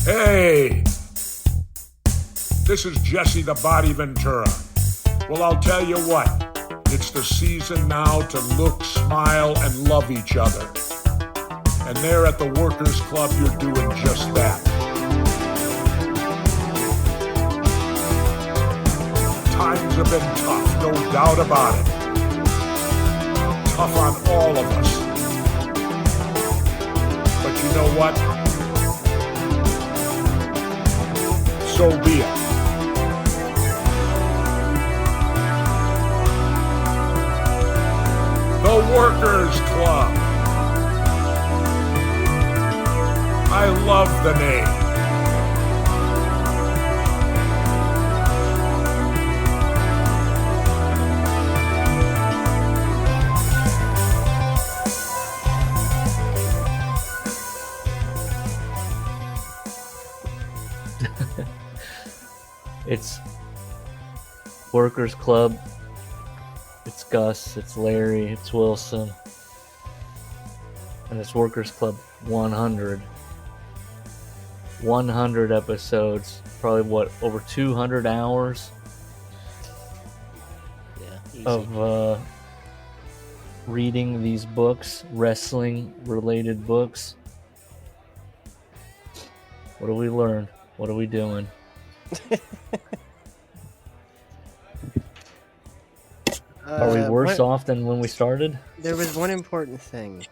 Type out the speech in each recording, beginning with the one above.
Hey, this is Jesse the Body Ventura. Well, I'll tell you what, it's the season now to look, smile, and love each other. And there at the Workers Club, you're doing just that. Times have been tough, no doubt about it. Tough on all of us. But you know what? So be it. The Workers Club. I love the name. It's Workers Club. It's Gus, it's Larry, it's Wilson. And it's Workers Club 100. 100 episodes. Probably what, over 200 hours of reading these books, wrestling related books. What do we learn? What are we doing? Are we worse off than when we started? There was one important thing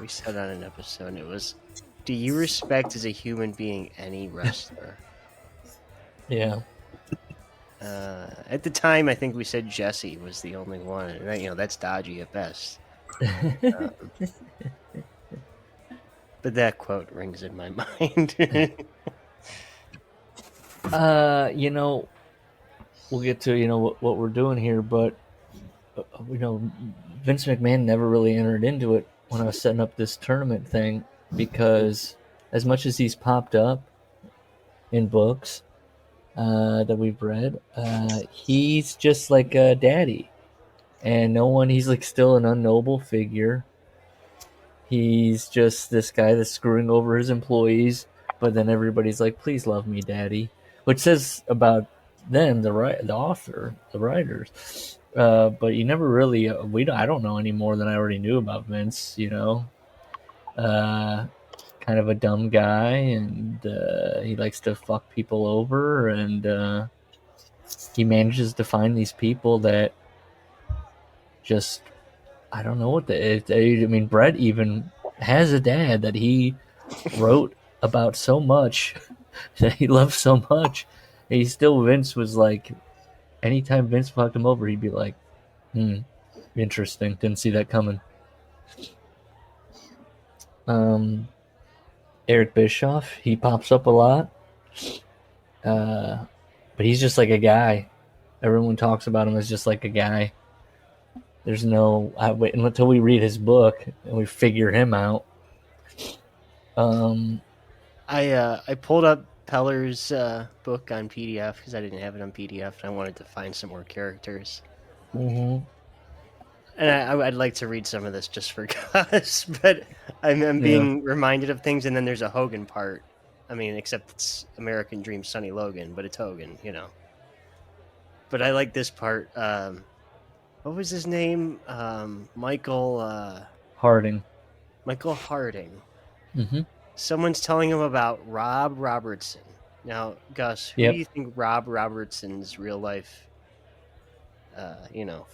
we said on an episode. It was, do you respect as a human being any wrestler? Yeah. At the time, I think we said Jesse was the only one. And that's dodgy at best. But that quote rings in my mind. We'll get to, what we're doing here, but, Vince McMahon never really entered into it when I was setting up this tournament thing, because as much as he's popped up in books that we've read, he's just like a daddy. And he's like still an unknowable figure. He's just this guy that's screwing over his employees, but then everybody's like, please love me, daddy. Which says about them, the author, the writers. But you never really, I don't know any more than I already knew about Vince, kind of a dumb guy, and he likes to fuck people over, and he manages to find these people that just, I don't know what Brett even has a dad that he wrote about so much, that he loved so much. Vince was like, anytime Vince fucked him over, he'd be like, interesting, didn't see that coming. Eric Bischoff, he pops up a lot, but he's just like a guy. Everyone talks about him as just like a guy. There's no, I wait until we read his book and we figure him out. I pulled up Peller's book on PDF because I didn't have it on PDF, and I wanted to find some more characters. Mm-hmm. And I'd like to read some of this just for Gus, but I'm being reminded of things, and then there's a Hogan part. Except it's American Dream Sonny Logan, but it's Hogan, But I like this part. What was his name? Michael Harding. Michael Harding. Mm-hmm. Someone's telling him about Rob Robertson. Now, Gus, who do you think Rob Robertson's real life,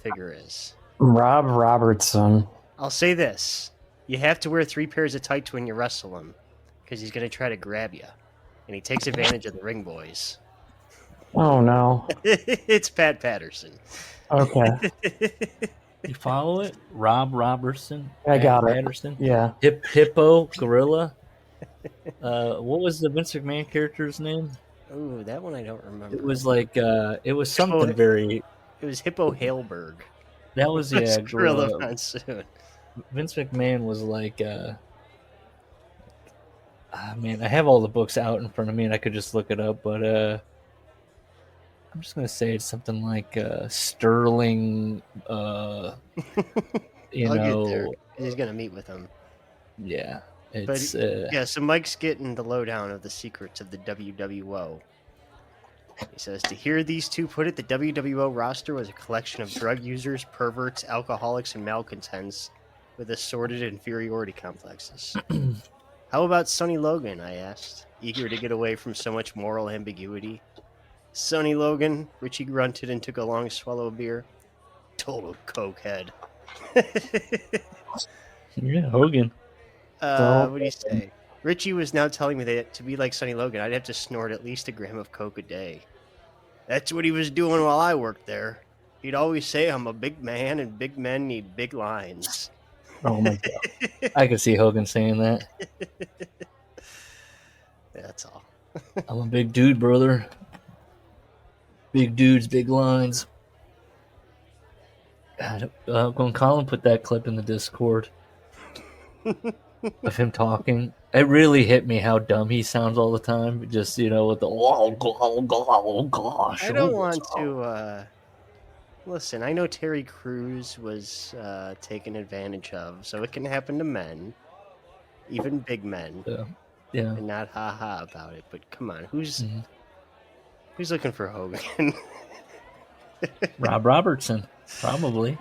figure is? Rob Robertson. I'll say this. You have to wear 3 pairs of tights when you wrestle him, because he's going to try to grab you. And he takes advantage of the ring boys. Oh, no. It's Pat Patterson. Okay. You follow it? Rob Robertson? I got it. Patterson? Yeah. Hippo, Gorilla? What was the Vince McMahon character's name? Ooh, that one I don't remember. It was like, it was something very... It was Hippo Hailberg. That was, Gorilla Monsoon. Vince McMahon was like, man, I have all the books out in front of me and I could just look it up, but I'm just going to say it's something like Sterling, He's going to meet with him. Yeah. It's Yeah, so Mike's getting the lowdown of the secrets of the WWO. He says, to hear these two put it, the WWO roster was a collection of drug users, perverts, alcoholics, and malcontents with assorted inferiority complexes. How about Sonny Logan, I asked, eager to get away from so much moral ambiguity. Sonny Logan, Richie grunted and took a long swallow of beer. Total cokehead. yeah, Hogan. What do you say? Richie was now telling me that to be like Sonny Logan, I'd have to snort at least a gram of coke a day. That's what he was doing while I worked there. He'd always say, I'm a big man and big men need big lines. Oh my god, I could see Hogan saying that. That's all. I'm a big dude, brother. Big dudes, big lines. God, when Colin put that clip in the Discord of him talking, it really hit me how dumb he sounds all the time. Just, with the oh gosh. I don't want to listen, I know Terry Crews was taken advantage of, so it can happen to men, even big men. Yeah. And not ha about it, but come on, who's looking for Hogan? Rob Robertson, probably.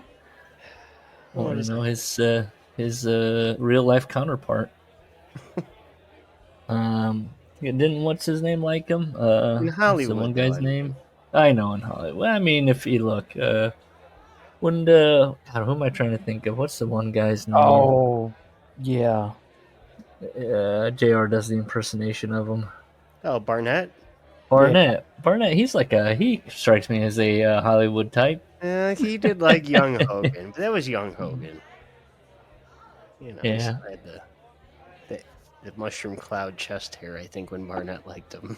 Or his real life counterpart. Didn't what's his name like him? In Hollywood, the one guy's name? I know in Hollywood. Well, I mean, if you look, God, who am I trying to think of? What's the one guy's name? Oh, yeah. JR does the impersonation of him. Oh, Barnett? Barnett, he strikes me as a Hollywood type. He did like young Hogan, but that was young Hogan. Yeah. He had the mushroom cloud chest hair, I think, when Barnett liked him.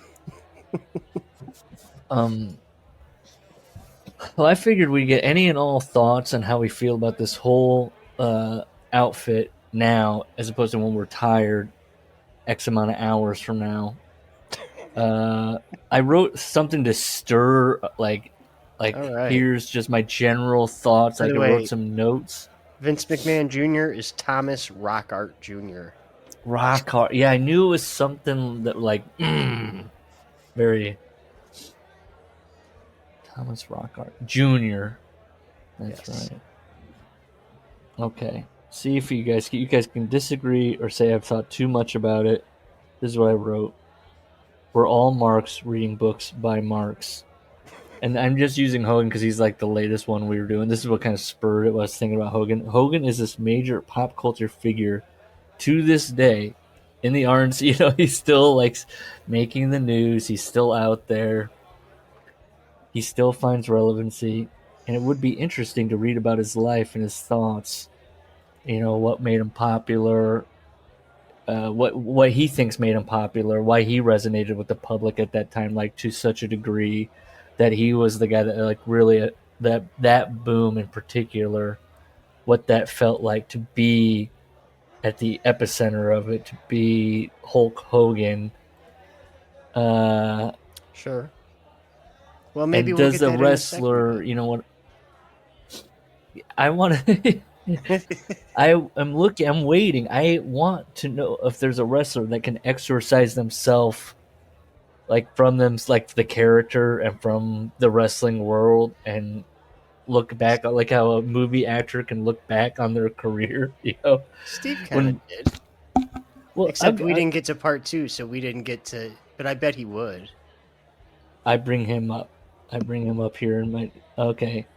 Well, I figured we'd get any and all thoughts on how we feel about this whole outfit now, as opposed to when we're tired, X amount of hours from now. I wrote something to stir, like right. Here's just my general thoughts. I wrote some notes. Vince McMahon Jr. is Thomas Rockart Jr. Rockart, yeah, I knew it was something that very Thomas Rockart Jr. That's right. Okay, see if you guys can disagree or say I've thought too much about it. This is what I wrote. We're all Marks reading books by Marks. And I'm just using Hogan because he's like the latest one we were doing. This is what kind of spurred it. I was thinking about Hogan. Hogan is this major pop culture figure to this day in the RNC. He's still making the news. He's still out there. He still finds relevancy. And it would be interesting to read about his life and his thoughts. What made him popular. What he thinks made him popular, why he resonated with the public at that time, to such a degree that he was the guy that really that boom in particular, what that felt like to be at the epicenter of it, to be Hulk Hogan. Sure. Well, maybe and we'll does get a wrestler, what? I want to. I'm waiting. I want to know if there's a wrestler that can exorcise themselves, from them, the character and from the wrestling world, and look back, how a movie actor can look back on their career. Steve kind of did. Well, except we didn't get to part 2, so we didn't get to. But I bet he would. I bring him up here in my. Okay.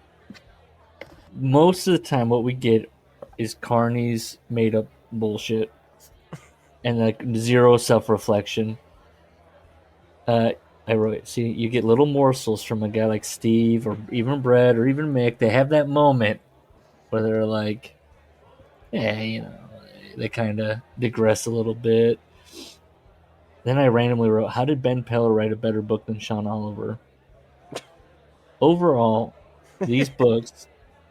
Most of the time, what we get is Carney's made up bullshit and zero self-reflection. I wrote, see, you get little morsels from a guy like Steve or even Brett or even Mick. They have that moment where they're like, they kind of digress a little bit. Then I randomly wrote, how did Ben Peller write a better book than Sean Oliver? Overall, these books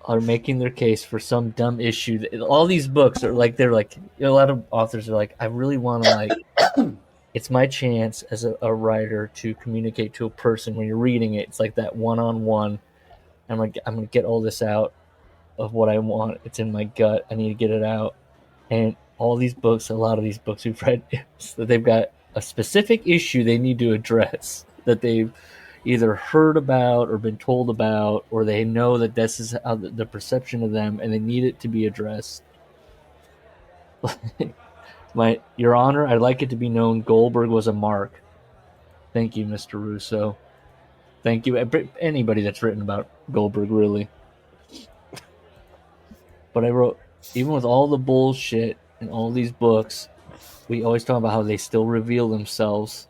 are making their case for some dumb issue. All these books are a lot of authors are like, I really want to it's my chance as a writer to communicate to a person when you're reading it. It's like that one-on-one. I'm going to get all this out of what I want. It's in my gut. I need to get it out. And all these books, a lot of these books we've read, is that they've got a specific issue they need to address that they've either heard about or been told about, or they know that this is how the perception of them, and they need it to be addressed. Your Honor, I'd like it to be known Goldberg was a mark. Thank you, Mr. Russo. Thank you, anybody that's written about Goldberg, really. But I wrote, even with all the bullshit in all these books, we always talk about how they still reveal themselves.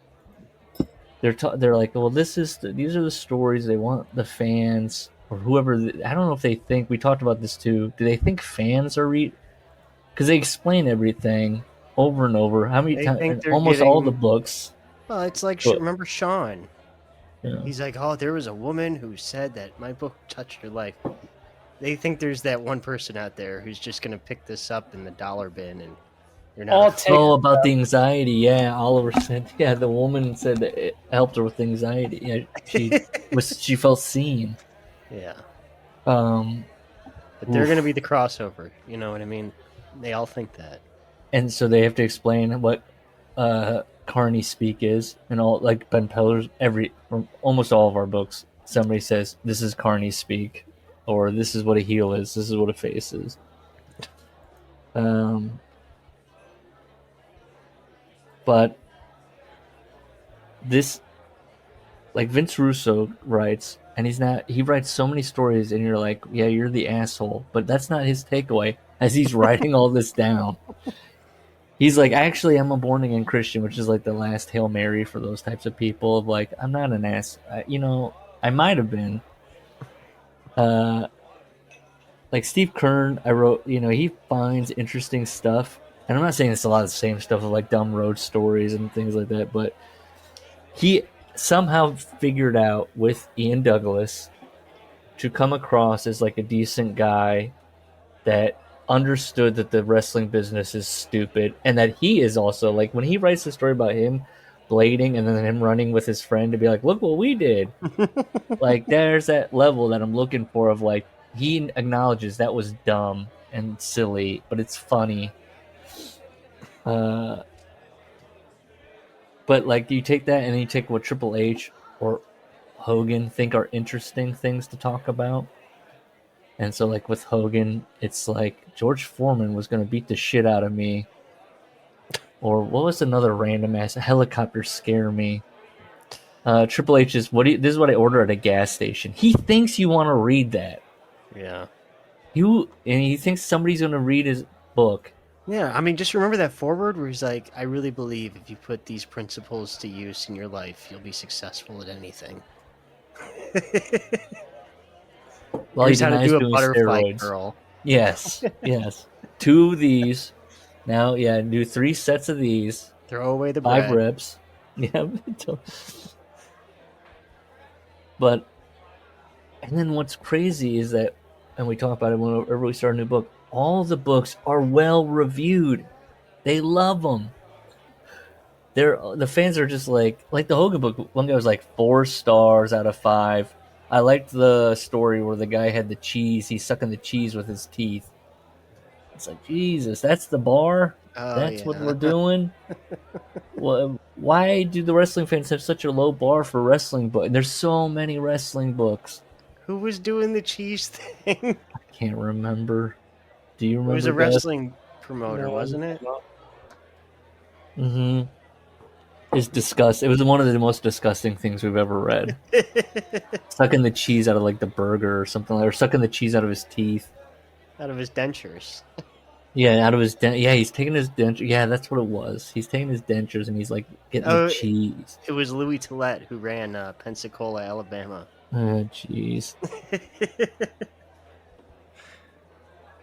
They're like, well, these are the stories they want the fans or whoever. I don't know if they think, we talked about this too. Do they think fans are because they explain everything over and over. How many times? Almost all the books. Well, it's like, remember Sean? Yeah. He's like, oh, there was a woman who said that my book touched her life. They think there's that one person out there who's just going to pick this up in the dollar bin, and you're not. About the anxiety. Yeah, Oliver said. Yeah, the woman said that it helped her with anxiety. Yeah, she felt seen. Yeah. But they're going to be the crossover. You know what I mean? They all think that. And so they have to explain what Carney speak is, and all, like Ben Peller's almost all of our books. Somebody says this is Carney speak, or this is what a heel is. This is what a face is. But this, like Vince Russo writes, and he writes so many stories, and you're like, yeah, you're the asshole. But that's not his takeaway as he's writing all this down. He's like, actually, I'm a born-again Christian, which is like the last Hail Mary for those types of people. Of like, I'm not an ass. I might have been. Like Steve Kern, I wrote, he finds interesting stuff. And I'm not saying it's a lot of the same stuff of like dumb road stories and things like that, but he somehow figured out with Ian Douglas to come across as like a decent guy that understood that the wrestling business is stupid, and that he is also, like, when he writes the story about him blading and then him running with his friend to be like, look what we did. Like, there's that level that I'm looking for of like, he acknowledges that was dumb and silly, but it's funny. But like, you take that and then you take what Triple H or Hogan think are interesting things to talk about. And so, like, with Hogan, it's like George Foreman was going to beat the shit out of me. Or what was another random ass helicopter scare me? Triple H is, this is what I order at a gas station. He thinks you want to read that. Yeah. And he thinks somebody's going to read his book. Yeah, I mean, just remember that foreword where he's like, I really believe if you put these principles to use in your life, you'll be successful at anything. Well, he's how to do a doing butterfly steroids. curl. Yes, yes. 2 of these. Now, yeah, do 3 sets of these. Throw away the 5 bread. reps. Yeah. But, and then what's crazy is that, and we talk about it whenever we start a new book, all the books are well reviewed. They love them. The fans are just like the Hogan book. One guy was like 4 stars out of 5. I liked the story where the guy had the cheese. He's sucking the cheese with his teeth. It's like, Jesus, that's the bar? That's what we're doing? Well, why do the wrestling fans have such a low bar for wrestling books? There's so many wrestling books. Who was doing the cheese thing? I can't remember. Do you remember? It was a wrestling promoter, wasn't it? Mm-hmm. It's disgusting. It was one of the most disgusting things we've ever read. Sucking the cheese out of like the burger or something, or sucking the cheese out of his teeth. Out of his dentures. Yeah, out of his he's taking his dentures. Yeah, that's what it was. He's taking his dentures and he's like getting the cheese. It was Louis Tillett who ran Pensacola, Alabama. Oh, jeez.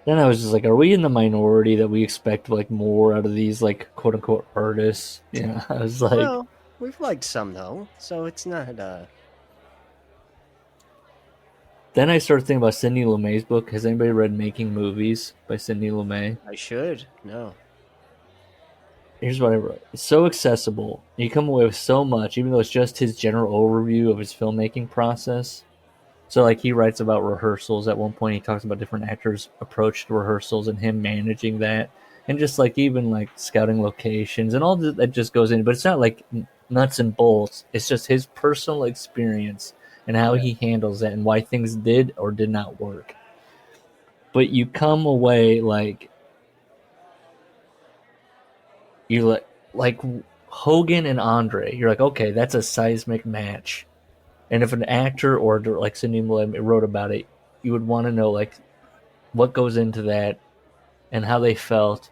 Then I was just like, are we in the minority that we expect like more out of these like quote unquote artists? Yeah, I was like, well, we've liked some though, so it's not. Then I started thinking about Sidney Lumet's book. Has anybody read Making Movies by Sidney Lumet? I should. No. Here's what I wrote. It's so accessible. You come away with so much, even though it's just his general overview of his filmmaking process. So, like, he writes about rehearsals. At one point, he talks about different actors' approach to rehearsals and him managing that. and just like even like scouting locations and all that just goes in. But it's not like nuts and bolts. It's just his personal experience and how he handles it and why things did or did not work. But you come away like you like Hogan and Andre. You're like, okay, that's a seismic match. And if an actor or like Sidney Lumet wrote about it, you would want to know like what goes into that and how they felt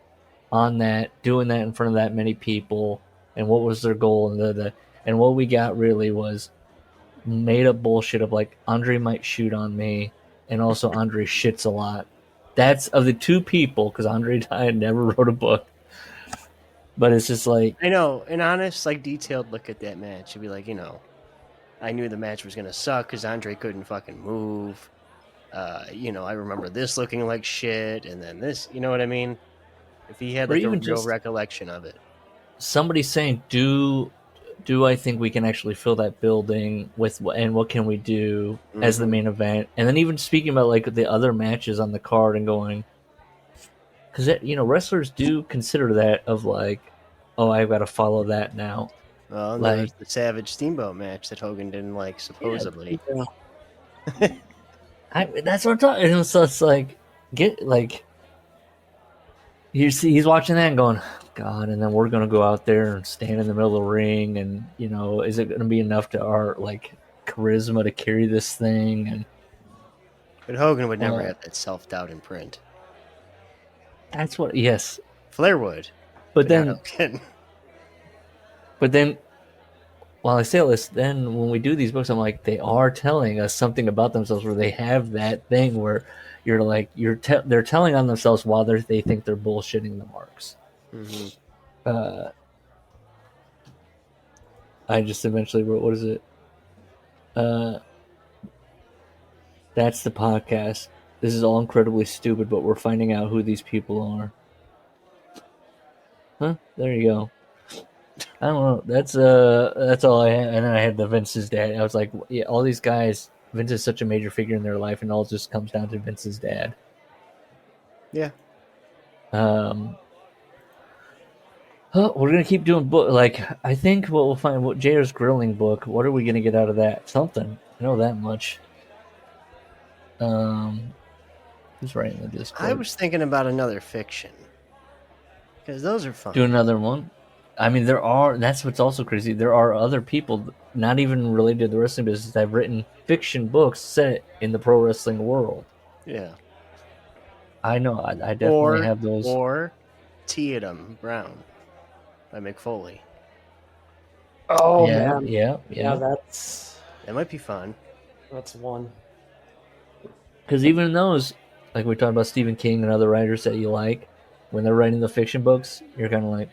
on that, doing that in front of that many people, and what was their goal. And what we got really was made up bullshit of like Andre might shoot on me, and also Andre shits a lot. That's of the two people, because Andre died, never wrote a book. But it's just like, I know, an honest, like, detailed look at that match. You'd be like, I knew the match was gonna suck because Andre couldn't fucking move. I remember this looking like shit, and then this. You know what I mean? If he had or like a even real just recollection of it. somebody saying, do I think we can actually fill that building with, and what can we do as the main event? And then even speaking about like the other matches on the card and going, because wrestlers do consider that of like, oh, I've got to follow that now. Well, and there was the Savage Steamboat match that Hogan didn't like, supposedly. Yeah. That's what I'm talking. And so it's like, get like, he's watching that and going, God, and then we're gonna go out there and stand in the middle of the ring, and is it gonna be enough to our like charisma to carry this thing? And but Hogan would never have that self-doubt in print. That's what, yes, Flair would, but then while I say all this, then when we do these books, I'm like, they are telling us something about themselves, where they have that thing where you're like, they're telling on themselves while they think they're bullshitting the marks. Mm-hmm. I just eventually wrote, what is it? That's the podcast. This is all incredibly stupid, but we're finding out who these people are. Huh? There you go. I don't know. That's all I had. And then I had the Vince's dad. I was like, yeah, all these guys. Vince is such a major figure in their life, and all just comes down to Vince's dad. Yeah. We're gonna keep doing book. Like, I think what we'll find, what JR's grilling book. What are we gonna get out of that? Something. I know that much. Who's writing the Discord? I was thinking about another fiction, because those are fun. Do another one. I mean, that's what's also crazy. There are other people, not even related to the wrestling business, that have written fiction books set in the pro wrestling world. Yeah. I know. I definitely have those. Or Tatum Brown by McFoley. Oh, yeah, man. Yeah, That might be fun. That's one. Because even in those, like we talked about Stephen King and other writers that you like, when they're writing the fiction books, you're kind of like,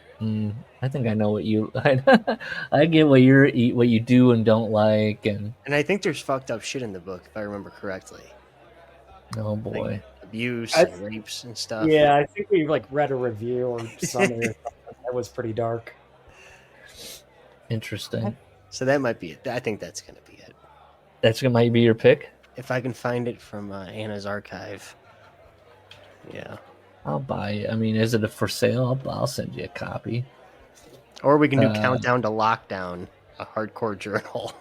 I think I know what you. I get what you do and don't like, and I think there's fucked up shit in the book if I remember correctly. Oh boy, like abuse and rapes and stuff. Yeah, I think we like read a review or something that was pretty dark. Interesting. So that might be it. I think that's gonna be it. That's might be your pick. If I can find it from Anna's archive. Yeah. I'll buy it. I mean, is it for sale? I'll send you a copy. Or we can do Countdown to Lockdown, a hardcore journal.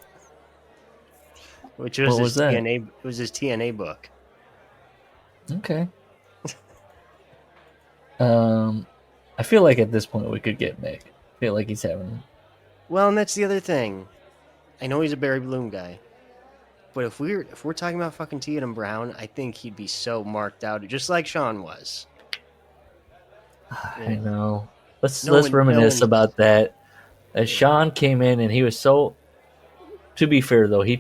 Which was What his was that? TNA. It was his TNA book. Okay. I feel like at this point we could get Mick. I feel like he's having. Well, and that's the other thing. I know he's a Barry Bloom guy, but if we're talking about fucking Tatum Brown, I think he'd be so marked out, just like Sean was. I know. Let's reminisce about that. As Sean came in and he was so. To be fair though, he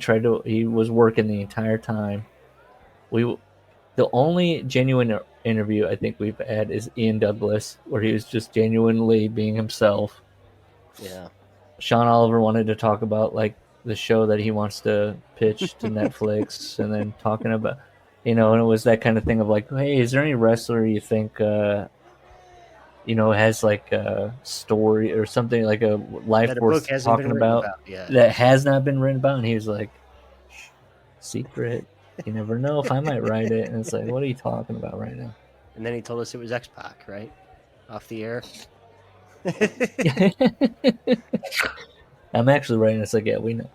was working the entire time. The only genuine interview I think we've had is Ian Douglas, where he was just genuinely being himself. Yeah. Sean Oliver wanted to talk about like the show that he wants to pitch to Netflix, and then talking about, and it was that kind of thing of like, hey, is there any wrestler you think, has like a story or something, like a life worth talking about that has not been written about? And he was like, secret. You never know if I might write it. And it's like, what are you talking about right now? And then he told us it was X-Pac, right? off the air. I'm actually writing this like, yeah, we know.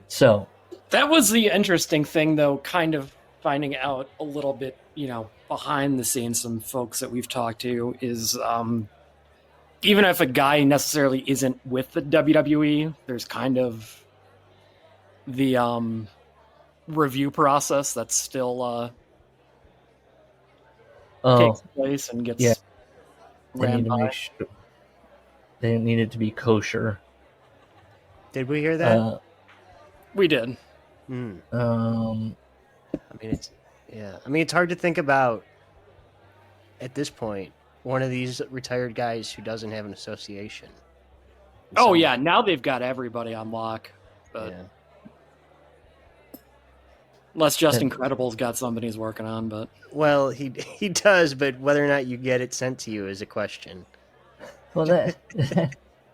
So that was the interesting thing, though, kind of finding out a little bit, behind the scenes, some folks that we've talked to is even if a guy necessarily isn't with the WWE, there's kind of the review process that still takes place and gets they ran need to by. make sure they need it to be kosher. Did we hear that? We did. I mean, it's hard to think about at this point one of these retired guys who doesn't have an association. Oh yeah, now they've got everybody on lock, but unless Just Incredible's got somebody he's working on, but well, he does, but whether or not you get it sent to you is a question. Well, that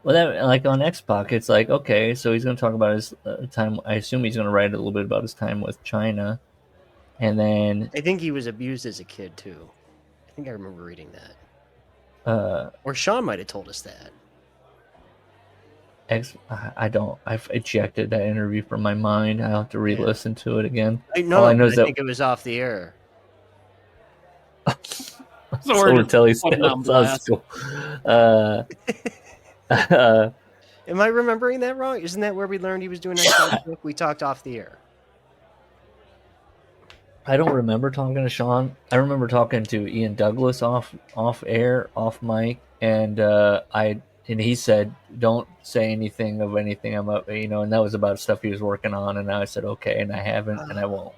like on X-Pac, it's like, okay, so he's going to talk about his time. I assume he's going to write a little bit about his time with China, and then I think he was abused as a kid too. I think I remember reading that. Or Sean might have told us that. I've ejected that interview from my mind. I'll have to re-listen to it again. I think it was off the air. So we're telling school. Am I remembering that wrong? Isn't that where we learned he was doing that? We talked off the air. I don't remember talking to Sean. I remember talking to Ian Douglas off air, off mic, and he said, "Don't say anything of anything I'm up," and that was about stuff he was working on, and I said, "Okay," and I haven't, and I won't.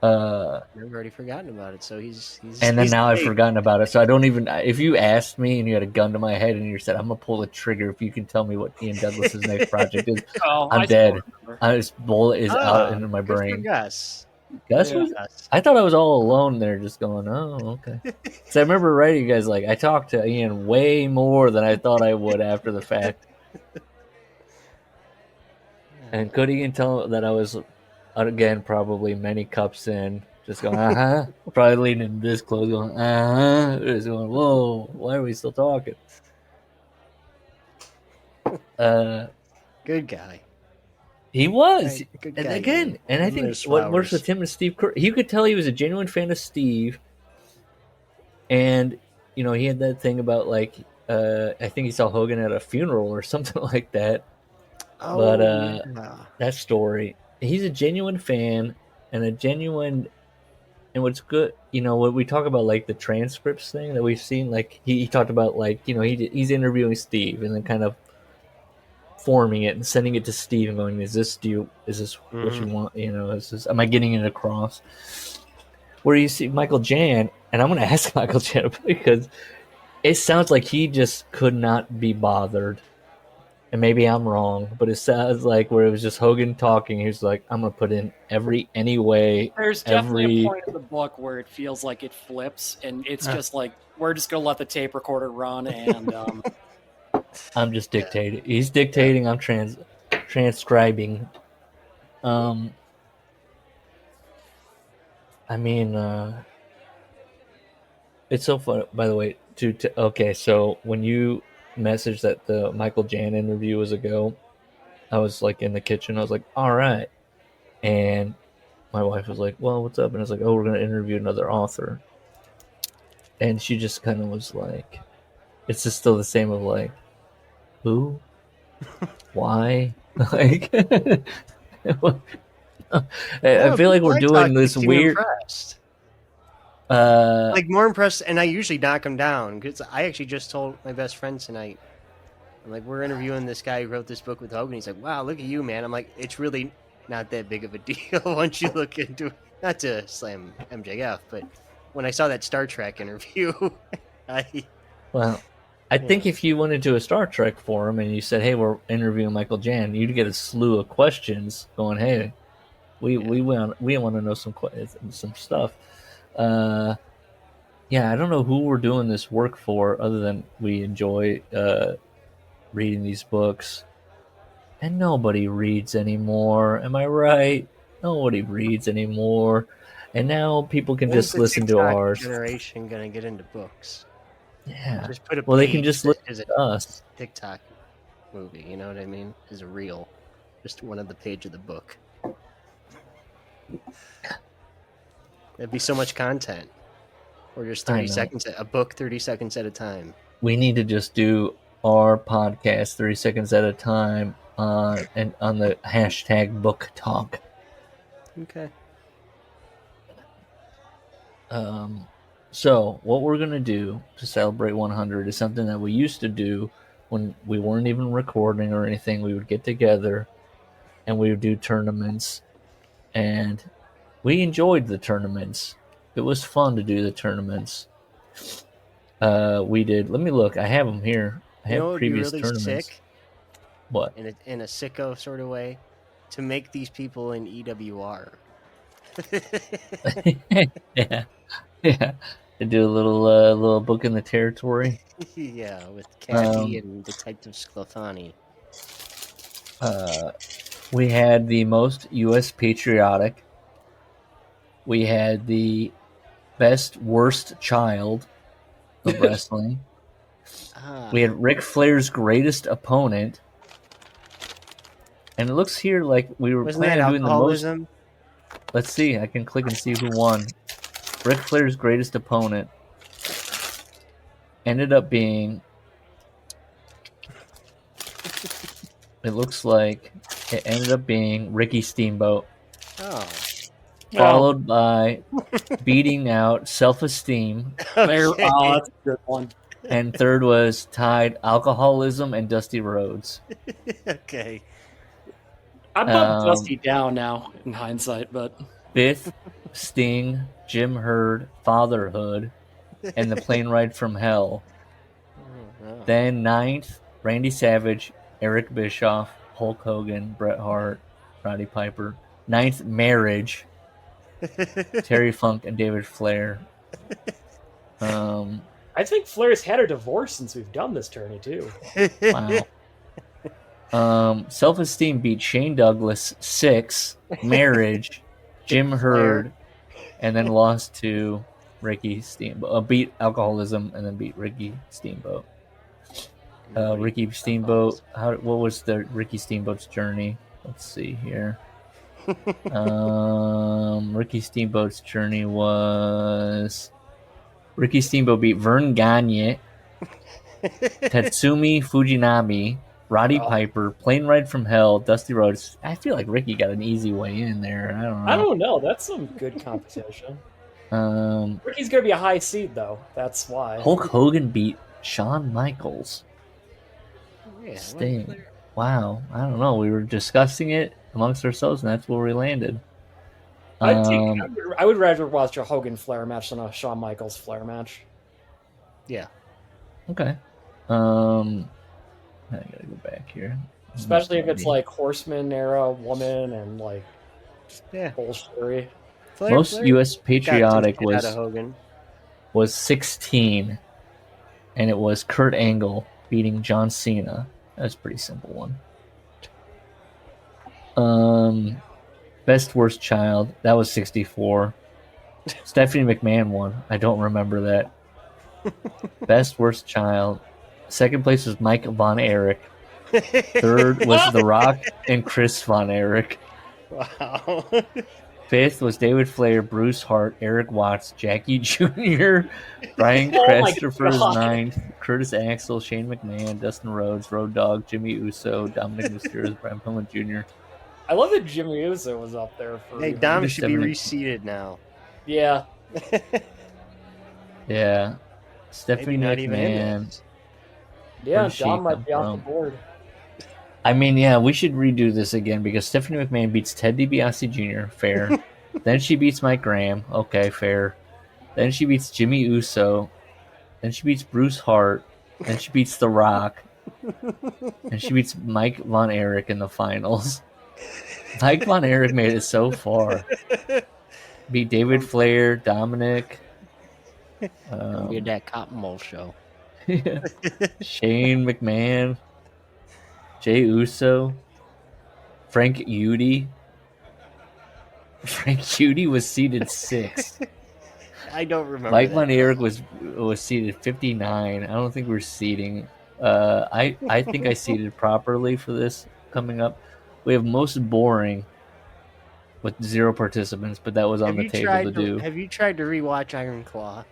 I've already forgotten about it, so he's I've forgotten about it, so I don't even. If you asked me and you had a gun to my head and you said, "I'm gonna pull the trigger if you can tell me what Ian Douglas's next project is," I'm dead. This bullet is out into my brain. Gus was. I thought I was all alone there, just going, "Oh, okay." So I remember writing you guys like I talked to Ian way more than I thought I would after the fact. And could Ian tell that I was, again, probably many cups in, just going, probably leaning this close, going, just going, whoa, why are we still talking? Good guy. He was. Good and guy, again, and I think what works with him and Steve Kerr, you could tell he was a genuine fan of Steve. And, he had that thing about, like, I think he saw Hogan at a funeral or something like that. That story, he's a genuine fan and and what's good, when we talk about, like, the transcripts thing that we've seen, like, he talked about, like, he's interviewing Steve and then kind of forming it and sending it to Steve and going, is this what you want? Am I getting it across? Where you see Michael Jan, and I'm going to ask Michael Jan because it sounds like he just could not be bothered. And maybe I'm wrong, but it sounds like where it was just Hogan talking, he was like, I'm going to put in any way. There's definitely a point in the book where it feels like it flips, and it's just like, we're just going to let the tape recorder run, and I'm just dictating. He's dictating, I'm transcribing. It's so fun, by the way, okay, so when you messaged that the Michael Jan interview was a go, I was like in the kitchen, I was like, all right. And my wife was like, well, what's up? And I was like, oh, we're going to interview another author. And she just kind of was like, it's just still the same of like, who? Why? Like, I feel like we're doing this weird. Like more impressed, and I usually knock him down because I actually just told my best friend tonight. I'm like, we're interviewing this guy who wrote this book with Hogan. He's like, wow, look at you, man. I'm like, it's really not that big of a deal once you look into it. Not to slam MJF, but when I saw that Star Trek interview, I think if you went into a Star Trek forum and you said, hey, we're interviewing Michael Jan, you'd get a slew of questions going, hey, we want to know some stuff. I don't know who we're doing this work for other than we enjoy reading these books. And nobody reads anymore. Am I right? Nobody reads anymore. And now people can When's just the listen to TikTok ours. generation gonna get into books? Yeah. Just put a Well, they can page just that listen is a to us. TikTok movie. You know what I mean? Is a reel. Just one of the page of the book. That'd be so much content. Or just I 30 know. seconds, a book 30 seconds at a time. We need to just do our podcast 30 seconds at a time and on the hashtag book talk. Okay. So what we're going to do to celebrate 100 is something that we used to do when we weren't even recording or anything. We would get together and we would do tournaments, and we enjoyed the tournaments. It was fun to do the tournaments. We did. Let me look. I have them here. I You know have what would be previous really tournaments. sick? What? In a sicko sort of way, to make these people in EWR. Yeah, yeah. To do a little book in the territory. Yeah, with Kathy and Detective Sclafani. We had the most U.S. patriotic. We had the best worst child of wrestling. We had Ric Flair's greatest opponent. And it looks here like we were Wasn't that planning on doing the most. alcoholism? Let's see. I can click and see who won. Ric Flair's greatest opponent ended up being. It looks like it ended up being Ricky Steamboat, Oh. followed by beating out Self-Esteem, There, Okay. that's a good one. and third was tied Alcoholism and Dusty Rhodes. Okay. I bumped Dusty down now in hindsight, but Fifth, Sting, Jim Herd, Fatherhood, and The Plane Ride from Hell. Oh. Then ninth, Randy Savage, Eric Bischoff, Hulk Hogan, Bret Hart, Roddy Piper. Ninth, Marriage, Terry Funk and David Flair. I think Flair's had a divorce since we've done this tourney too. Wow. Self-Esteem beat Shane Douglas 6, Marriage, Jim Herd, and then lost to Ricky Steamboat. Beat Alcoholism and then beat Ricky Steamboat. Ricky Steamboat. What was the Ricky Steamboat's journey? Let's see here. Ricky Steamboat's journey was Ricky Steamboat beat Vern Gagne, Tatsumi Fujinami, Roddy Piper, Plane Ride from Hell, Dusty Rhodes. I feel like Ricky got an easy way in there. I don't know. That's some good competition. Ricky's gonna be a high seed though. That's why. Hulk Hogan beat Shawn Michaels. Yeah, Sting. Wow. I don't know. We were discussing it amongst ourselves, and that's where we landed. I would rather watch a Hogan Flair match than a Shawn Michaels Flair match. Yeah. Okay. I gotta go back here. Especially if it's like Horseman era woman and like bullshittery. Most U.S. patriotic was Hogan. was 16, and it was Kurt Angle beating John Cena. That's a pretty simple one. Best worst child, that was 64. Stephanie McMahon won. I don't remember that. Best worst child. Second place was Mike Von Erich. Third was The Rock and Chris Von Erich. Wow. Fifth was David Flair, Bruce Hart, Eric Watts, Jackie Jr., Brian Christopher's ninth, Curtis Axel, Shane McMahon, Dustin Rhodes, Road Dogg, Jimmy Uso, Dominic Mysterio, Brian Pillman Jr. I love that Jimmy Uso was up there for. Hey, Dom should be reseated now. Yeah. Yeah. Stephanie McMahon. Yeah, Dom might be off the board. I mean, yeah, we should redo this again because Stephanie McMahon beats Ted DiBiase Jr. Fair. Then she beats Mike Graham. Okay, fair. Then she beats Jimmy Uso. Then she beats Bruce Hart. Then she beats The Rock. And she beats Mike Von Erich in the finals. Mike Von Erich made it so far. Beat David Flair, Dominic. Be that Cotton Bowl show. Shane McMahon. Jay Uso, Frank Udy, Frank Cutie was seated 6th. I don't remember. Mike that. Von Erich was seated 59. I don't think we're seating. I think I seated properly for this coming up. We have most boring with 0 participants, but that was on the table to do. Have you tried to rewatch Iron Claw?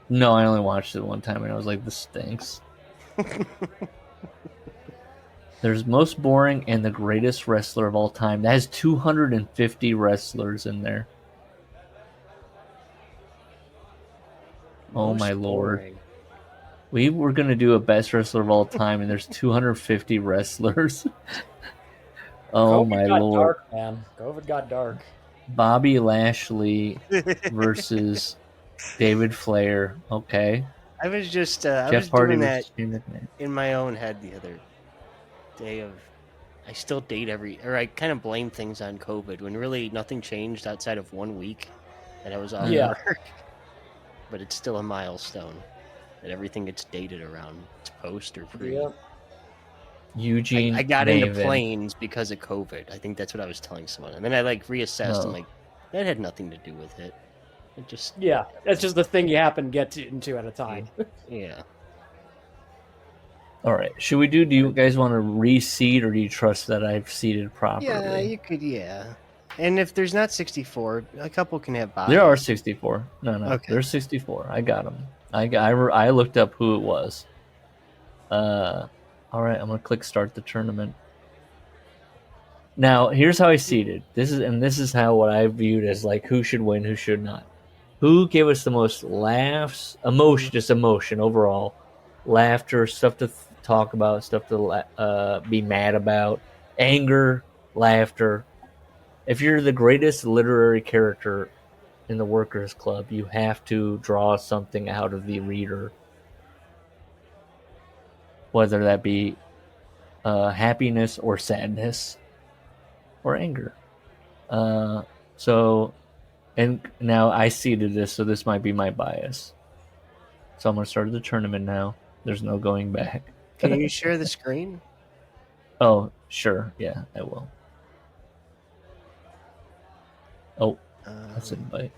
No, I only watched it one time and I was like, this stinks. There's most boring and the greatest wrestler of all time. That has 250 wrestlers in there. Oh my lord. Boring. We were going to do a best wrestler of all time and there's 250 wrestlers. Oh COVID my got lord. dark, man. COVID got dark. Bobby Lashley versus David Flair. Okay. I was just I Jeff was Hardy doing versus that Shane McMahon. in my own head the other day of I still date I kind of blame things on COVID when really nothing changed outside of 1 week that I was off Yeah. work. But it's still a milestone that everything gets dated around. It's post or pre. Yeah. Eugene I got into Maven. planes because of COVID. I think that's what I was telling someone. And then I reassessed and No. that had nothing to do with it. It just Yeah. That's just the thing you happen to get into at a time. yeah. All right. Should we do you guys want to reseed or do you trust that I've seated properly? Yeah, you could, yeah. And if there's not 64, a couple can have bias. There are 64. No. Okay. There's 64. I got them. I looked up who it was. All right. I'm going to click start the tournament. Now, here's how I seeded. This is how what I viewed as who should win, who should not. Who gave us the most laughs, emotion overall, laughter, stuff to talk about, stuff to be mad about, anger, laughter. If you're the greatest literary character in the Workers Club, you have to draw something out of the reader, whether that be happiness or sadness or anger. And now I seeded this, so this might be my bias. So I'm going to start the tournament now. There's no going back. Can you share the screen? Oh, sure. Yeah, I will. Oh, that's an invite.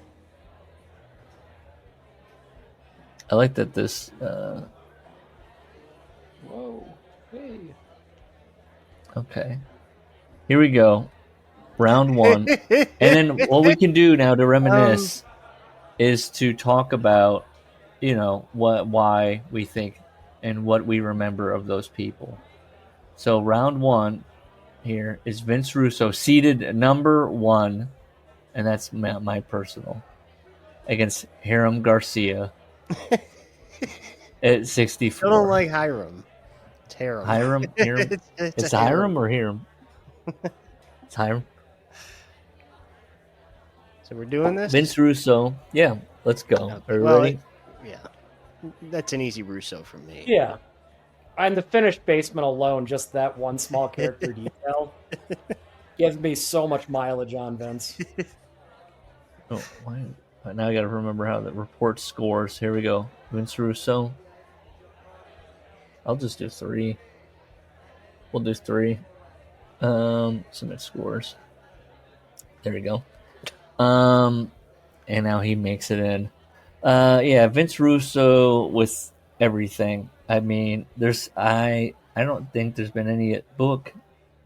I like that this... Whoa. Hey. Okay. Here we go. Round 1. And then what we can do now to reminisce is to talk about, why we think and what we remember of those people. So round 1 here is Vince Russo seated number 1, and that's my personal, against Hiram Garcia at 64. I don't like Hiram. It's Hiram. Hiram? It's Hiram or Hiram? It's Hiram. So we're doing this? Vince Russo. Yeah, let's go. Okay. Are you Well, ready? Yeah. That's an easy Russo for me. Yeah. And the finished basement alone, just that one small character detail, gives me so much mileage on Vince. Oh, why? Now I got to remember how the report scores. Here we go. Vince Russo. I'll just do 3. We'll do 3. Submit scores. There we go. And now he makes it in. Yeah, Vince Russo with everything. I mean, I don't think there's been any book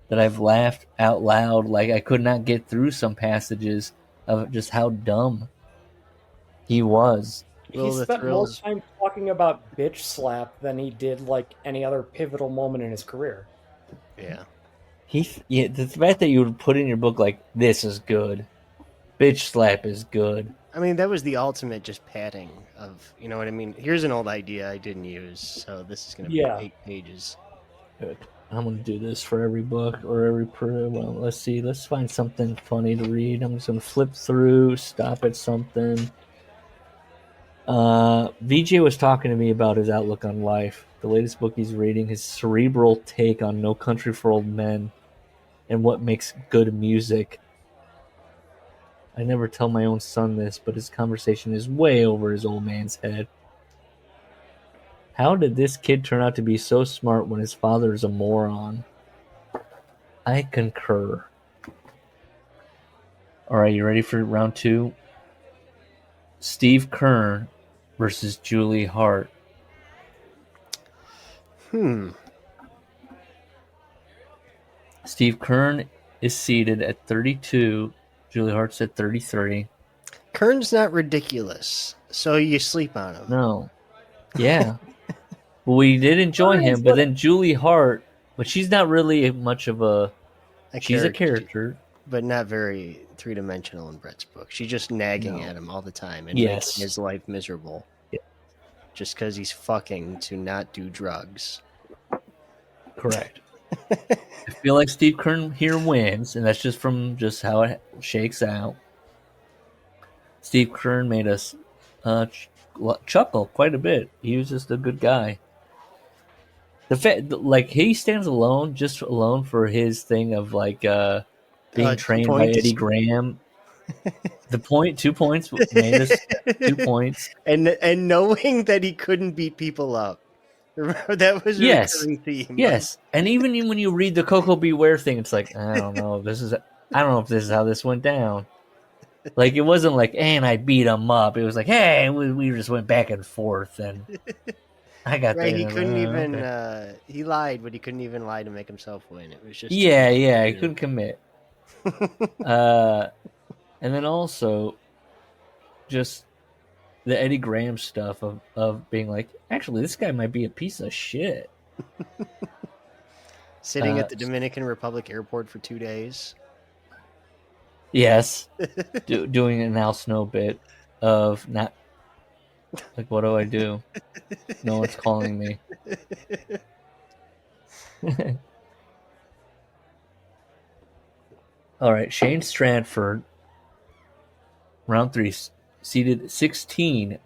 that I've laughed out loud. I could not get through some passages of just how dumb he was. He spent more time talking about bitch slap than he did any other pivotal moment in his career. Yeah. The fact that you would put in your book this is good. Bitch slap is good. I mean, that was the ultimate just padding of, you know what I mean? Here's an old idea I didn't use, so this is going to be 8 pages. Good. I'm going to do this for every book or every... Well, let's see. Let's find something funny to read. I'm just going to flip through, stop at something. VJ was talking to me about his outlook on life. The latest book he's reading, his cerebral take on No Country for Old Men and what makes good music. I never tell my own son this, but his conversation is way over his old man's head. How did this kid turn out to be so smart when his father is a moron? I concur. All right, you ready for round 2? Steve Kern versus Julie Hart. Steve Kern is seated at 32. Julie Hart's at 33. Kern's not ridiculous, so you sleep on him. No. Yeah. Well, we did enjoy him, but then Julie Hart, but she's not really much of a she's a character. But not very three-dimensional in Brett's book. She's just nagging at him all the time and Yes. making his life miserable. Yeah. Just because he's fucking to not do drugs. Correct. I feel like Steve Kern here wins, and that's just from just how it shakes out. Steve Kern made us chuckle quite a bit. He was just a good guy. The fact, like, he stands alone, just alone for his thing of like being trained by Eddie Graham. 2 points made us 2 points, and knowing that he couldn't beat people up. Remember, that was a recurring theme. Yes, and even when you read the Coco Beware thing, it's like I don't know if this is how this went down. Like, it wasn't like, and I beat him up. It was like, hey, we just went back and forth, and I got right. that. He couldn't even. Okay. He lied, but he couldn't even lie to make himself win. It was just He couldn't commit. And then also, just the Eddie Graham stuff of being like, actually, this guy might be a piece of shit. Sitting at the Dominican Republic airport for 2 days. Yes. Doing an Al Snow bit of not, like, what do I do? No one's calling me. All right, Shane Stratford, round 3, seated 16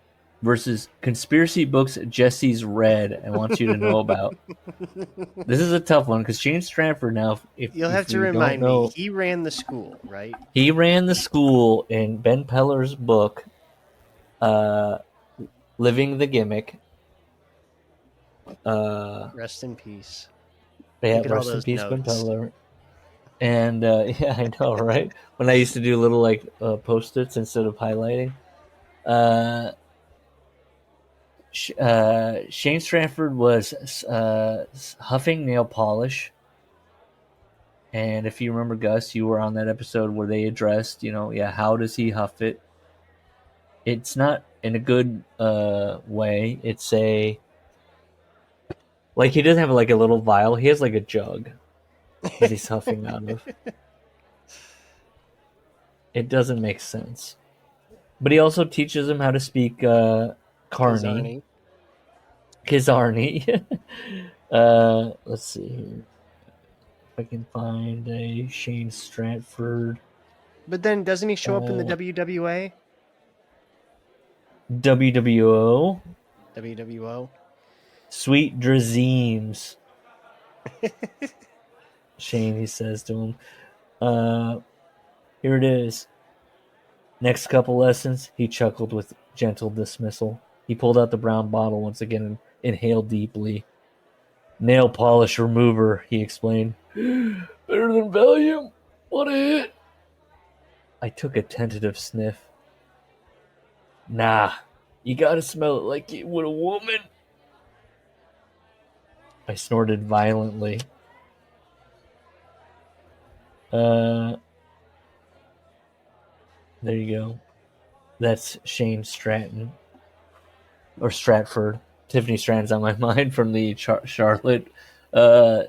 versus Conspiracy Books Jesse's Read. I want you to know about. This is a tough one because Shane Stratford, now, if you'll have to remind me, he ran the school, right? He ran the school in Ben Peller's book, Living the Gimmick. Rest in peace. Yeah, rest in peace, Ben Peller. And yeah, I know, right? When I used to do little like post-its instead of highlighting. Shane Stratford was huffing nail polish. And if you remember, Gus, you were on that episode where they addressed, how does he huff it? It's not in a good way. It's like he doesn't have like a little vial. He has like a jug that he's huffing out of. It doesn't make sense. But he also teaches him how to speak Carney. Kizarni. Let's see here. If I can find a Shane Stratford. But then doesn't he show up in the WWA? WWO. WWO. Sweet dreams. Shane, he says to him. Here it is. Next couple lessons, he chuckled with gentle dismissal. He pulled out the brown bottle once again and inhaled deeply. Nail polish remover, he explained. Better than Valium. What a hit. I took a tentative sniff. Nah, you gotta smell it like you would a woman. I snorted violently. There you go. That's Shane Stratton. Or Stratford. Tiffany Stratton's on my mind from the Charlotte.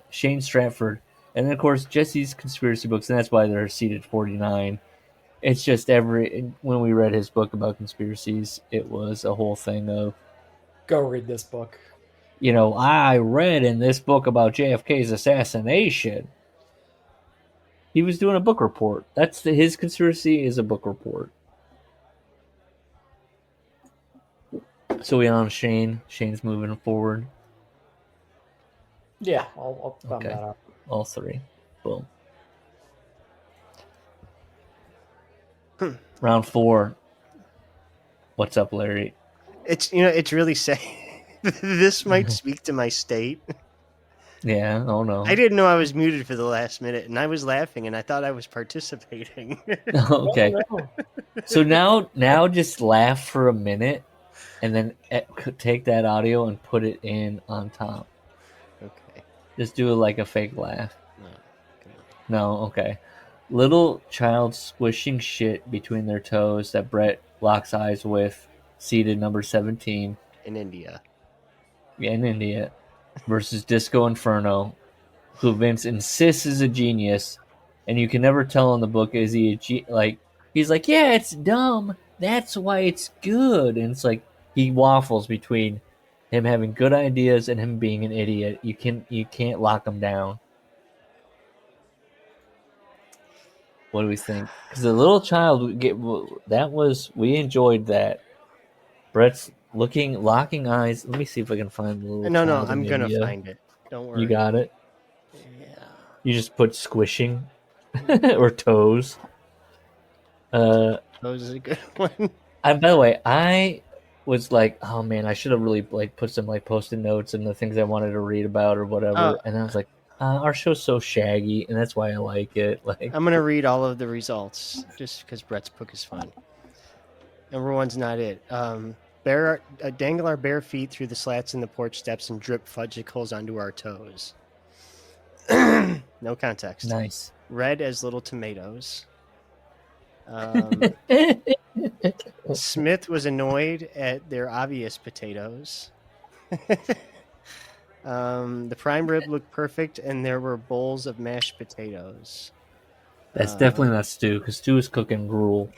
Shane Stratford. And then, of course, Jesse's Conspiracy Books, and that's why they're seated 49. It's just when we read his book about conspiracies, it was a whole thing of... Go read this book. I read in this book about JFK's assassination. He was doing a book report. His conspiracy is a book report. So we on Shane. Shane's moving forward. Yeah, I'll thumb that up. All 3. Boom. Round 4. What's up, Larry? It's really sad. This might speak to my state. Yeah. Oh no. I didn't know I was muted for the last minute, and I was laughing, and I thought I was participating. Okay. Oh, no. So now just laugh for a minute, and then take that audio and put it in on top. Okay. Just do like a fake laugh. No, come on. No, okay. Little child squishing shit between their toes that Brett locks eyes with, seated number 17 In India. in India, versus Disco Inferno, who Vince insists is a genius, and you can never tell in the book, is he he's like, yeah, it's dumb, that's why it's good, and it's like he waffles between him having good ideas and him being an idiot. You can't lock him down. What do we think? Because the little child we enjoyed that. Brett's locking eyes. Let me see if I can find the little No, child I'm in going to India. find it. Don't worry. You got it. Yeah. You just put squishing or toes. That was a good one. By the way, I was like, oh man, I should have really put some Post-it notes and the things I wanted to read about or whatever. And I was like, our show's so shaggy, and that's why I like it. I'm going to read all of the results just because Brett's book is fun. Number one's not it. Dangle our bare feet through the slats in the porch steps and drip fudgicles onto our toes. No context. Nice. Red as little tomatoes. Smith was annoyed at their obvious potatoes. The prime rib looked perfect, and there were bowls of mashed potatoes. That's definitely not Stu, because Stu is cooking gruel.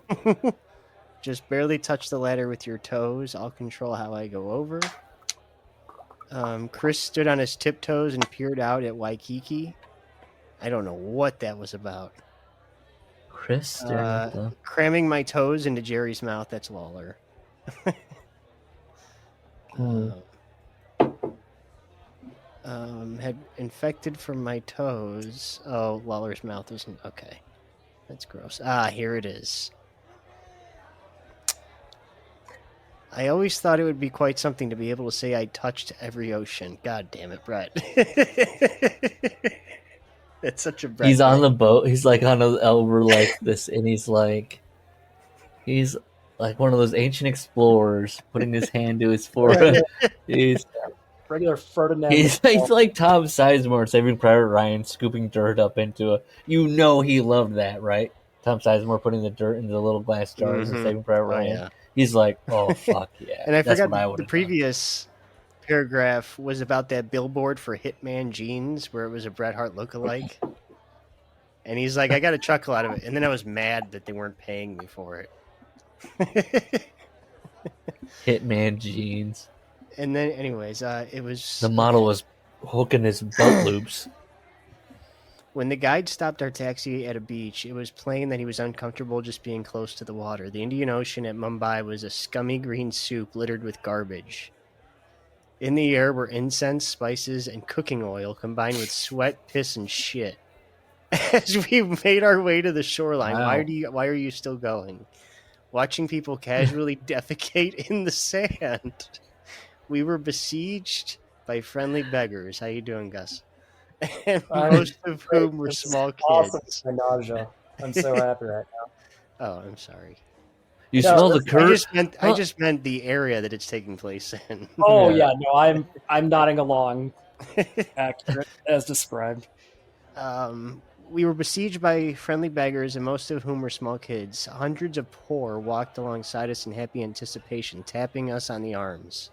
Just barely touch the ladder with your toes. I'll control how I go over. Chris stood on his tiptoes and peered out at Waikiki. I don't know what that was about. Chris, cramming my toes into Jerry's mouth. That's Lawler. Had infected from my toes. Oh, Lawler's mouth isn't okay. That's gross. Here it is. I always thought it would be quite something to be able to say I touched every ocean. God damn it, Brett. It's such a Brett He's thing. on the boat. He's over like this, and he's like one of those ancient explorers putting his hand to his forehead. He's regular Ferdinand. He's like Tom Sizemore, Saving Private Ryan, scooping dirt up into a. He loved that, right? Tom Sizemore putting the dirt into the little glass jars and Saving Private Ryan. Yeah. He's like, oh fuck yeah! And I forgot the previous paragraph was about that billboard for Hitman jeans, where it was a Bret Hart lookalike. And he's like, I got a chuckle out of it. And then I was mad that they weren't paying me for it. Hitman jeans. And then, anyways, it was... The model was hooking his butt loops. When the guide stopped our taxi at a beach, it was plain that he was uncomfortable just being close to the water. The Indian Ocean at Mumbai was a scummy green soup littered with garbage. In the air were incense, spices, and cooking oil combined with sweat, piss, and shit. As we made our way to the shoreline, wow. Why are you still going? Watching people casually defecate in the sand. We were besieged by friendly beggars. How you doing, Gus? And most of whom were small kids. Awesome nausea. I'm so happy right now. Oh, I'm sorry. You smell the curd? I just meant the area that it's taking place in. Oh yeah, no, I'm nodding along. Accurate as described. We were besieged by friendly beggars, and most of whom were small kids. Hundreds of poor walked alongside us in happy anticipation, tapping us on the arms.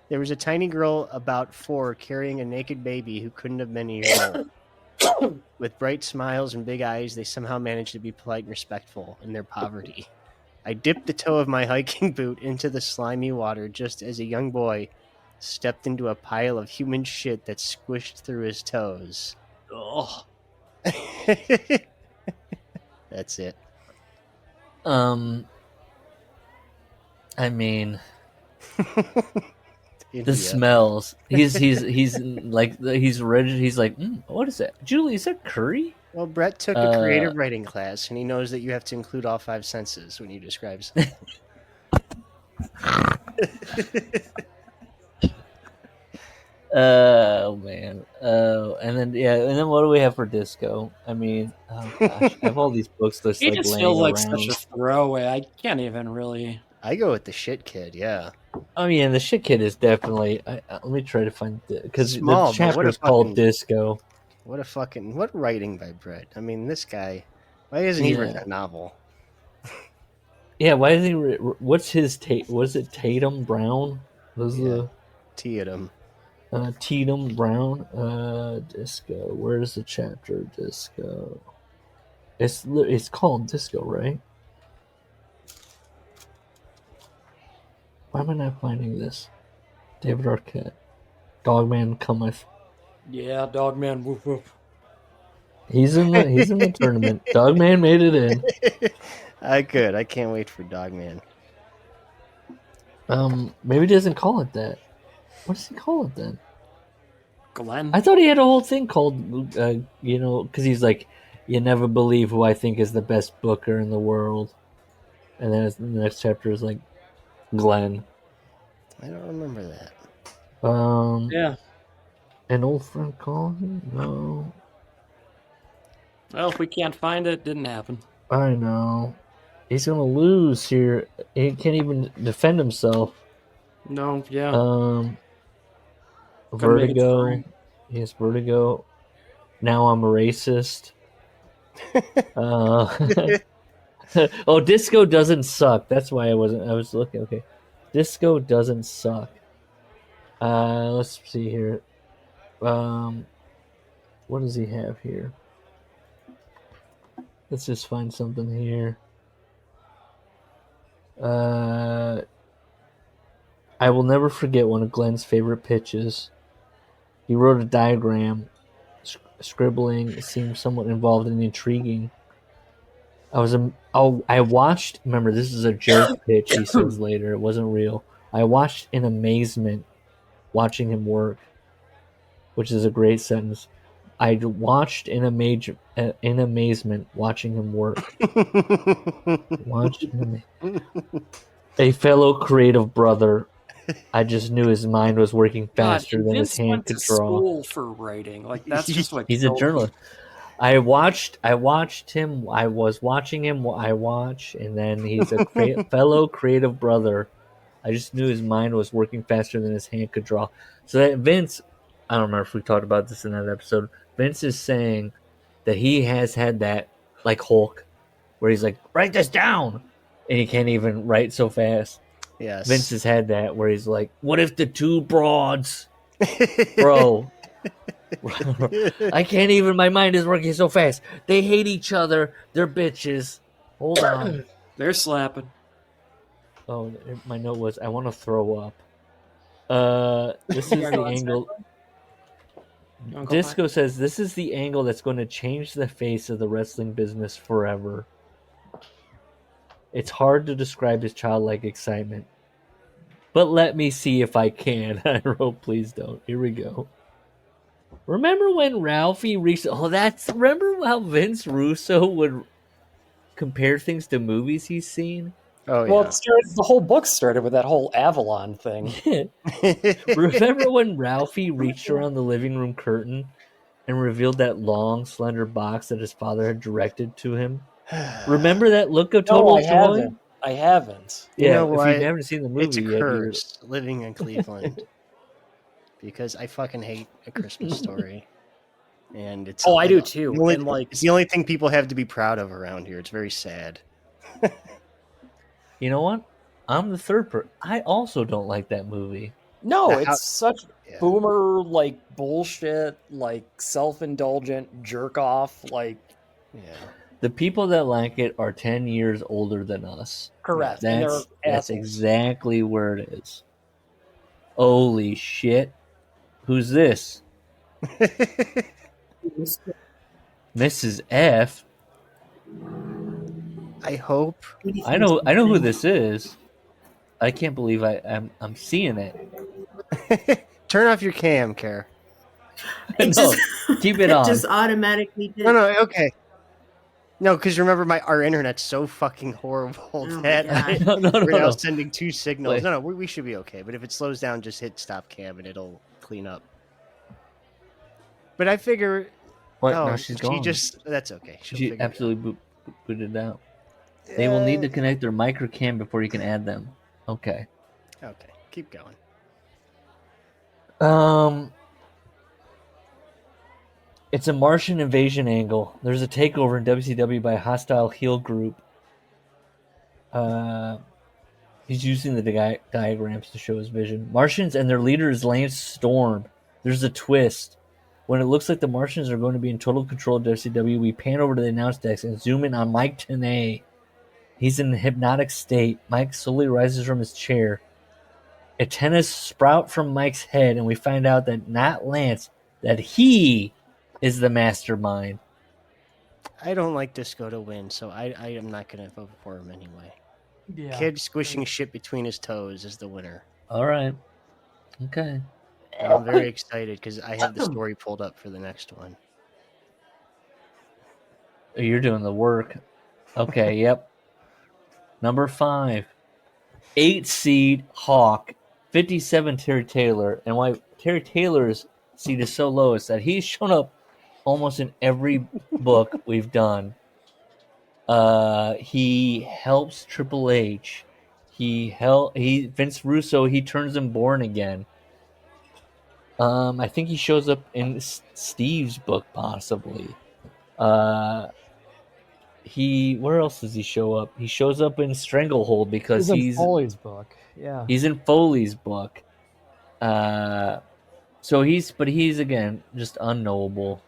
There was a tiny girl about 4 carrying a naked baby who couldn't have been a year old. With bright smiles and big eyes, they somehow managed to be polite and respectful in their poverty. I dipped the toe of my hiking boot into the slimy water just as a young boy stepped into a pile of human shit that squished through his toes. Ugh. That's it. I mean, the smells. He's ready. He's like, what is that, Julie? Is that curry? Well, Brett took a creative writing class, and he knows that you have to include all 5 senses when you describe something. Oh man. And then what do we have for disco? I mean, oh gosh, I have all these books just He like just laying feels like around. such a throwaway. I can't even really. I go with the shit kid. Yeah. I mean, the shit kid is definitely. Let me try to find because the Small, but chapter what a is called fucking- disco. What writing by Brett? I mean, this guy. Why hasn't he written a novel? Yeah, why is he? What's his Was it Tatum Brown? Was Yeah. Tatum. Tatum Brown? Disco. Where's the chapter? Disco. It's called Disco, right? Why am I not finding this? David Arquette. Dogman cometh. Yeah, Dogman. Woof woof. He's in the tournament. Dogman made it in. I can't wait for Dogman. Maybe he doesn't call it that. What does he call it then? Glenn. I thought he had a whole thing called, because he's like, you never believe who I think is the best booker in the world. And then the next chapter is like, Glenn. I don't remember that. Yeah. An old friend called him? No. Well, if we can't find it, didn't happen. I know. He's gonna lose here. He can't even defend himself. No, yeah. Vertigo. Yes, Vertigo. Now I'm a racist. Oh, disco doesn't suck. That's why I was looking. Okay. Disco doesn't suck. Let's see here. What does he have here? Let's just find something here. I will never forget one of Glenn's favorite pitches. He wrote a diagram. Scribbling seemed somewhat involved and intriguing. I watched. Remember, this is a joke pitch. He says later, it wasn't real. I watched in amazement, watching him work, which is a great sentence. I watched in amazement, watching him work. A fellow creative brother. I just knew his mind was working faster than his hand could draw. School for writing, like that's just like he's a journalist. I watched him. I was watching him. And then he's a fellow creative brother. I just knew his mind was working faster than his hand could draw. So that Vince, I don't remember if we talked about this in that episode. Vince is saying that he has had that, like Hulk, where he's like, write this down, and he can't even write so fast. Yes. Vince has had that where he's like, what if the two broads, bro? I can't even. My mind is working so fast. They hate each other. They're bitches. Hold on. They're slapping. Oh, my note was, I want to throw up. This is the angle. Disco says, this is the angle that's going to change the face of the wrestling business forever. It's hard to describe his childlike excitement. But let me see if I can. I wrote, please don't. Here we go. Remember when Ralphie reached... Remember how Vince Russo would compare things to movies he's seen? Oh, yeah. Well, the whole book started with that whole Avalon thing. Remember when Ralphie reached around the living room curtain and revealed that long, slender box that his father had directed to him? Remember that look of total joy? I haven't. Yeah, you know if what? you haven't seen the movie It's a yet, curse living in Cleveland. Because I fucking hate A Christmas Story. And it's I do too. It's the only thing people have to be proud of around here. It's very sad. You know what? I'm the third person. I also don't like that movie. No, Now, it's such boomer, like, bullshit, like, self-indulgent jerk-off, like... Yeah. The people that like it are 10 years older than us. Correct. That's exactly where it is. Holy shit. Who's this? Mrs. F. I hope. I know who this is. I can't believe I'm seeing it. Turn off your cam, Care. No, keep it on. It just automatically did. No, okay. No, because remember, our internet's so fucking horrible that we're now sending two signals. Wait. No, we should be okay. But if it slows down, just hit stop cam and it'll clean up. But I figure. What? Oh, No, she's gone. That's okay. She'll She figure it absolutely booted out. out. They will need to connect their microcam before you can add them. Okay. Okay, keep going. It's a Martian invasion angle. There's a takeover in WCW by a hostile heel group. He's using the diagrams to show his vision. Martians and their leader is Lance Storm. There's a twist. When it looks like the Martians are going to be in total control of WCW, we pan over to the announce desk and zoom in on Mike Tenay. He's in a hypnotic state. Mike slowly rises from his chair. Antennas sprout from Mike's head, and we find out that not Lance, that he is the mastermind. I don't like Disco to win, so I am not going to vote for him anyway. Yeah. Kid squishing shit between his toes is the winner. All right. Okay. And I'm very excited because I have the story pulled up for the next one. You're doing the work. Okay, yep. Number 5. 8 seed Hawk. 57 Terry Taylor. And why Terry Taylor's seed is so low is that he's shown up almost in every book we've done. He helps Triple H. Vince Russo, he turns him Born Again. I think he shows up in Steve's book, possibly. Where else does he show up? He shows up in Stranglehold because in Foley's book. Yeah. He's in Foley's book. So he's again just unknowable.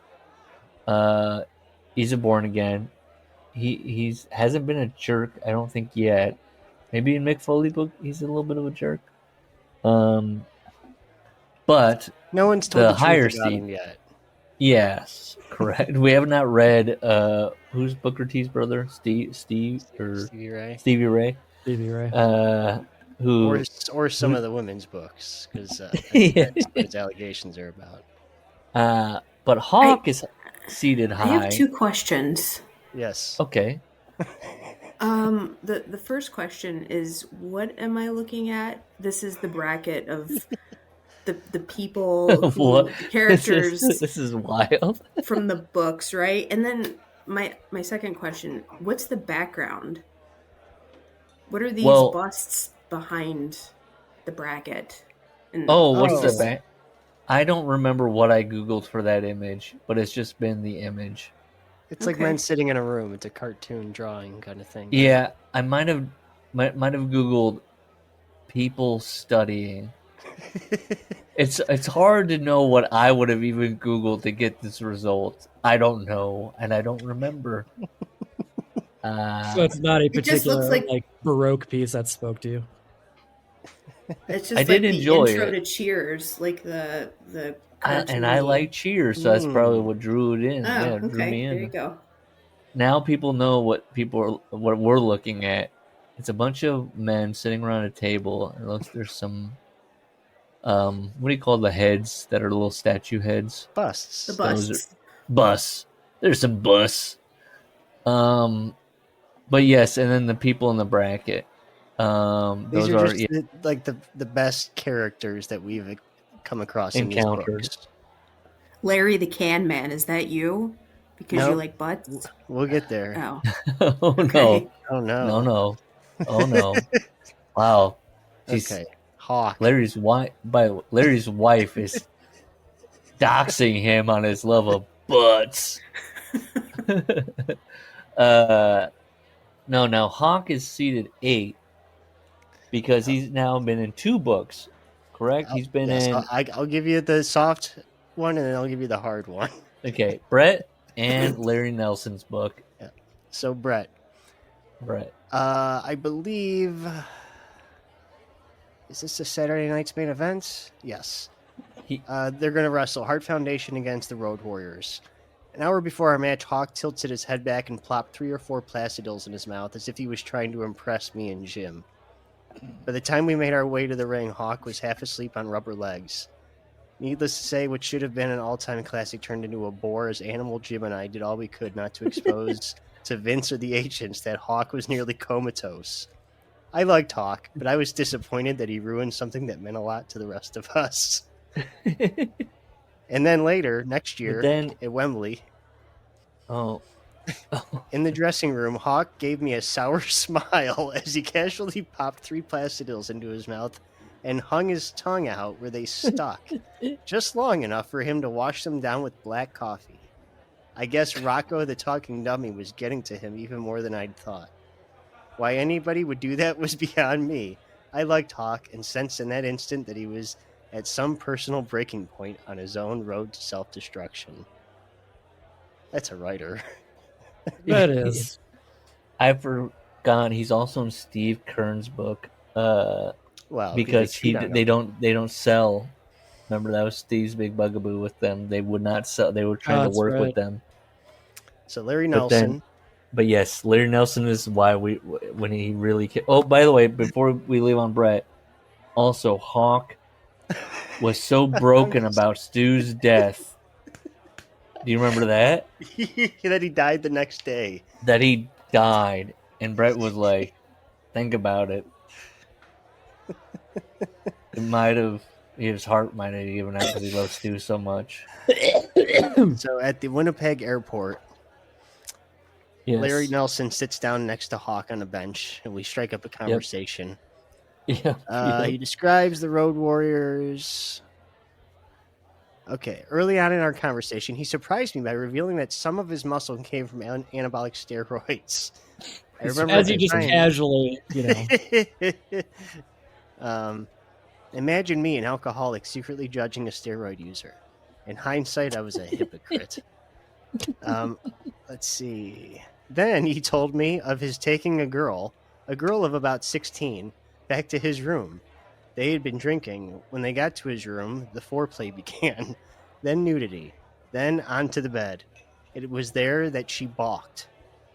He's a Born Again. He hasn't been a jerk, I don't think, yet. Maybe in Mick Foley book he's a little bit of a jerk. But no one's told the the higher truth about seed him yet. Yes, correct. We have not read who's Booker T's brother? Stevie Ray. Stevie Ray. Who or some of the women's books because that's what his allegations are about. But Hawk is seated high. I have 2 questions. Yes. Okay. The first question is, what am I looking at? This is the bracket of the people, the characters. This is wild. From the books, right? And then my second question: what's the background? What are these busts behind the bracket? What's the back? I don't remember what I googled for that image, but it's just been the image. It's like men sitting in a room. It's a cartoon drawing kind of thing. Yeah, I might have googled people studying. It's hard to know what I would have even googled to get this result. I don't know, and I don't remember. So it's not a particular like Baroque piece that spoke to you. It's just I did enjoy intro it. To Cheers, like the and I like Cheers, so that's probably what drew it in. Oh, drew me in. There you go. Now people know what we're looking at. It's a bunch of men sitting around a table. It looks there's some what do you call the heads that are little statue heads? Busts. The busts. Busts. There's some busts. But yes, and then the people in the bracket. These are just the best characters that we've come across in these books. Larry the Can Man, is that you? Because you like butts? We'll get there. Oh. Oh Okay. No. Oh no. No. Oh no. Wow. Okay. Hawk. Larry's wife is doxing him on his love of butts. No, Hawk is seated 8 because he's now been in 2 books, correct? He's been in... I'll give you the soft one, and then I'll give you the hard one. Okay, Brett and Larry Nelson's book. Yeah. So, Brett. I believe... Is this a Saturday night's main event? Yes. They're going to wrestle Hart Foundation against the Road Warriors. An hour before our match, Hawk tilted his head back and plopped 3 or 4 Placidils in his mouth as if he was trying to impress me and Jim. By the time we made our way to the ring, Hawk was half asleep on rubber legs. Needless to say, what should have been an all-time classic turned into a bore as Animal Jim and I did all we could not to expose to Vince or the agents that Hawk was nearly comatose. I liked Hawk, but I was disappointed that he ruined something that meant a lot to the rest of us. And then later, next year, then at Wembley, oh, in the dressing room, Hawk gave me a sour smile as he casually popped 3 Plastidils into his mouth and hung his tongue out where they stuck, just long enough for him to wash them down with black coffee. I guess Rocco the talking dummy was getting to him even more than I'd thought. Why anybody would do that was beyond me. I liked Hawk and sensed in that instant that he was at some personal breaking point on his own road to self-destruction. That's a writer. That is. I forgot he's also in Steve Kern's book. Well, because they don't sell. Remember, that was Steve's big bugaboo with them. They would not sell. They were trying to work with them. So Larry Nelson. But yes, Larry Nelson is why when he really. Oh, by the way, before we leave on Brett, also Hawk was so broken about Stu's death. Do you remember that? That he died the next day. That he died, and Brett was like, "Think about it." It might have. His heart might have given out because he loves Stu so much. So at the Winnipeg airport, yes. Larry Nelson sits down next to Hawk on a bench, and we strike up a conversation. Yep. He describes the Road Warriors. Okay, early on in our conversation, he surprised me by revealing that some of his muscle came from anabolic steroids. I remember as he just casually, Imagine me, an alcoholic, secretly judging a steroid user. In hindsight, I was a hypocrite. Let's see. Then he told me of his taking a girl of about 16, back to his room. They had been drinking. When they got to his room, the foreplay began. Then nudity. Then onto the bed. It was there that she balked.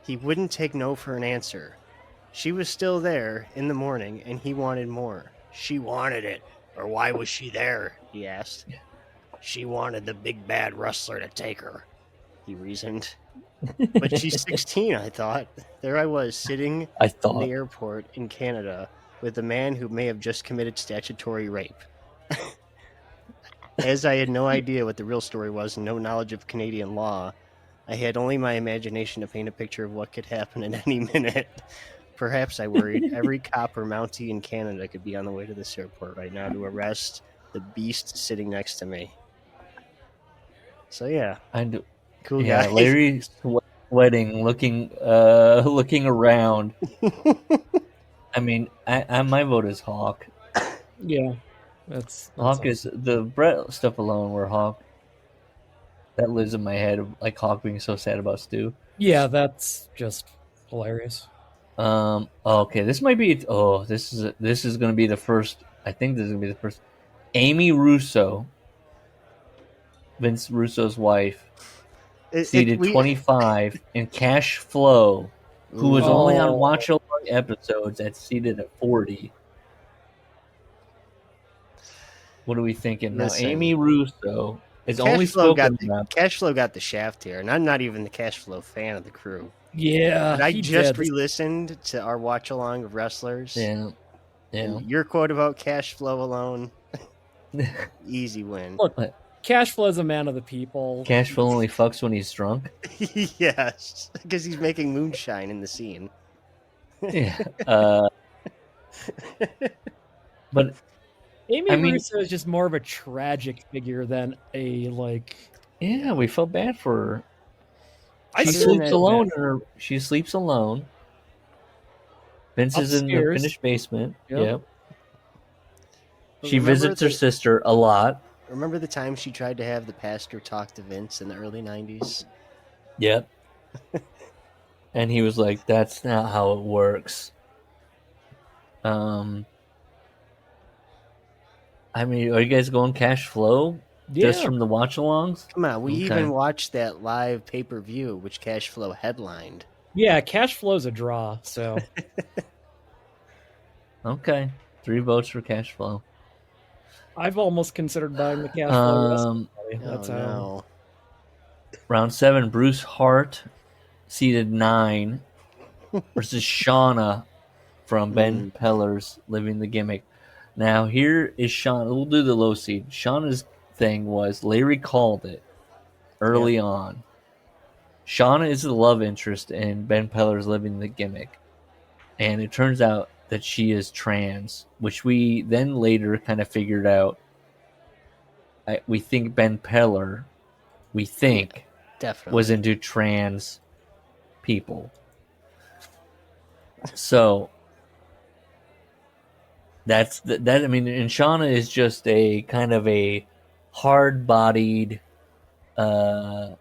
He wouldn't take no for an answer. She was still there in the morning, and he wanted more. She wanted it, or why was she there? He asked. She wanted the big bad rustler to take her, he reasoned. But she's 16, I thought. There I was, sitting in the airport in Canada with a man who may have just committed statutory rape. As I had no idea what the real story was and no knowledge of Canadian law, I had only my imagination to paint a picture of what could happen at any minute. Perhaps I worried every cop or Mountie in Canada could be on the way to this airport right now to arrest the beast sitting next to me. So yeah, cool guy. Larry sweating, looking around. I mean, my vote is Hawk. Yeah, that's Hawk is the Brett stuff alone. Where Hawk, that lives in my head, like Hawk being so sad about Stu. Yeah, that's just hilarious. Okay, this might be. Oh, this is going to be the first. I think this is going to be the first. Amy Russo, Vince Russo's wife, seated 25, and Cash Flow, who was only on watch along episodes, that's seated at 40. What are we thinking now? Amy Russo is only spoken about. Cash Flow got the shaft here, and I'm not even the Cash Flow fan of the crew. Yeah, but I just re-listened to our watch along of wrestlers. Yeah. Your quote about Cash Flow alone, easy win. Look, Cash Flow is a man of the people. Cash Flow only fucks when he's drunk. Yes, because he's making moonshine in the scene. Yeah. But Amy Russo is just more of a tragic figure than a like. Yeah, we felt bad for her. She sleeps alone. She sleeps alone. Vince is in the finished basement. Yep. She visits her sister a lot. Remember the time she tried to have the pastor talk to Vince in the early 90s? Yep. And he was like, "That's not how it works." I mean, are you guys going Cash Flow? Yeah. Just from the watch-alongs? Come on, we even watched that live pay-per-view, which Cash Flow headlined. Yeah, Cash Flow's a draw, so. Okay. 3 votes for Cash Flow. I've almost considered buying the Cash Flow. That's how. No. Round 7, Bruce Hart, seated 9, versus Shauna from Ben Peller's Living the Gimmick. Now, here is Shauna. We'll do the low seed. Shauna's thing was Larry called it early on. Shauna is the love interest and Ben Peller's living the gimmick. And it turns out that she is trans, which we then later kind of figured out. We think Ben Peller, definitely was into trans people. So that's that. I mean, and Shauna is just a kind of a hard-bodied, tan.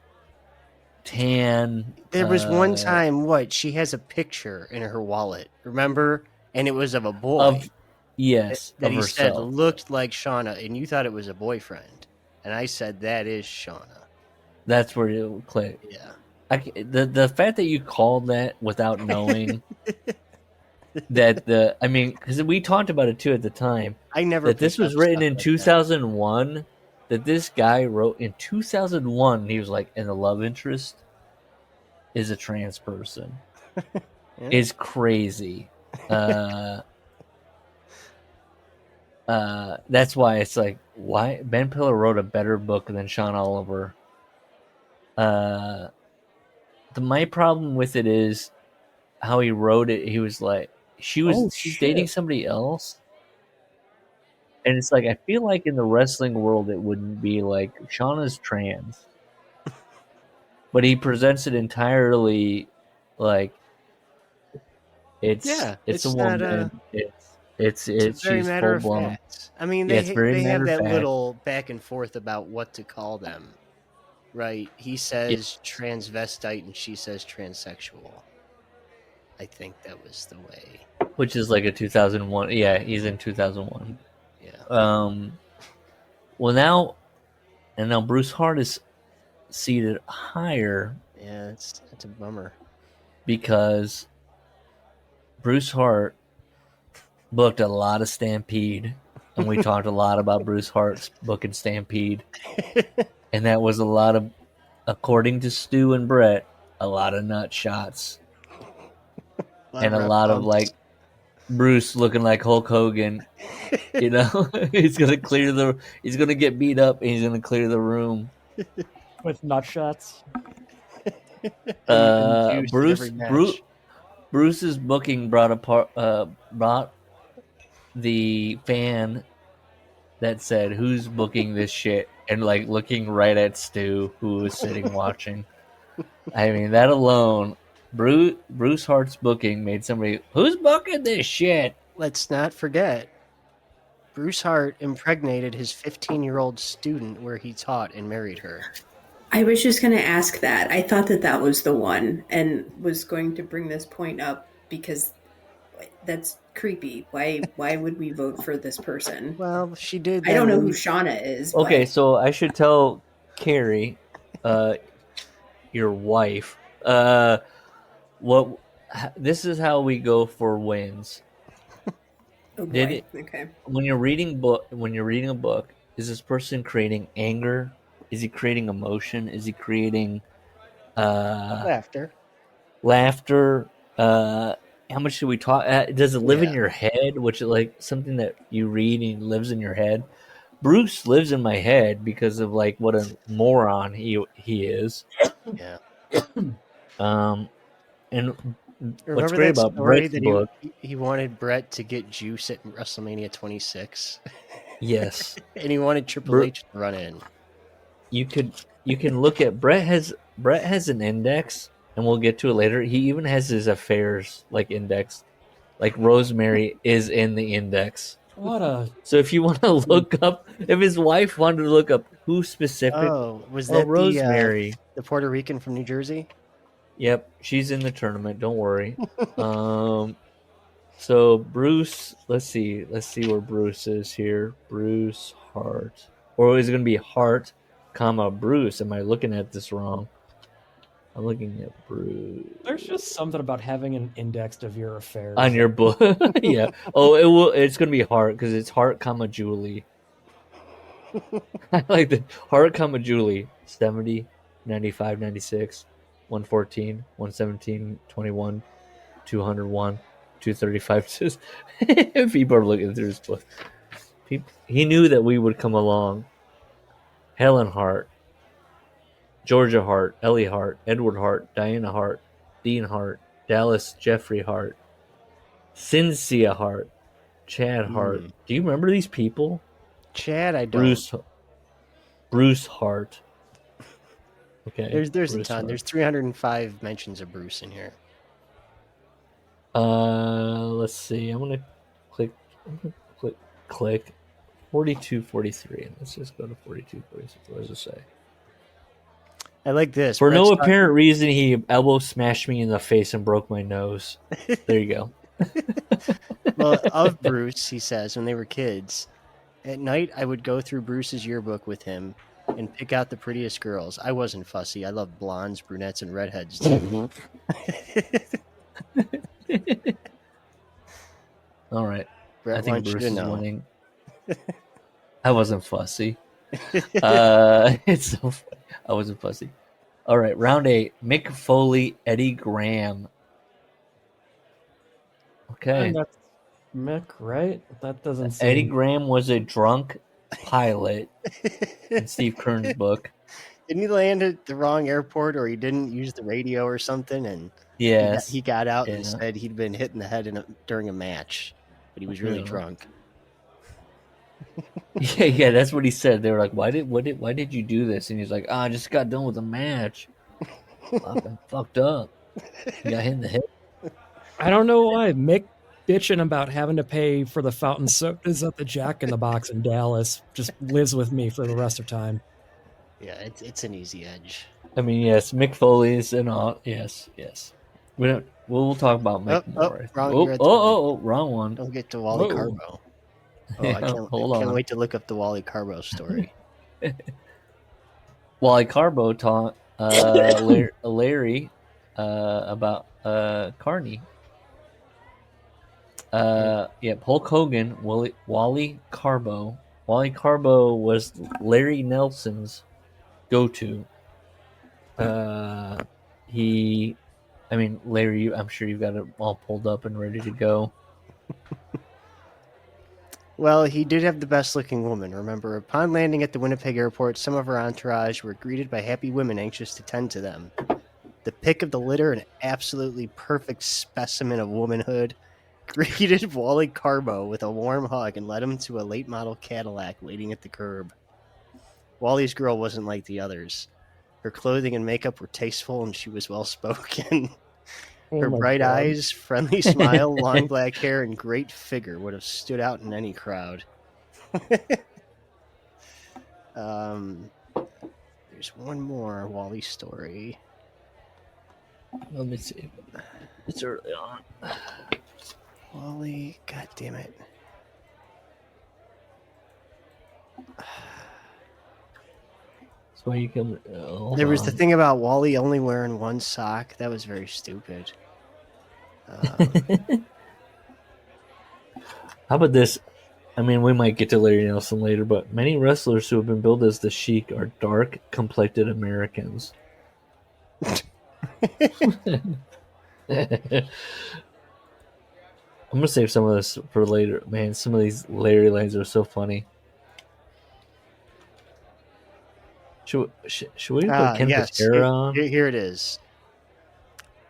There was one time, she has a picture in her wallet, remember? And it was of a boy. Yes, that of he herself. said looked like Shauna, and you thought it was a boyfriend. And I said, that is Shauna. That's where it clicked. Yeah. The fact that you called that without knowing that because we talked about it too at the time. I never that this was written in like 2001. That this guy wrote in 2001. He was like, and the love interest is a trans person. Is crazy. That's why it's like, why Ben Pillar wrote a better book than Sean Oliver. My problem with it is how he wrote it. He was like, she's dating somebody else, and it's like, I feel like in the wrestling world it wouldn't be like Shauna's trans, but he presents it entirely like it's a woman. It's very she's matter full of blown. fact. I mean, they have that little back and forth about what to call them, right? He says transvestite and she says transsexual. I think that was the way. Which is like a 2001. Yeah, he's in 2001. Yeah. Well, now Bruce Hart is seated higher. Yeah, that's a bummer. Because Bruce Hart booked a lot of Stampede, and we talked a lot about Bruce Hart's booking Stampede, and that was a lot of, according to Stu and Brett, a lot of nut shots, and a lot of like Bruce looking like Hulk Hogan. You know, he's gonna get beat up, and he's gonna clear the room with nut shots. Bruce's booking brought the fan that said, "Who's booking this shit?" and like looking right at Stu, who was sitting watching. I mean, that alone, Bruce Hart's booking made somebody, who's booking this shit? Let's not forget, Bruce Hart impregnated his 15-year-old student where he taught and married her. I was just going to ask that. I thought that was the one, and was going to bring this point up because that's creepy. Why would we vote for this person? Well, she did. I don't know who Shauna is. Okay, so I should tell Carrie, your wife, this is how we go for wins. Oh boy. Okay. When you're reading a book, is this person creating anger? Is he creating emotion? Is he creating laughter? How much should we talk? Does it live in your head? Which is like something that you read and lives in your head. Bruce lives in my head because of like what a moron he is. Yeah. And remember what's great about Brett's book? He wanted Brett to get juice at WrestleMania 26. Yes. And he wanted Triple H to run in. You can look at Brett has an index, and we'll get to it later. He even has his affairs like index. Like Rosemary is in the index. So if you want to look up, if his wife wanted to look up who specific, was that Rosemary, the Puerto Rican from New Jersey? Yep, she's in the tournament. Don't worry. So Bruce, let's see where Bruce is here. Bruce Hart, or is it going to be Hart, comma Bruce? Am I looking at this wrong? I'm looking at Bruce. There's just something about having an index of your affairs on your book. Yeah. Oh, it's going to be Hart because it's Hart, comma Julie. I like the Hart, comma Julie. 70, 95, 96, 114, 117, 21, 201, 235. People are looking through his book. He knew that we would come along. Helen Hart, Georgia Hart, Ellie Hart, Edward Hart, Diana Hart, Dean Hart, Dallas Jeffrey Hart, Cynthia Hart, Chad Hart. Do you remember these people? Chad, I don't. Bruce Hart. Okay. There's Bruce a ton. Hart. There's 305 mentions of Bruce in here. Let's see. I'm gonna click 4243. Let's just go to 4246. What does it say? I like this. For no apparent reason, he elbow smashed me in the face and broke my nose. There you go. Well, of Bruce, he says, when they were kids, at night I would go through Bruce's yearbook with him and pick out the prettiest girls. I wasn't fussy. I loved blondes, brunettes, and redheads too. All right. Brett I think wants you Bruce to is know. winning. I wasn't fussy. It's so funny. I wasn't fussy. All right, round 8. Mick Foley, Eddie Graham. Okay. And that's Mick, right? That doesn't seem... Eddie Graham was a drunk pilot in Steve Kern's book. Didn't he land at the wrong airport, or he didn't use the radio or something? And yes, he got out and said he'd been hit in the head during a match, but he was really drunk. Yeah, that's what he said. They were like, "Why did you do this?" And he's like, "I just got done with a match. I'm fucked up. He got hit in the head." I don't know why Mick bitching about having to pay for the fountain sodas at the Jack in the Box in Dallas just lives with me for the rest of time. Yeah, it's an easy edge. I mean, yes, Mick Foley's and all. Yes. We'll talk about Mick more. Wrong one. Don't get to Wally Carbo. Yeah, I can't wait to look up the Wally Carbo story. Wally Carbo taught Larry about Carney. Hulk Hogan, Wally Carbo. Wally Carbo was Larry Nelson's go-to. Larry, I'm sure you've got it all pulled up and ready to go. Well, he did have the best-looking woman. Remember, upon landing at the Winnipeg airport, some of her entourage were greeted by happy women anxious to tend to them. The pick of the litter, an absolutely perfect specimen of womanhood, greeted Wally Carbo with a warm hug and led him to a late-model Cadillac waiting at the curb. Wally's girl wasn't like the others. Her clothing and makeup were tasteful, and she was well-spoken. Her bright eyes, friendly smile, long black hair, and great figure would have stood out in any crowd. There's one more Wally story. Let me see. It's early on. Wally, god damn it. That's why you come. There was the thing about Wally only wearing one sock. That was very stupid. How about this? I mean, we might get to Larry Nelson later, but many wrestlers who have been billed as the Sheik are dark-complected Americans. I'm gonna save some of this for later. Man, some of these Larry lines are so funny. Should we put Ken Patera on? Here it is.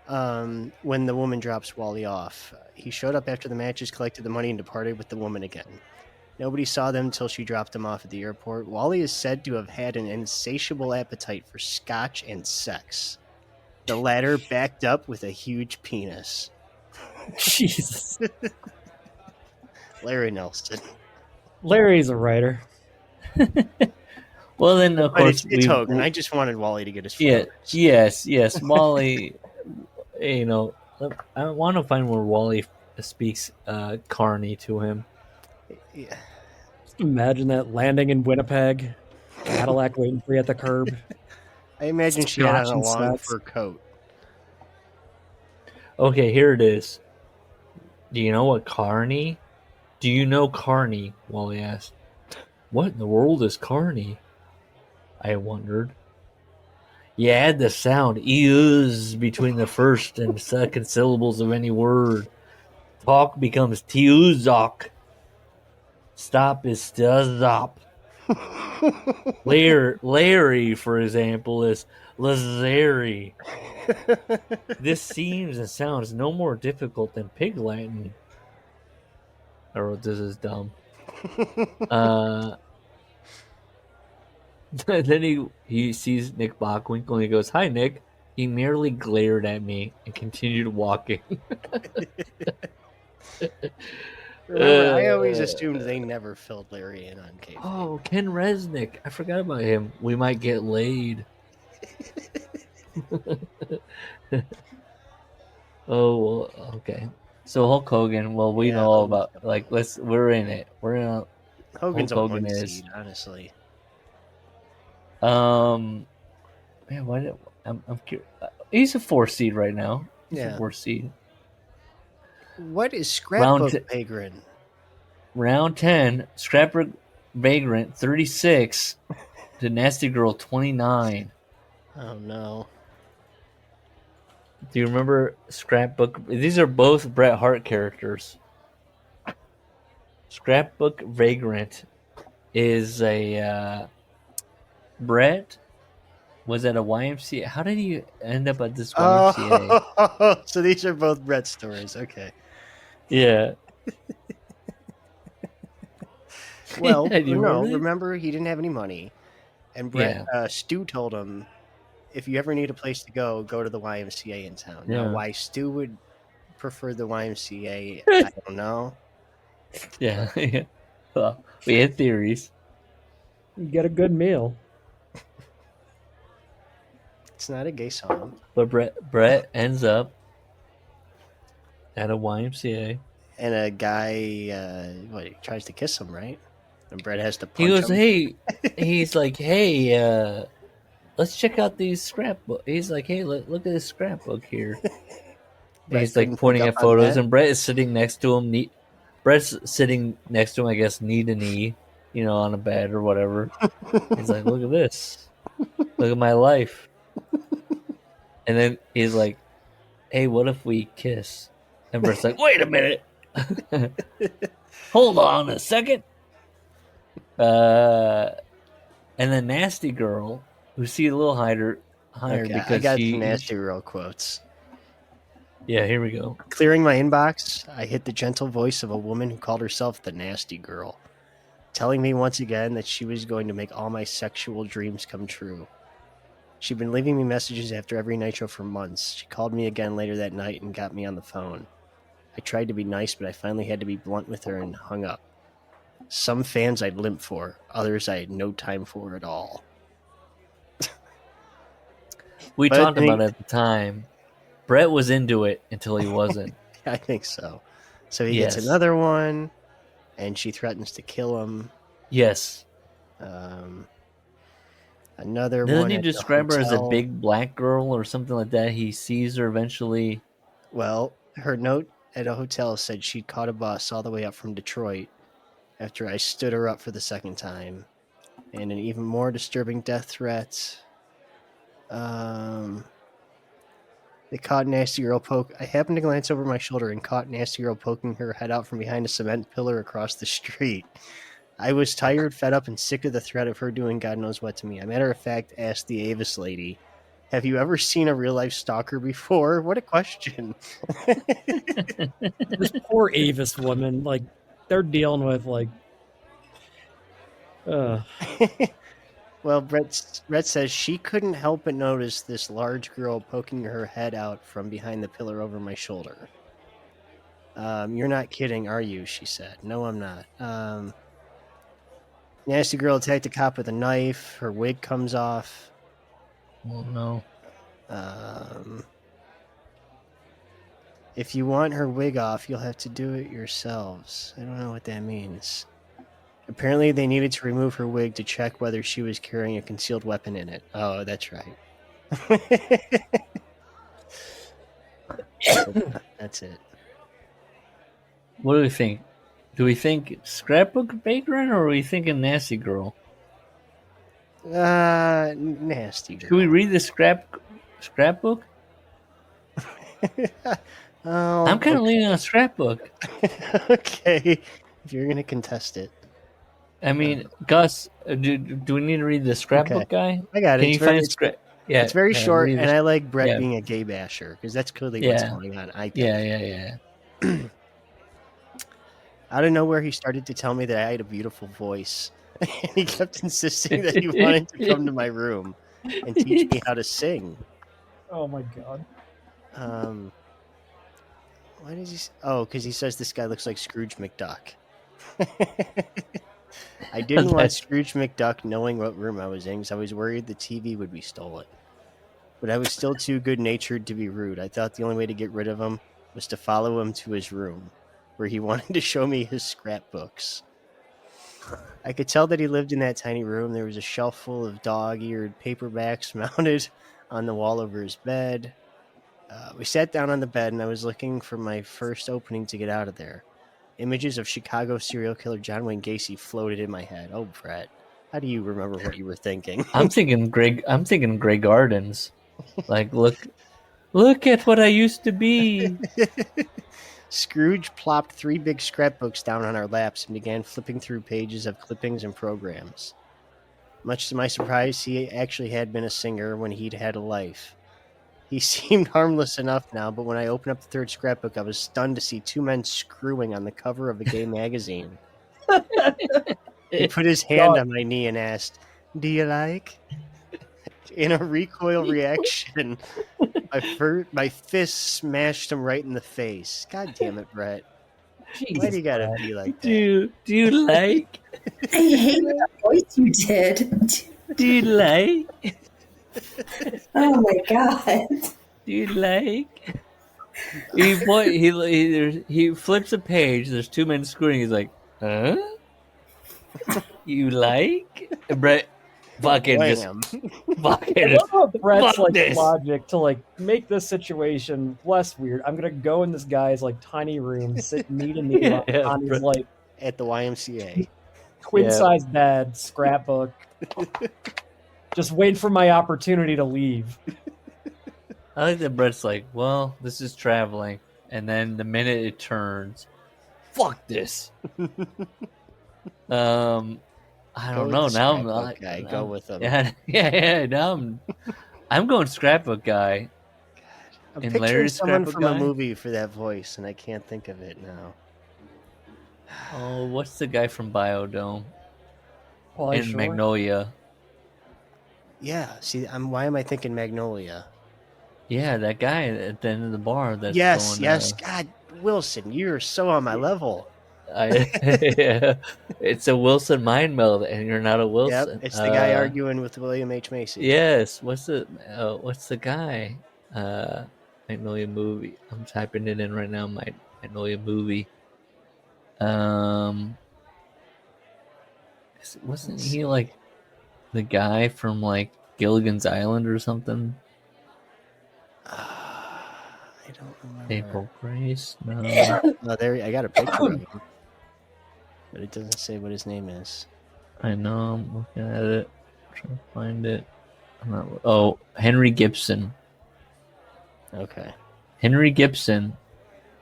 When the woman drops Wally off, he showed up after the matches, collected the money, and departed with the woman again. Nobody saw them until she dropped him off at the airport. Wally is said to have had an insatiable appetite for scotch and sex. The latter backed up with a huge penis. Jesus. Larry Nelson. Larry's a writer. Well, then, of course, it's Hogan. I just wanted Wally to get his flowers. Yes. Wally, I want to find where Wally speaks Carney to him. Yeah. Imagine that landing in Winnipeg, Cadillac waiting for you at the curb. I imagine she had on a long fur coat. Okay, here it is. Do you know Carney? Wally asked. What in the world is Carney? I wondered. You add the sound eus between the first and second syllables of any word. Talk becomes tiuzok. Stop is stop. Larry, for example, is Lazari. This seems and sounds no more difficult than Pig Latin. I wrote this is dumb. Then he sees Nick Bockwinkel and he goes, "Hi, Nick." He merely glared at me and continued walking. Remember, I always assumed they never filled Larry in on kayfabe. Oh, Ken Resnick. I forgot about him. We might get laid. Oh, well, okay. So Hulk Hogan, well, we know all about, like, we're in it. We're in a, Hogan's Hulk a Hogan one is. seed, honestly. Man, I'm curious. He's a 4 seed right now. He's a 4 seed. What is Scrapbook Vagrant? Round 10, Scrapbook Vagrant 36 to Nasty Girl 29. Oh no. Do you remember Scrapbook? These are both Bret Hart characters. Scrapbook Vagrant is a Bret was at a YMCA. How did he end up at this YMCA? Oh, so these are both Bret stories. Okay. Yeah. Well, Yeah, no, remember he didn't have any money. And Bret, Yeah. Stu told him, if you ever need a place to go to the YMCA in town. Yeah. Now, why Stu would prefer the YMCA, I don't know. Yeah. Well, we had theories. You get a good meal. It's not a gay song. But Bret ends up at a YMCA. And a guy he tries to kiss him, right? And Bret has to punch He goes, him. "Hey," he's like, "Hey, let's check out these scrapbook." He's like, "Hey, look at this scrapbook here." He's like pointing at photos, and Bret is sitting next to him. Bret's sitting next to him, I guess, knee to knee, on a bed or whatever. He's like, "Look at this. Look at my life." And then he's like, "Hey, what if we kiss?" And Bret's like, "Wait a minute. Hold on a second." And then Nasty Girl, who see a little higher because I got some Nasty Girl quotes. Yeah, here we go. Clearing my inbox, I hit the gentle voice of a woman who called herself the Nasty Girl, telling me once again that she was going to make all my sexual dreams come true. She'd been leaving me messages after every Nitro for months. She called me again later that night and got me on the phone. I tried to be nice, but I finally had to be blunt with her and hung up. Some fans I'd limp for, others I had no time for at all. We talked about it at the time. Bret was into it until he wasn't. I think so. So he gets another one, and she threatens to kill him. Yes. Another one. Doesn't he describe her as a big black girl or something like that? He sees her eventually. Well, her note at a hotel said she'd caught a bus all the way up from Detroit after I stood her up for the second time. And an even more disturbing death threat. They caught Nasty Girl I happened to glance over my shoulder and caught Nasty Girl poking her head out from behind a cement pillar across the street. I was tired, fed up, and sick of the threat of her doing God knows what to me. I matter of fact asked the Avis lady, "Have you ever seen a real-life stalker before?" What a question. This poor Avis woman, they're dealing with, Well, Bret says she couldn't help but notice this large girl poking her head out from behind the pillar over my shoulder. You're not kidding, are you? She said. No, I'm not. Nasty Girl attacked a cop with a knife. Her wig comes off. Oh, no. If you want her wig off, you'll have to do it yourselves. I don't know what that means. Apparently, they needed to remove her wig to check whether she was carrying a concealed weapon in it. Oh, that's right. That's it. What do we think? Do we think Scrapbook Vagrant or are we thinking Nasty Girl? Nasty Girl. Should we read the scrapbook? I'm kind of leaning on Scrapbook. Okay, if you're going to contest it. I mean, Gus, do we need to read the scrapbook guy? I got it. Can you find a scrap? Yeah, it's very short, and I like Brett yeah. being a gay basher because that's clearly what's going on. I think. Yeah. Out of nowhere, he started to tell me that I had a beautiful voice, and he kept insisting that he wanted to come to my room and teach me how to sing. Oh my god. Why does he? Oh, because he says this guy looks like Scrooge McDuck. I didn't want Scrooge McDuck knowing what room I was in because I was worried the TV would be stolen. But I was still too good-natured to be rude. I thought the only way to get rid of him was to follow him to his room, where he wanted to show me his scrapbooks. I could tell that he lived in that tiny room. There was a shelf full of dog-eared paperbacks mounted on the wall over his bed. We sat down on the bed, and I was looking for my first opening to get out of there. Images of Chicago serial killer John Wayne Gacy floated in my head. Oh, Brett, how do you remember what you were thinking? I'm thinking Grey Gardens. Like, look at what I used to be. Scrooge plopped 3 big scrapbooks down on our laps and began flipping through pages of clippings and programs. Much to my surprise, he actually had been a singer when he'd had a life. He seemed harmless enough now, but when I opened up the 3rd scrapbook, I was stunned to see 2 men screwing on the cover of a gay magazine. He put his hand on my knee and asked, "Do you like?" In a recoil reaction, my fist smashed him right in the face. God damn it, Brett. Why do you gotta be like that? Do you like? I hate that voice you did. Do you like? Oh my god. Do you like? He flips a page. There's 2 men screwing. He's like, huh? You like? And Brett fucking just fucking. Brett's like logic to like make this situation less weird. I'm gonna go in this guy's like tiny room, sit knee to knee on his like at the YMCA, queen size bed, scrapbook. Just wait for my opportunity to leave. I like that Brett's like, well, this is traveling, and then the minute it turns, fuck this. I don't know. Now I'm like, go with him. Yeah. Now I'm going scrapbook guy. I'm picturing someone from a movie for that voice, and I can't think of it now. Oh, what's the guy from Biodome? In Magnolia. Yeah. See, why am I thinking Magnolia? Yeah, that guy at the end of the bar. That's yes. God, Wilson, you're so on my level. It's a Wilson mind meld, and you're not a Wilson. Yep, it's the guy arguing with William H. Macy. Yes. What's the guy? Magnolia movie. I'm typing it in right now. Magnolia movie. Wasn't he like the guy from like Gilligan's Island or something? I don't remember. April Grace? No. No, there. I got a picture of him, but it doesn't say what his name is. I know. I'm looking at it. I'm trying to find it. Henry Gibson. Okay. Henry Gibson.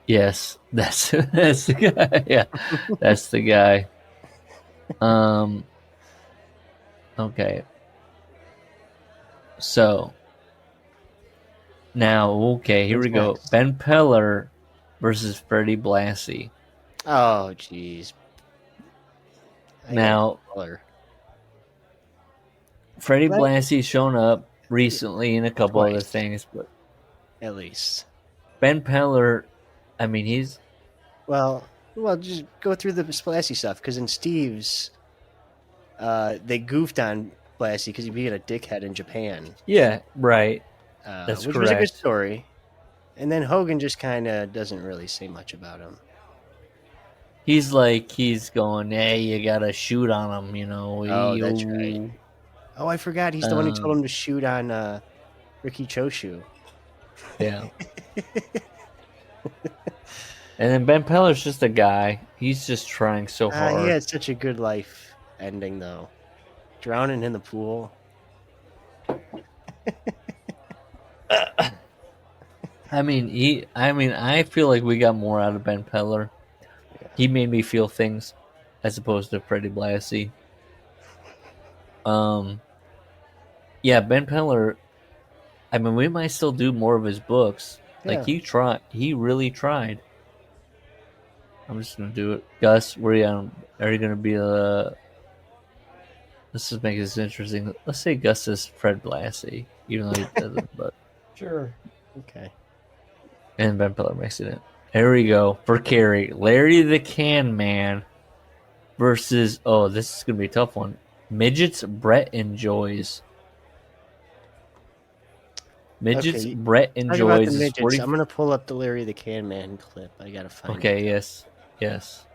Yes, that's the guy. Yeah, that's the guy. Okay. So now, here we go. Ben Peller versus Freddie Blassie. Oh, jeez. Now, Freddie Blassie's shown up recently in a couple other things, but at least Ben Peller, I mean, he's well. Just go through the Blassie stuff because in Steve's, they goofed on Blassie because he being a dickhead in Japan. Yeah, right. That's which correct. was a good story. And then Hogan just kind of doesn't really say much about him. He's going, hey, you gotta shoot on him, you know. Oh, that's right. Oh, I forgot. He's the one who told him to shoot on Ricky Choshu. Yeah. And then Ben Peller's just a guy. He's just trying so hard. He had such a good life ending, though. Drowning in the pool. I feel like we got more out of Ben Peller. Yeah. He made me feel things as opposed to Freddie Blassie. Yeah, Ben Peller. I mean, we might still do more of his books. Yeah. Like he really tried. I'm just gonna do it. Gus, are you gonna be let's just make this interesting. Let's say Gus is Fred Blassie, even though he doesn't, but Sure. Okay. and Ben Peller makes it in. Here we go for Carrie. Larry the Can Man versus this is gonna be a tough one. Midgets Brett enjoys. Midgets Okay, Brett Talk about enjoys. the is midgets. I'm gonna pull up the Larry the Can Man clip. I gotta find it. Okay, yes.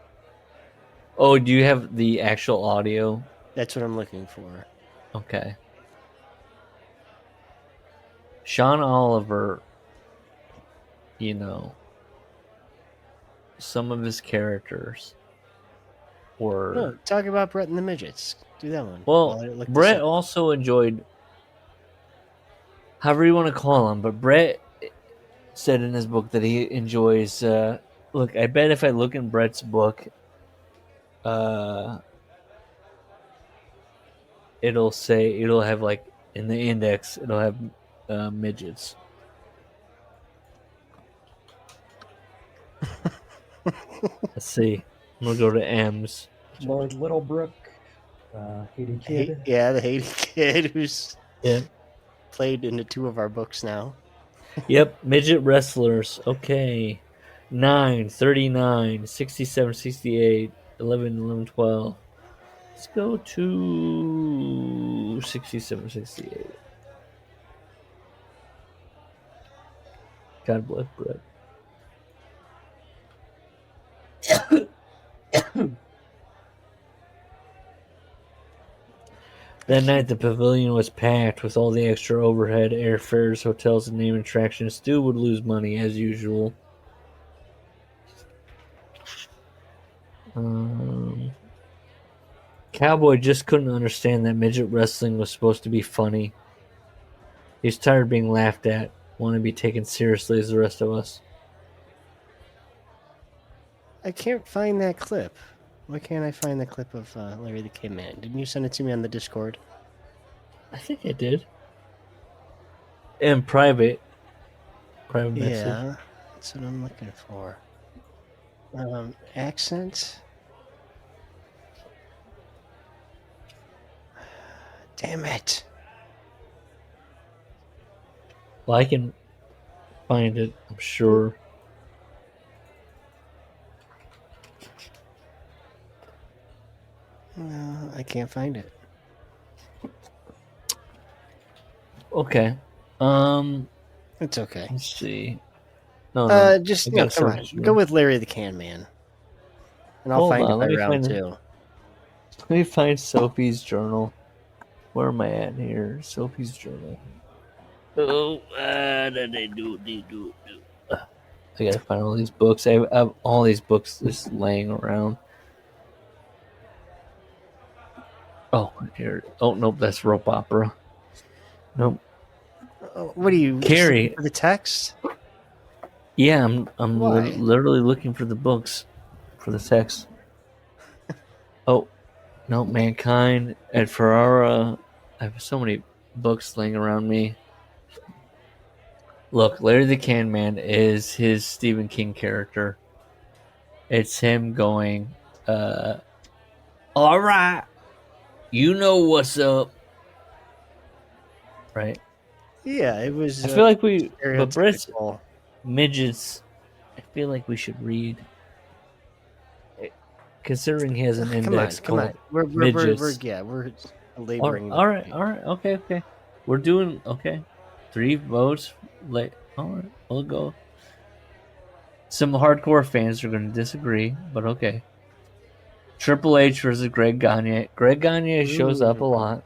Oh, do you have the actual audio? That's what I'm looking for. Okay. Sean Oliver, some of his characters were... No, talk about Brett and the Midgets. Do that one. Well, Brett also enjoyed... However you want to call him, but Brett said in his book that he enjoys... look, I bet if I look in Brett's book... it'll have like in the index it'll have midgets. Let's see. I'm gonna go to M's. Lord Littlebrook, Haiti Kid. The Haiti Kid who's Yeah. played into 2 of our books now. Yep, midget wrestlers. Okay. 9, 39, 67, 68, 11, 11, 12. Let's go to 67, 68. God bless Brett. That night, the pavilion was packed with all the extra overhead, airfares, hotels, and name attractions. Stu would lose money as usual. Cowboy just couldn't understand that midget wrestling was supposed to be funny. He's tired of being laughed at, wanting to be taken seriously as the rest of us. I can't find that clip. Why can't I find the clip of Larry the Kid Man? Didn't you send it to me on the Discord? I think I did. In private. Private message. Yeah, that's what I'm looking for. Accent. Damn it. Well, I can find it, I'm sure. No, I can't find it. Okay. It's okay. Let's see. No, just I got come on. search. Go with Larry the Can Man. And I'll Hold find on, it let by me round find 2. Let me find Sophie's journal. Where am I at here? Sophie's journal. Oh, they do. I gotta find all these books. I have all these books just laying around. Oh, here. Oh, nope, that's rope opera. Nope. What are you, Carrie? For the text? Yeah, I'm Why? literally looking for the books for the text. Oh, no, Mankind, Ed Ferrara. I have so many books laying around me. Look, Larry the Can Man is his Stephen King character. It's him going, all right, you know what's up. Right? Yeah, it was. I feel like but Brett's stereotypical. midgets, I feel like we should read. Considering he has an index Come on. called We're midgets. laboring. All right, okay. We're doing, okay. 3 votes. All right, we'll go. Some hardcore fans are going to disagree, but okay. Triple H versus Greg Gagne. Greg Gagne shows up a lot.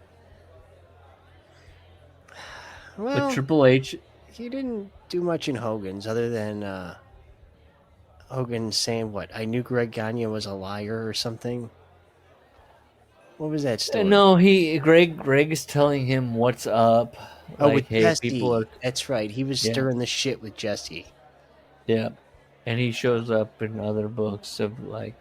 Well, But Triple H, he didn't do much in Hogan's other than Hogan saying, what, I knew Greg Gagne was a liar or something? What was that story? no, Greg is telling him what's up. Oh, like, with hey, Jesse. people are, That's right. He was stirring the shit with Jesse. yeah. And he shows up in other books of like,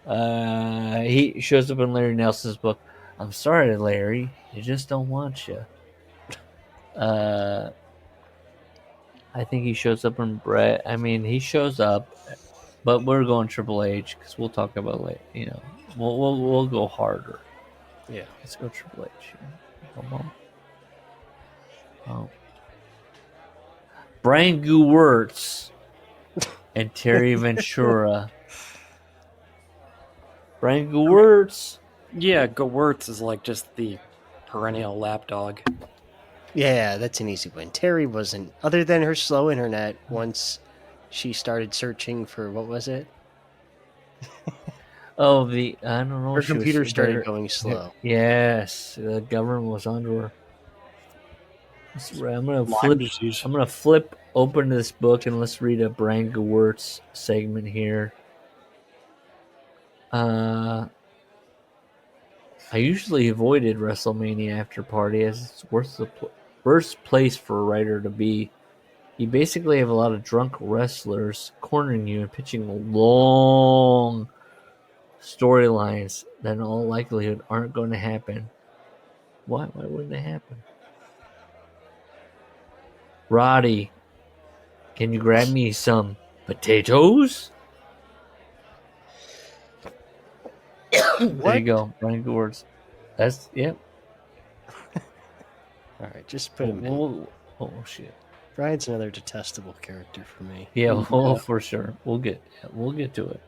He shows up in Larry Nelson's book. I'm sorry, Larry. They just don't want you. I think he shows up in Brett. I mean, he shows up, but we're going Triple H because we'll talk about later. You know, we'll go harder. Yeah. Let's go Triple H. Come on. Oh. Brian Gewirtz and Terry Ventura. Brian Gewirtz. Yeah, Gewirtz is like just the perennial lapdog. Yeah, that's an easy win. Terry wasn't, other than her slow internet, once she started searching for, what was it? Oh, I don't know. Her computer started going slow. Yes, the government was onto her. I'm gonna flip open this book and let's read a Brian Gewirtz segment here. I usually avoided WrestleMania after party as it's worst place for a writer to be. You basically have a lot of drunk wrestlers cornering you and pitching long storylines that in all likelihood aren't going to happen. Why wouldn't it happen? Roddy, can you grab me some potatoes? There you go, Brian Gewirtz. That's yep. All right, just put him in. Oh shit! Brian's another detestable character for me. Yeah, for sure. We'll get to it.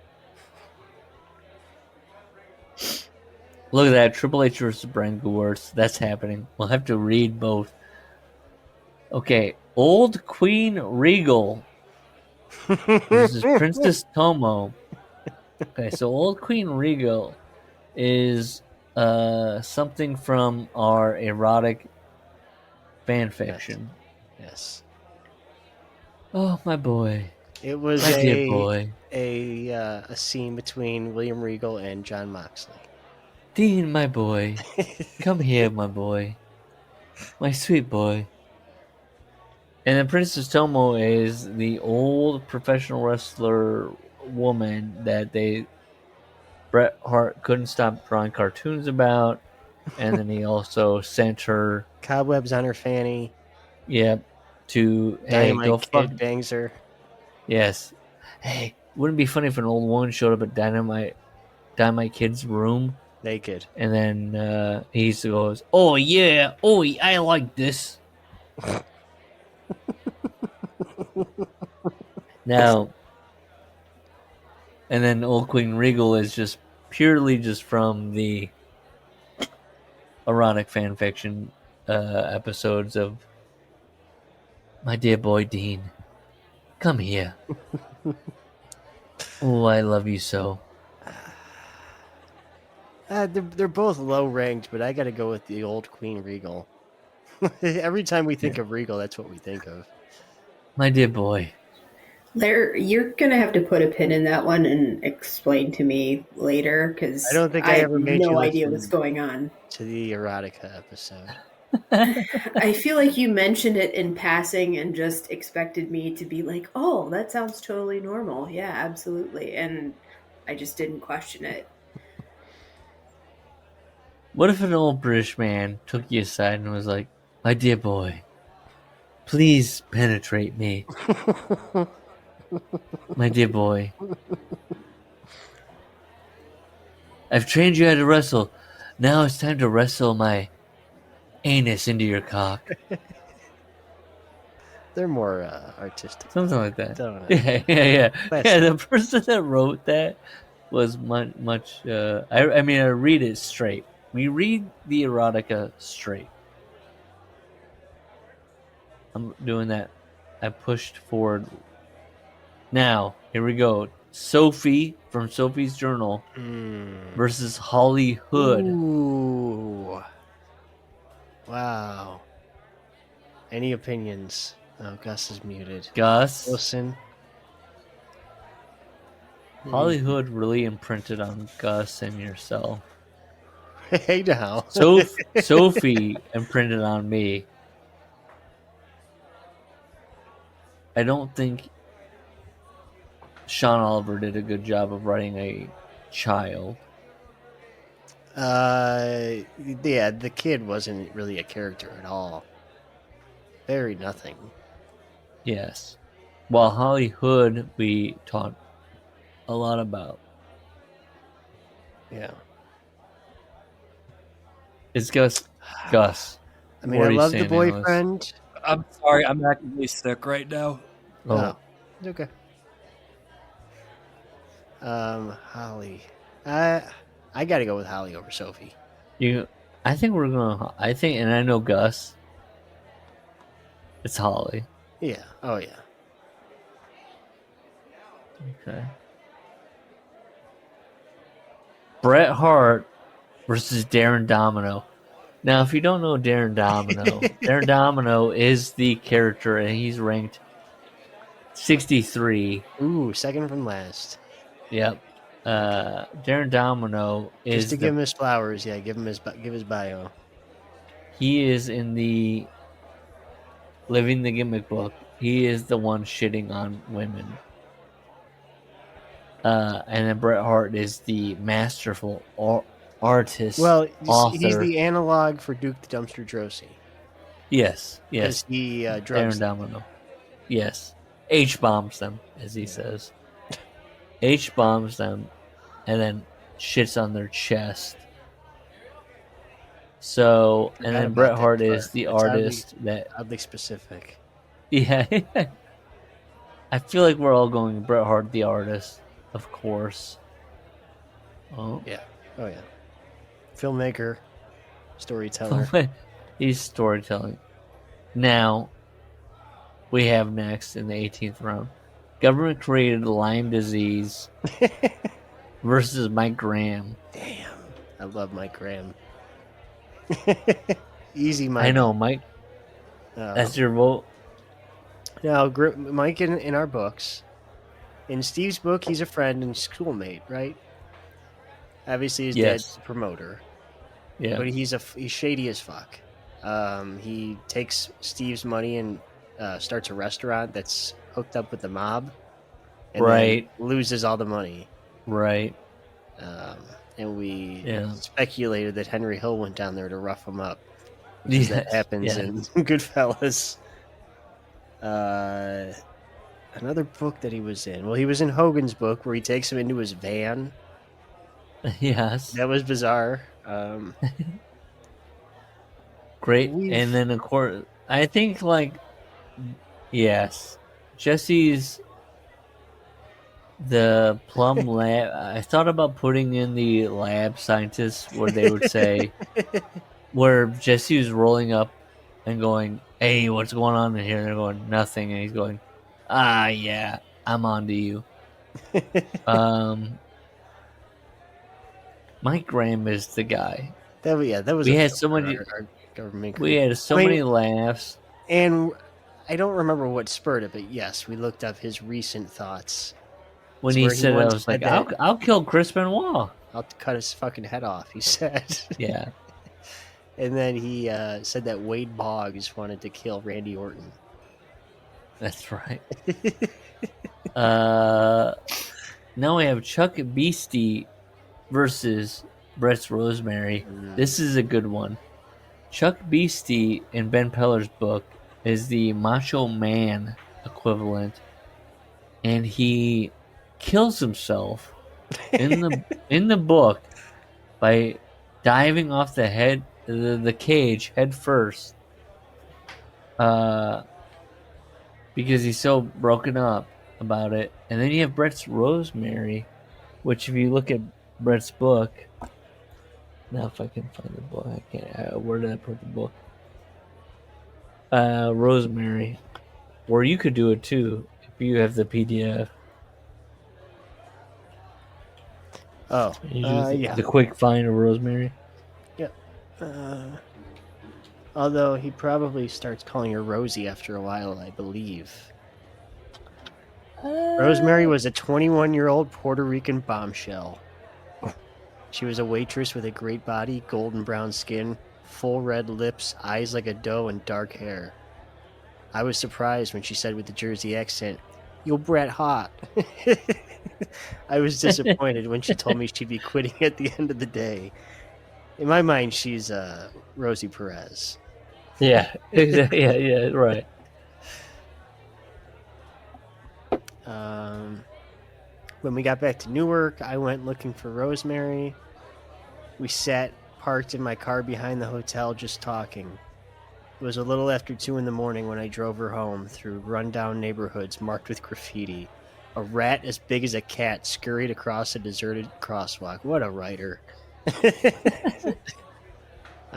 Look at that, Triple H versus Brian Gewirtz. That's happening. We'll have to read both. Okay, Old Queen Regal versus Princess Tomo. Okay, so Old Queen Regal is something from our erotic fan fiction. Yes. Oh, my boy. It was my dear boy. A scene between William Regal and John Moxley. Dean, my boy. Come here, my boy. My sweet boy. And then Princess Tomo is the old professional wrestler woman that Bret Hart couldn't stop drawing cartoons about, and then he also sent her cobwebs on her fanny. Yep. To Dynamite Kid bangs her. Yes. Hey, wouldn't it be funny if an old woman showed up at Dynamite Kid's room naked, and then he goes, "Oh yeah, I like this." Now, and then Old Queen Regal is just purely just from the erotic fan fiction episodes of My Dear Boy Dean. Come here. Oh, I love you so. They're both low ranked, but I got to go with the Old Queen Regal. Every time we think of Regal, that's what we think of. My dear boy. You're going to have to put a pin in that one and explain to me later, because I don't think I ever made no idea what's going on. To the erotica episode. I feel like you mentioned it in passing and just expected me to be like, oh, that sounds totally normal. Yeah, absolutely. And I just didn't question it. What if an old British man took you aside and was like, my dear boy, please penetrate me. My dear boy. I've trained you how to wrestle. Now it's time to wrestle my anus into your cock. They're more artistic. Something like that. Yeah. Yeah, the person that wrote that was much I read it straight. We read the erotica straight. I'm doing that. I pushed forward. Now, here we go. Sophie from Sophie's Journal versus Holly Hood. Ooh. Wow. Any opinions? Oh, Gus is muted. Gus? Listen. Holly Hood really imprinted on Gus and yourself. Hey now. Sophie imprinted on me. I don't think Sean Oliver did a good job of writing a child. Yeah, the kid wasn't really a character at all. Very nothing. Yes. While Holly Hood, we talked a lot about. Yeah. It's Gus. Gus. I mean, What I are you love the saying, Alice? boyfriend. I'm sorry, I'm actively sick right now. Oh, it's okay. Holly. I got to go with Holly over Sophie. I think we're gonna. I think, and I know Gus. It's Holly. Yeah. Oh, yeah. Okay. Bret Hart versus Darren Domino. Now, if you don't know Darren Domino, Darren Domino is the character, and he's ranked 63. Ooh, second from last. Yep. Darren Domino is Just to give him his flowers. Yeah, give his bio. He is in the Living the Gimmick book. He is the one shitting on women. And then Bret Hart is the masterful artist. Well, author. He's the analog for Duke the Dumpster Drosy. Yes. Because he drugs Darren Domino. Yes. H-bombs them, as he says. H-bombs them, and then shits on their chest. So, and then Bret Hart is the artist oddly specific. Yeah. I feel like we're all going Bret Hart, the artist, of course. Oh. Yeah. Oh, yeah. Filmmaker, storyteller. He's storytelling. Now, we have next in the 18th round, government-created Lyme disease versus Mike Graham. Damn. I love Mike Graham. Easy, Mike. I know, Mike. That's your vote? Now, Mike in our books. In Steve's book, he's a friend and schoolmate, right? Obviously, his dad's the promoter. Yeah. But he's shady as fuck. He takes Steve's money and starts a restaurant that's hooked up with the mob. And then loses all the money. Right. And we speculated that Henry Hill went down there to rough him up. That happens in Goodfellas. Another book that he was in. Well, he was in Hogan's book where he takes him into his van. Yes. That was bizarre. Great. And then, of course, I think, yes. Jesse's the plum lab. I thought about putting in the lab scientists where they would say, where Jesse was rolling up and going, "Hey, what's going on in here?" And they're going, "Nothing." And he's going, yeah, I'm on to you. Mike Graham is the guy. That was. We had so many. Our government. We had so many laughs, and I don't remember what spurred it, but yes, we looked up his recent thoughts. When he said, "I was like, I'll kill Chris Benoit. I'll cut his fucking head off." He said. Yeah. And then he said that Wade Boggs wanted to kill Randy Orton. That's right. Now we have Chuck Beastie versus Brett's Rosemary. This is a good one. Chuck Beastie in Ben Peller's book is the Macho Man equivalent, and he kills himself in the book by diving off the cage head first. Because he's so broken up about it. And then you have Brett's Rosemary, which if you look at Brett's book, now if I can find the book, I can't. Where did I put the book? Rosemary, or you could do it too if you have the PDF. Oh, the quick find of Rosemary. Yeah. Although he probably starts calling her Rosie after a while, I believe. Rosemary was a 21-year-old Puerto Rican bombshell. She was a waitress with a great body, golden brown skin, full red lips, eyes like a doe, and dark hair. I was surprised when she said with a Jersey accent, You're Bret Hart. I was disappointed when she told me she'd be quitting at the end of the day. In my mind, she's Rosie Perez. Yeah, exactly. Yeah, right. When we got back to Newark, I went looking for Rosemary. We sat parked in my car behind the hotel just talking. It was a little after 2 in the morning when I drove her home through rundown neighborhoods marked with graffiti. A rat as big as a cat scurried across a deserted crosswalk. What a writer.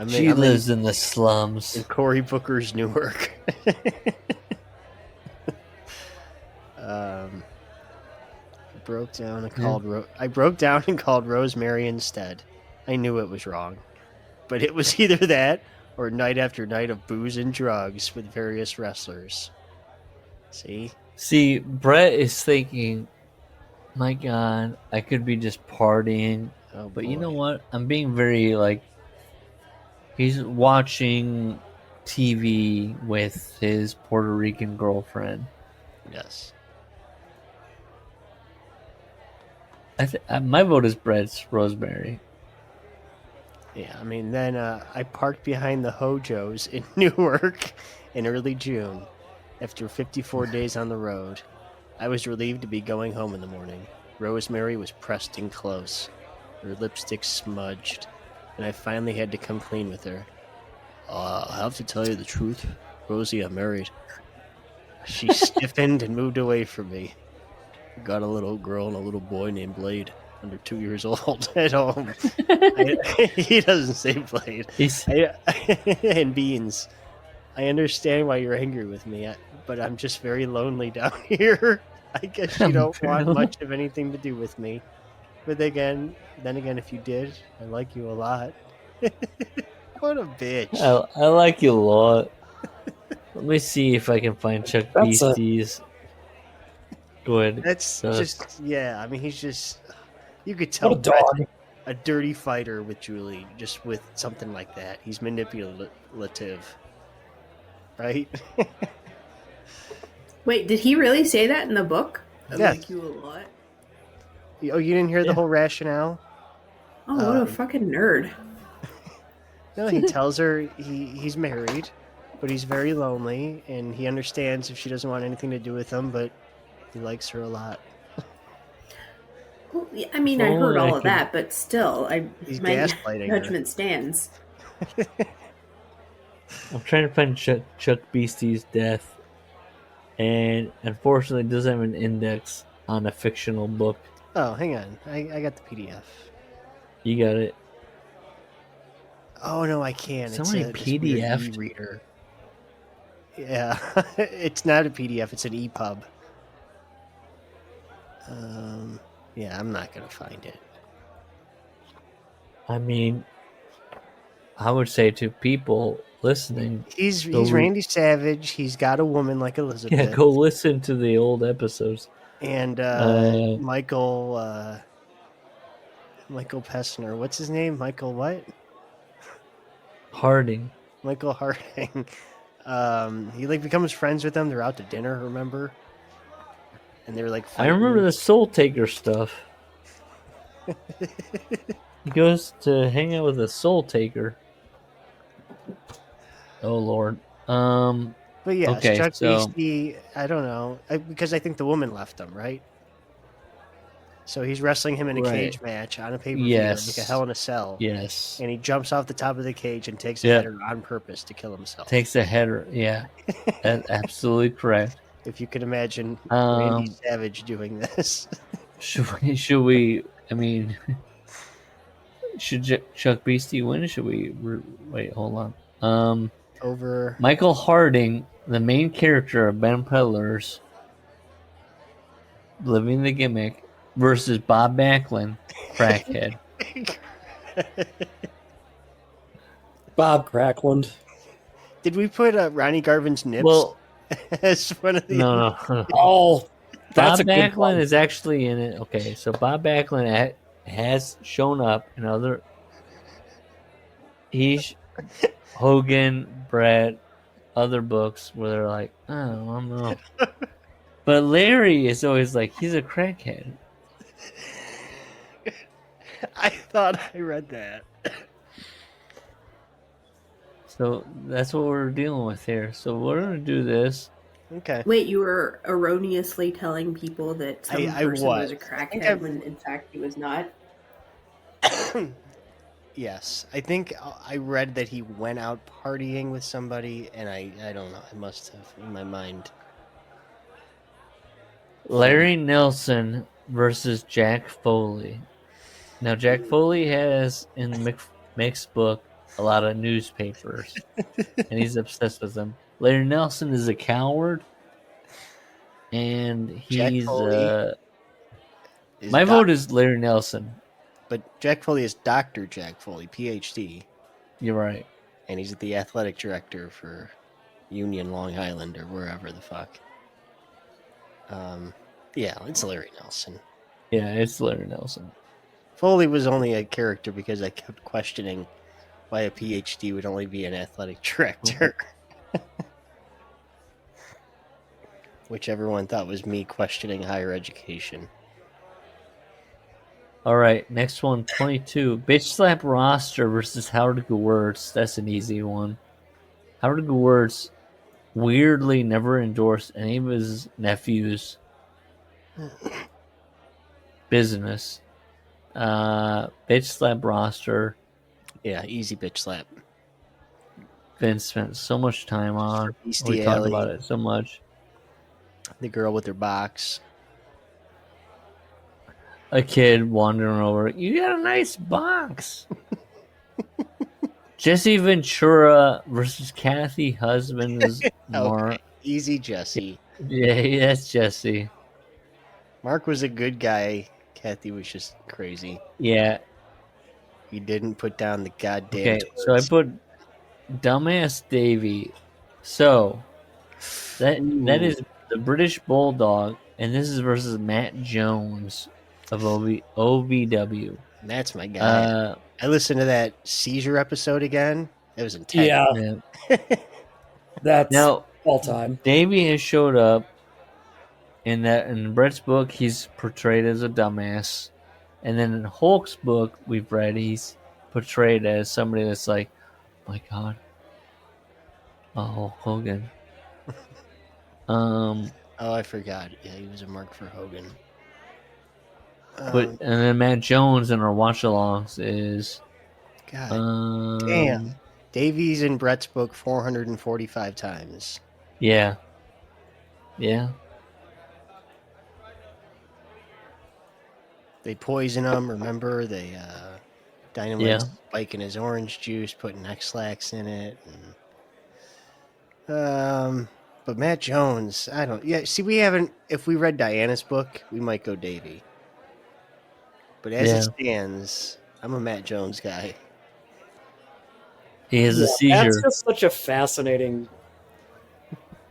She lives in the slums. In Cory Booker's Newark. I broke down and called Rosemary instead. I knew it was wrong. But it was either that or night after night of booze and drugs with various wrestlers. See, Brett is thinking, my God, I could be just partying. Oh, but boy. You know what? I'm being very, he's watching TV with his Puerto Rican girlfriend. Yes. My vote is Brett's Rosemary. Yeah, I mean, then I parked behind the Hojos in Newark in early June. After 54 days on the road, I was relieved to be going home in the morning. Rosemary was pressed in close, her lipstick smudged, and I finally had to come clean with her. I'll have to tell you the truth, Rosie, I'm married. She stiffened and moved away from me. Got a little girl and a little boy named Blade, under 2 years old, at home. He doesn't say Blade. And Beans. I understand why you're angry with me, but I'm just very lonely down here. I guess you don't want much of anything to do with me. But then again, if you did, I like you a lot. What a bitch. I like you a lot. Let me see if I can find Chuck Beastie's. Go ahead. That's just, yeah, I mean, he's just, you could tell a dirty fighter with Julie, just with something like that. He's manipulative. Right? Wait, did he really say that in the book? I Yeah. like you a lot. Oh, you didn't hear the whole rationale? Oh, what a fucking nerd. No, he tells her he's married, but he's very lonely, and he understands if she doesn't want anything to do with him, but he likes her a lot. Well, I mean, I heard all of that, but still, my judgment stands. I'm trying to find Chuck Beastie's death, and unfortunately, it doesn't have an index on a fictional book. Oh, hang on. I got the PDF. You got it. Oh, no, I can't. It's only PDF e-reader. Yeah, it's not a PDF. It's an EPUB. Yeah, I'm not going to find it. I mean, I would say to people listening, he's Randy Savage. He's got a woman like Elizabeth. Yeah, go listen to the old episodes. And Michael Pessner. What's his name? Michael what? Harding. Michael Harding. He becomes friends with them. They're out to dinner, remember? And they're like fighting. I remember the Soul Taker stuff. He goes to hang out with a Soul Taker. Oh Lord. But yeah, okay, Chuck Beastie, I don't know, because I think the woman left him, right? So he's wrestling him in a cage match on a pay-per-view, like a Hell in a Cell. Yes. And he jumps off the top of the cage and takes a header on purpose to kill himself. Takes a header, yeah. That's absolutely correct. If you could imagine Randy Savage doing this. Should we, I mean, should Chuck Beastie win? Should we, wait, hold on. Over Michael Harding, the main character of Ben Peddlers, living the gimmick, versus Bob Backlund, crackhead. Bob Crackland. Did we put Ronnie Garvin's nips as one of the? No. Oh, that's Bob Backlund is actually in it. Okay, so Bob Backlund has shown up in other. He's Hogan, Brett, other books where they're like, oh, I don't know. But Larry is always like, he's a crackhead. I thought I read that. So that's what we're dealing with here. So we're going to do this. Okay. Wait, you were erroneously telling people that some person was a crackhead when in fact he was not? Yes. I think I read that he went out partying with somebody, and I don't know. I must have in my mind. Larry Nelson versus Jack Foley. Now, Jack Foley has in Mick's book a lot of newspapers, and he's obsessed with them. Larry Nelson is a coward, and he's. My vote is Larry Nelson. But Jack Foley is Dr. Jack Foley, PhD. You're right. And he's the athletic director for Union Long Island or wherever the fuck. Yeah, it's Larry Nelson. Yeah, it's Larry Nelson. Foley was only a character because I kept questioning why a PhD would only be an athletic director. Which everyone thought was me questioning higher education. All right, next one, 22. Bitch Slap Roster versus Howard Gewurz. That's an easy one. Howard Gewurz weirdly never endorsed any of his nephews' business. Bitch Slap Roster. Yeah, easy bitch slap. Vince spent so much time on. We talked about it so much. The girl with her box. A kid wandering over. You got a nice box. Jesse Ventura versus Kathy Husband is more easy. Jesse. Yeah, that's Jesse. Mark was a good guy. Kathy was just crazy. Yeah. He didn't put down the goddamn. Okay, so I put Dumbass Davy. So that is the British Bulldog, and this is versus Matt Jones of OVW. That's my guy. I listened to that seizure episode again. It was intense. Yeah. That's now all time. Davey has showed up in Brett's book. He's portrayed as a dumbass, and then in Hulk's book we've read he's portrayed as somebody that's like, oh my God, Hulk Hogan. Oh, I forgot. Yeah, he was a mark for Hogan. And then Matt Jones in our watch-alongs is... God damn. Davies in Brett's book 445 times. Yeah. Yeah. They poison him, remember? They dynamite Spike in his orange juice, putting X-Lax in it. And, but Matt Jones, I don't... Yeah, see, we haven't... If we read Diana's book, we might go Davey. But as it stands, I'm a Matt Jones guy. He has a seizure. That's just such a fascinating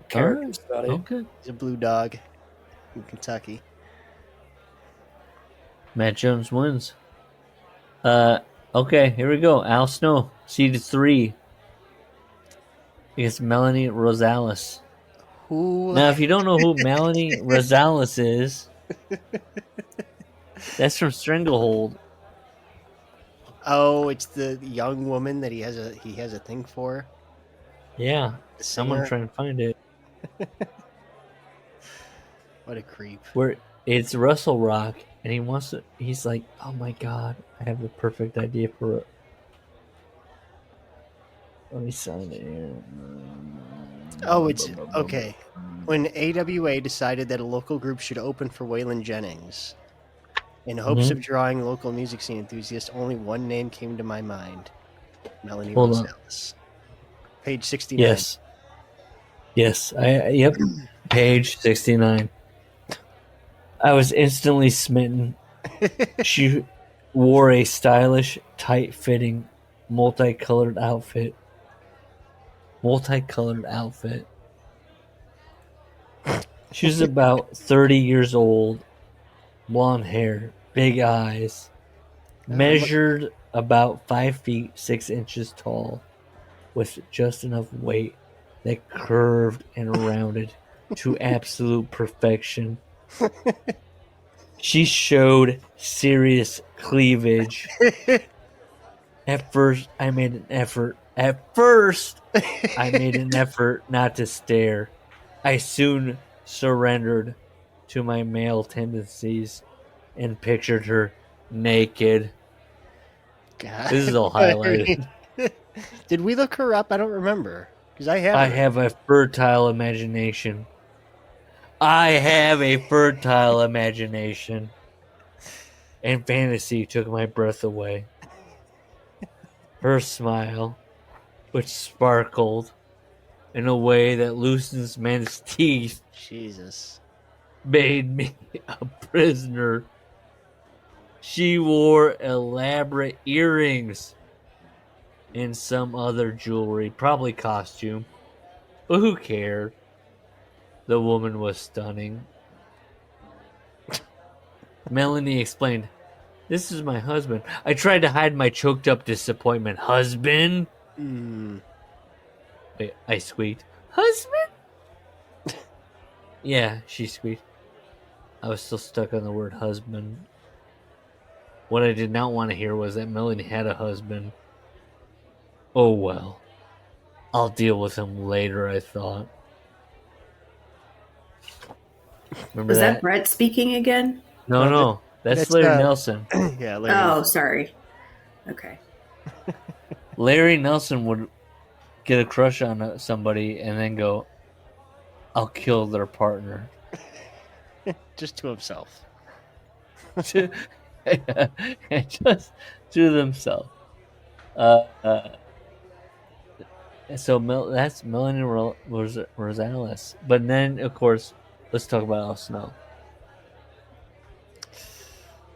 character study. Okay. He's a blue dog in Kentucky. Matt Jones wins. Okay, here we go. Al Snow, seeded 3. Against Melanie Rosales. Who? Now, if you don't know who Melanie Rosales is... That's from Stranglehold. Oh, it's the young woman that he has a thing for. Yeah, someone trying to find it. What a creep! Where it's Russell Rock, and he wants to. He's like, "Oh my God, I have the perfect idea for it." Let me sign it here. Oh, it's okay. When AWA decided that a local group should open for Waylon Jennings. In hopes of drawing local music scene enthusiasts, only one name came to my mind. Melanie Rosales. Page 69. Yes. Yep. Page 69. I was instantly smitten. She wore a stylish, tight-fitting, multicolored outfit. She was about 30 years old. Blonde hair, big eyes, measured about 5 feet 6 inches tall, with just enough weight that curved and rounded to absolute perfection. She showed serious cleavage. At first, I made an effort not to stare. I soon surrendered to my male tendencies and pictured her naked. God. This is all highlighted. Did we look her up? I don't remember. Because I I have have a fertile imagination. And fantasy took my breath away. Her smile, which sparkled in a way that loosens men's teeth, Jesus. made me a prisoner. She wore elaborate earrings and some other jewelry, probably costume. But who cared? The woman was stunning. Melanie explained, "This is my husband." I tried to hide my choked up disappointment. "Husband?" I squeaked. "Husband?" Yeah, she squeaked. I was still stuck on the word husband. What I did not want to hear was that Melanie had a husband. Oh well. I'll deal with him later, I thought. Remember Was that? that Brett speaking again? No. That's Larry Nelson. Yeah, Larry. Oh, sorry. Okay. Larry Nelson would get a crush on somebody and then go, "I'll kill their partner." Just to himself. Just to themselves. So that's Melanie Rosales. But then, of course, let's talk about Al Snow.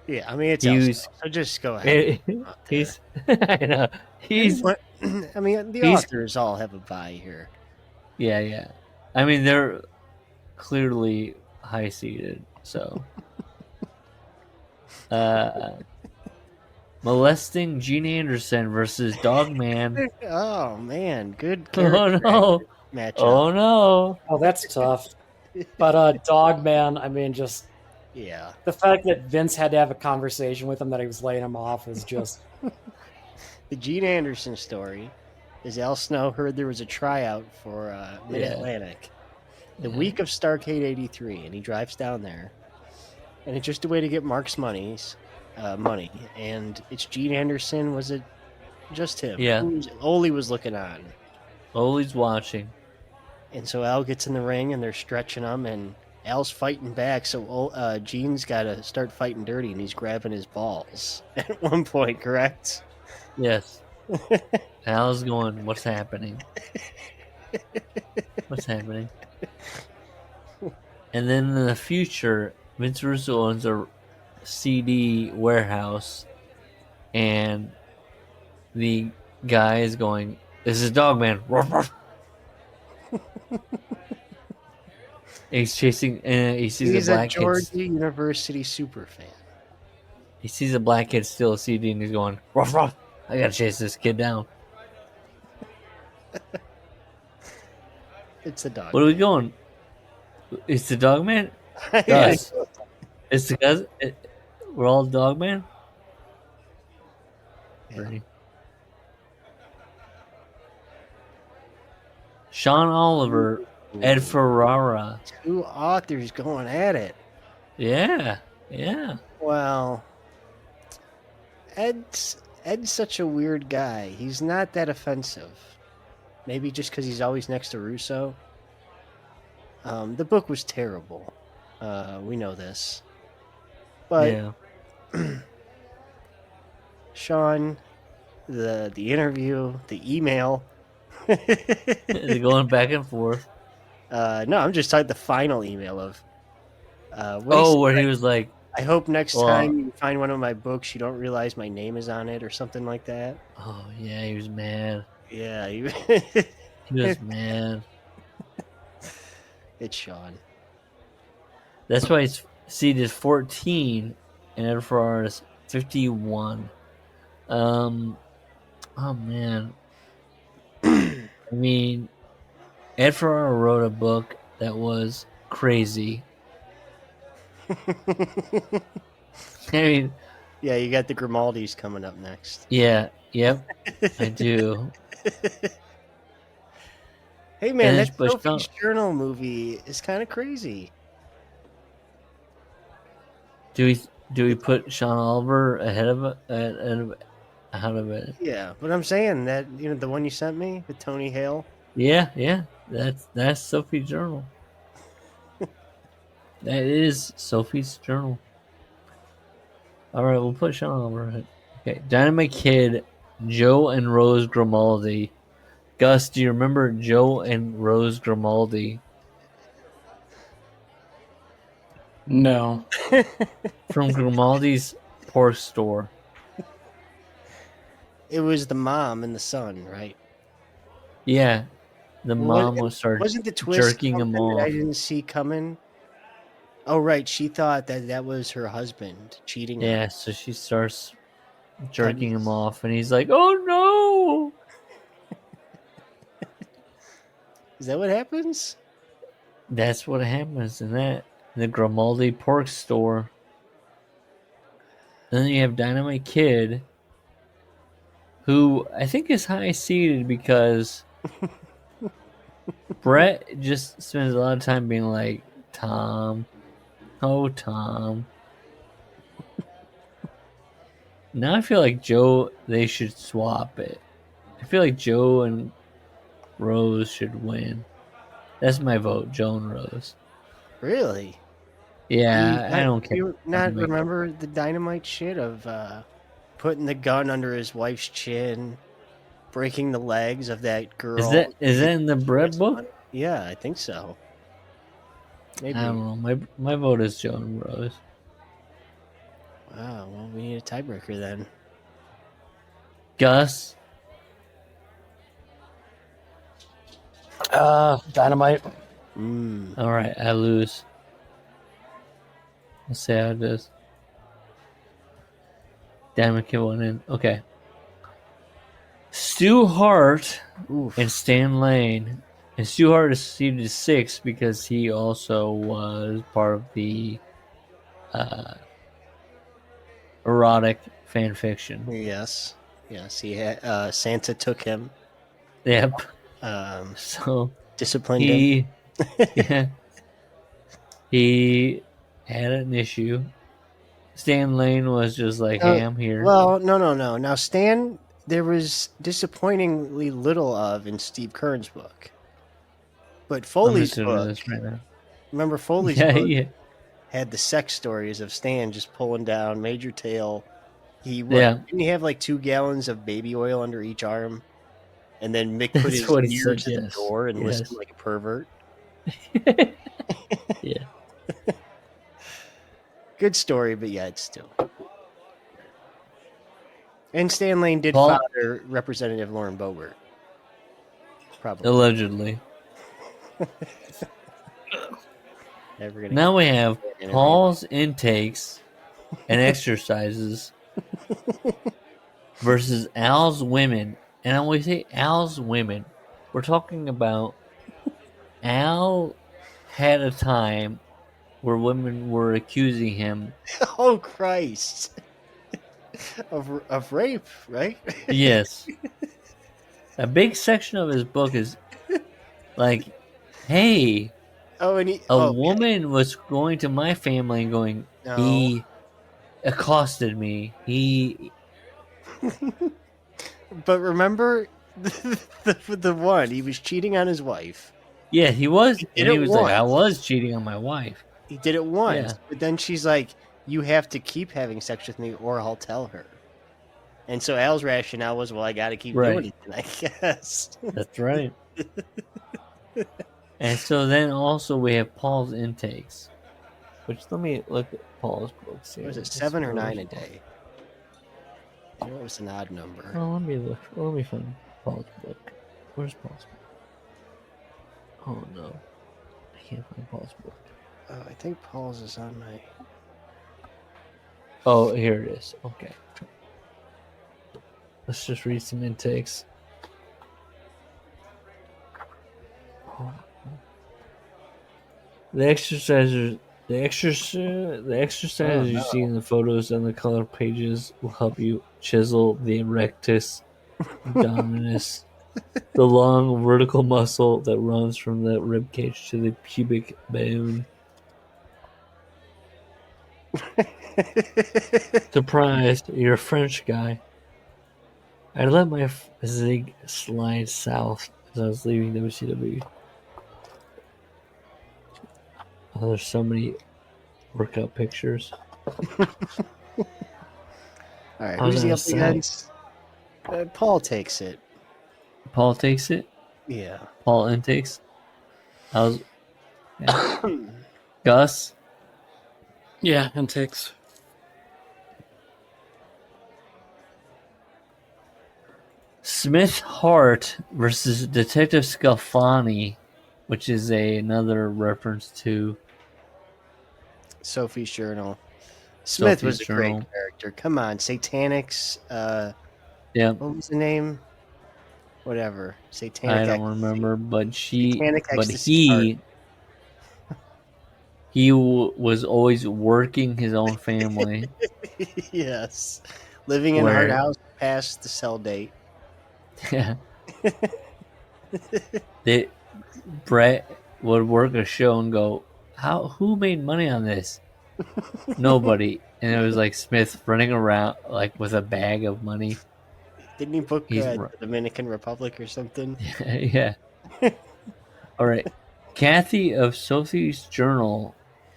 Yeah, I mean, it's Al Snow, so just go ahead. He's, I know. I mean, the authors all have a buy here. Yeah. I mean, they're clearly high-seated, so. Molesting Gene Anderson versus Dogman. Oh, man. Good character matchup. Oh, no. Oh, that's tough. But Dogman, I mean, just... Yeah. The fact that Vince had to have a conversation with him that he was laying him off is just... The Gene Anderson story is Al Snow heard there was a tryout for Mid-Atlantic the week of Starrcade 83, and he drives down there. And it's just a way to get Mark's money, and it's Gene Anderson. Was it just him? Yeah. Ole was looking on. Ole's watching. And so Al gets in the ring, and they're stretching him, and Al's fighting back, so Gene's got to start fighting dirty, and he's grabbing his balls at one point, correct? Yes. Al's going, "What's happening? What's happening?" And then in the future, Vince Russo owns a CD warehouse, and the guy is going, "This is Dogman." He's chasing, and he sees He's a black a Georgia University super fan. He sees a black kid steal a CD, and he's going, "Ruff, ruff. I gotta chase this kid down." It's the dog. What are we going? It's the Dogman? Us. It's the guys. We're all Dogman? Yeah. Sean Oliver, Ed Ferrara. Two authors going at it. Yeah. Well, Ed's such a weird guy. He's not that offensive. Maybe just because he's always next to Russo. The book was terrible. We know this. But Sean, the interview, the email. They're going back and forth. No, I'm just talking the final email of. Where he was like, "I hope next time you find one of my books, you don't realize my name is on it," or something like that. Oh yeah, he was mad. Yeah, he was mad. It's Sean. That's why his seed is 14 and Ed Ferrara is 51. Oh man. I mean, Ed Ferrara wrote a book that was crazy. I mean, yeah, you got the Grimaldis coming up next. yeah, yep, I do. Hey man, that But Sophie's Journal movie is kind of crazy. Do we put Sean Oliver ahead of it? Yeah, but I'm saying that the one you sent me with Tony Hale. Yeah, that's Sophie's Journal. That is Sophie's Journal. All right, we'll put Sean Oliver ahead. Okay, Dynamite Kid, Joe and Rose Grimaldi. Gus, do you remember Joe and Rose Grimaldi? No. From Grimaldi's pork store. It was the mom and the son, right? Yeah, the mom wasn't the twist jerking him off. I didn't see coming. Oh right, she thought that was her husband cheating. Yeah, so she starts jerking him off, and he's like, "Oh no!" Is that what happens? That's what happens in the Grimaldi pork store. And then you have Dynamite Kid, who I think is high seated because Brett just spends a lot of time being like, Tom, oh Tom. Now I feel like Joe, they should swap it. I feel like Joe and Rose should win. That's my vote, Joe and Rose. Really? Yeah, I don't care. You not remember the Dynamite shit of putting the gun under his wife's chin, breaking the legs of that girl? Is that in the Brett book? Yeah, I think so. Maybe. I don't know. My vote is Joe and Rose. Wow, well, we need a tiebreaker then. Gus? Dynamite. All right, I lose. Let's see how it is. Dynamite Kid went in. Okay. Stu Hart and Stan Lane. And Stu Hart is seeded 6 because he also was part of the erotic fan fiction. Yes, he had Santa took him. Yep. So disciplined him. Yeah. He had an issue. Stan Lane was just like, hey, I'm here. Well, no. Now, Stan, there was disappointingly little of in Steve Kern's book. But Foley's book, remember Foley's book had the sex stories of Stan just pulling down Major Tail. Didn't he have like 2 gallons of baby oil under each arm? And then Mick put his ear to the door and listened like a pervert. Yeah. Good story, but yeah, it's still. And Stan Lane did father Representative Lauren Boebert. Probably. Allegedly. Now we have Paul's intakes and exercises versus Al's women. And when we say Al's women, we're talking about Al had a time where women were accusing him. Oh, Christ. of rape, right? Yes. A big section of his book is like, hey, a woman was going to my family and going, he accosted me. But remember the one, he was cheating on his wife. Yeah, he was. And he was like, I was cheating on my wife. He did it once, but then she's like, you have to keep having sex with me or I'll tell her. And so Al's rationale was, well, I got to keep doing it, I guess. That's right. And so then also we have Paul's intakes, which let me look at Paul's books here. Was it 7 or 9 a day? I know it was an odd number. Oh, let me look. Let me find Paul's book. Where's Paul's book? Oh no, I can't find Paul's book. I think Paul's is on my. Oh, here it is. Okay. Let's just read some intakes. The exercises you see in the photos and the color pages will help you chisel the rectus abdominis, the long vertical muscle that runs from the rib cage to the pubic bone. Surprised, you're a French guy. I let my zig slide south as I was leaving WCW. Oh, there's so many workout pictures. All right, I was who's he on up the against? Paul takes it. Paul takes it. Yeah. Paul intakes. Gus. Yeah, intakes. Smith Hart versus Detective Scalfani, which is another reference to Sophie's Journal. Smith was a Journal. great character. Come on, Satanics. Yeah, What was the name? Whatever. Satanic. I don't Ecstasy. remember, but Satanic Ecstasy he was always working his own family. Yes. Living in a hard house past the sell date. Yeah. Brett would work a show and go, who made money on this? Nobody. And it was like Smith running around like with a bag of money. Didn't he book the Dominican Republic or something? Yeah. All right. Kathy of Sophie's Journal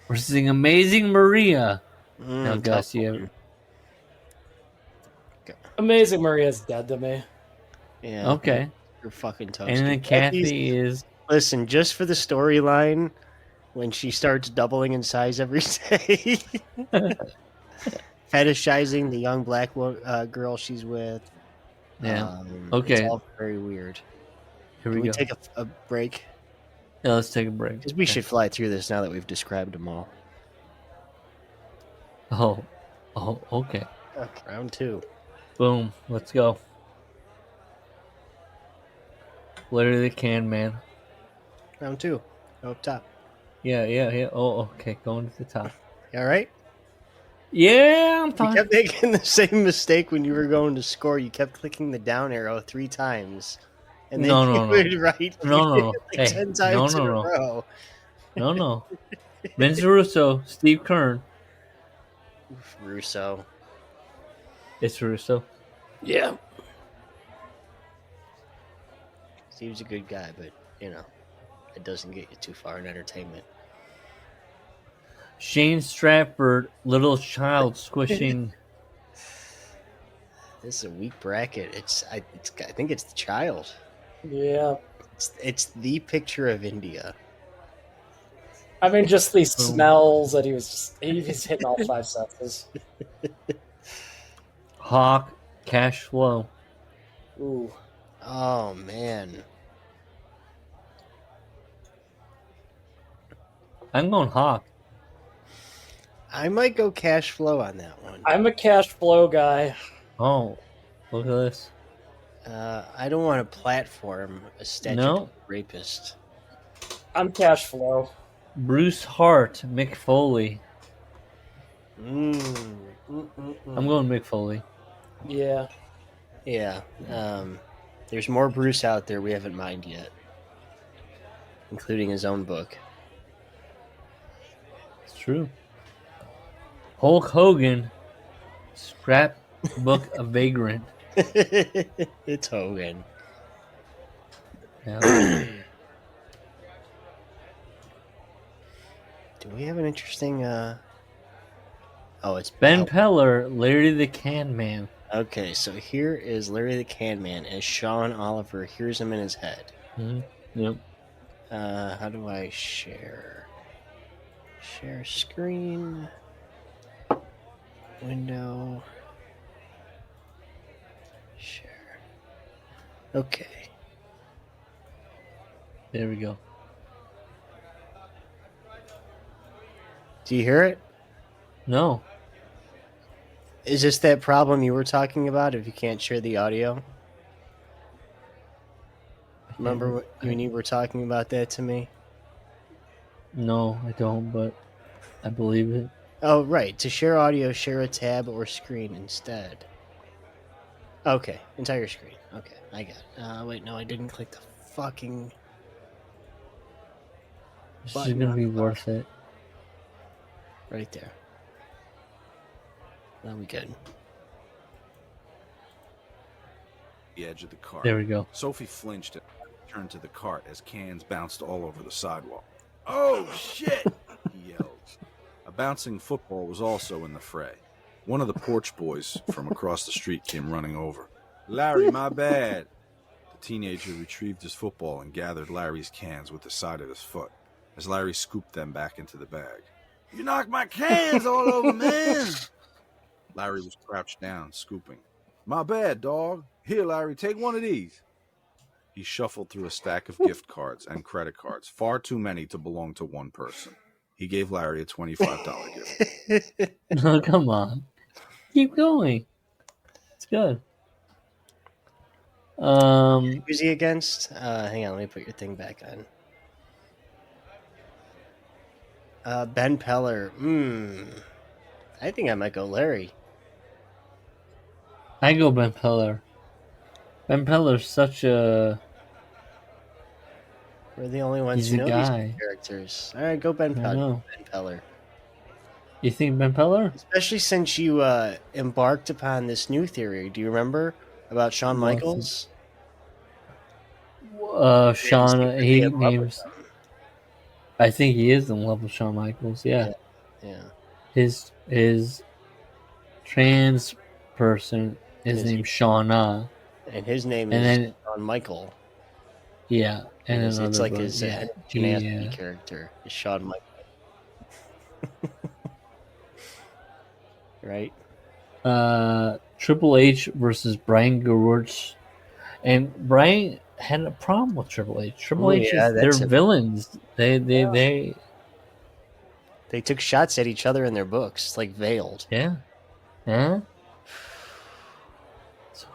versus the Amazing Maria. Now, Gus, you have... Amazing Maria's dead to me. Yeah. Okay. You're fucking toasty. And then Kathy is... Listen, just for the storyline, when she starts doubling in size every day, fetishizing the young black girl she's with. Yeah. Okay. It's all very weird. Here Can we we go. take a break? Yeah, let's take a break. Because we should fly through this now that we've described them all. Oh, okay. Round 2. Boom. Let's go. Larry the Can Man. Round 2. Go up top. Yeah. Oh, okay. Going to the top. You all right? Yeah, I'm fine. You kept making the same mistake when you were going to score. You kept clicking the down arrow 3 times. And then No. right. No. Like 10 times in a row. No. Vince Russo, Steve Kern. Russo. It's Russo. Yeah. Steve's a good guy, but, it doesn't get you too far in entertainment. Shane Stratford, little child squishing. This is a weak bracket. I think it's the child. Yeah. It's the picture of India. I mean, just these smells that he was hitting all 5 senses. Hawk, cash flow. Ooh. Oh, man. I'm going Hawk. I might go cash flow on that one. I'm a cash flow guy. Oh, look at this. I don't want to platform a statutory rapist. I'm cash flow. Bruce Hart, Mick Foley. I'm going Mick Foley. Yeah. Yeah. There's more Bruce out there we haven't mined yet, including his own book. It's true. Hulk Hogan, Scrapbook of Vagrant. It's Hogan. Yeah. Do we have an interesting... it's Ben Peller, Larry the Can Man. Okay, so here is Larry the Can Man as Sean Oliver hears him in his head. Mm-hmm. Yep. How do I share? Share screen. Window. Share. Okay. There we go. Do you hear it? No. Is this that problem you were talking about if you can't share the audio? Remember when you were talking about that to me? No, I don't, but I believe it. Oh, right. To share audio, share a tab or screen instead. Okay, entire screen. Okay, I got it. Wait, no, I didn't click the fucking This is button gonna on be the worth it. right there. That'll be good. The edge of the cart. There we go. Sophie flinched and turned to the cart as cans bounced all over the sidewalk. Oh, shit! He yelled. A bouncing football was also in the fray. One of the porch boys from across the street came running over. Larry, my bad. The teenager retrieved his football and gathered Larry's cans with the side of his foot as Larry scooped them back into the bag. You knocked my cans all over, man! Larry was crouched down, scooping. My bad, dog. Here, Larry, take one of these. He shuffled through a stack of gift cards and credit cards, far too many to belong to one person. He gave Larry a $25 gift. No, come on. Keep going. It's good. Who's he against? Hang on, let me put your thing back on. Ben Peller. I think I might go Larry. I go Ben Peller. Ben Peller's such a... We're the only ones He's who a know guy. these characters. All right, go Ben I Peller. know. Ben Peller. You think Ben Peller? Especially since you embarked upon this new theory. Do you remember about Shawn Michaels? Shawn, He's he in love with names... him. I think he is in love with Shawn Michaels, yeah. Yeah. His trans person is named Shauna. And his name And is then- Shawn Michael. Yeah. And It's like brother, his yeah. Anthony character is Shawn Michael. Right? Triple H versus Brian Gewirtz. And Brian had a problem with Triple H. Triple H is they're villains. They took shots at each other in their books, like veiled. Yeah. Huh? So,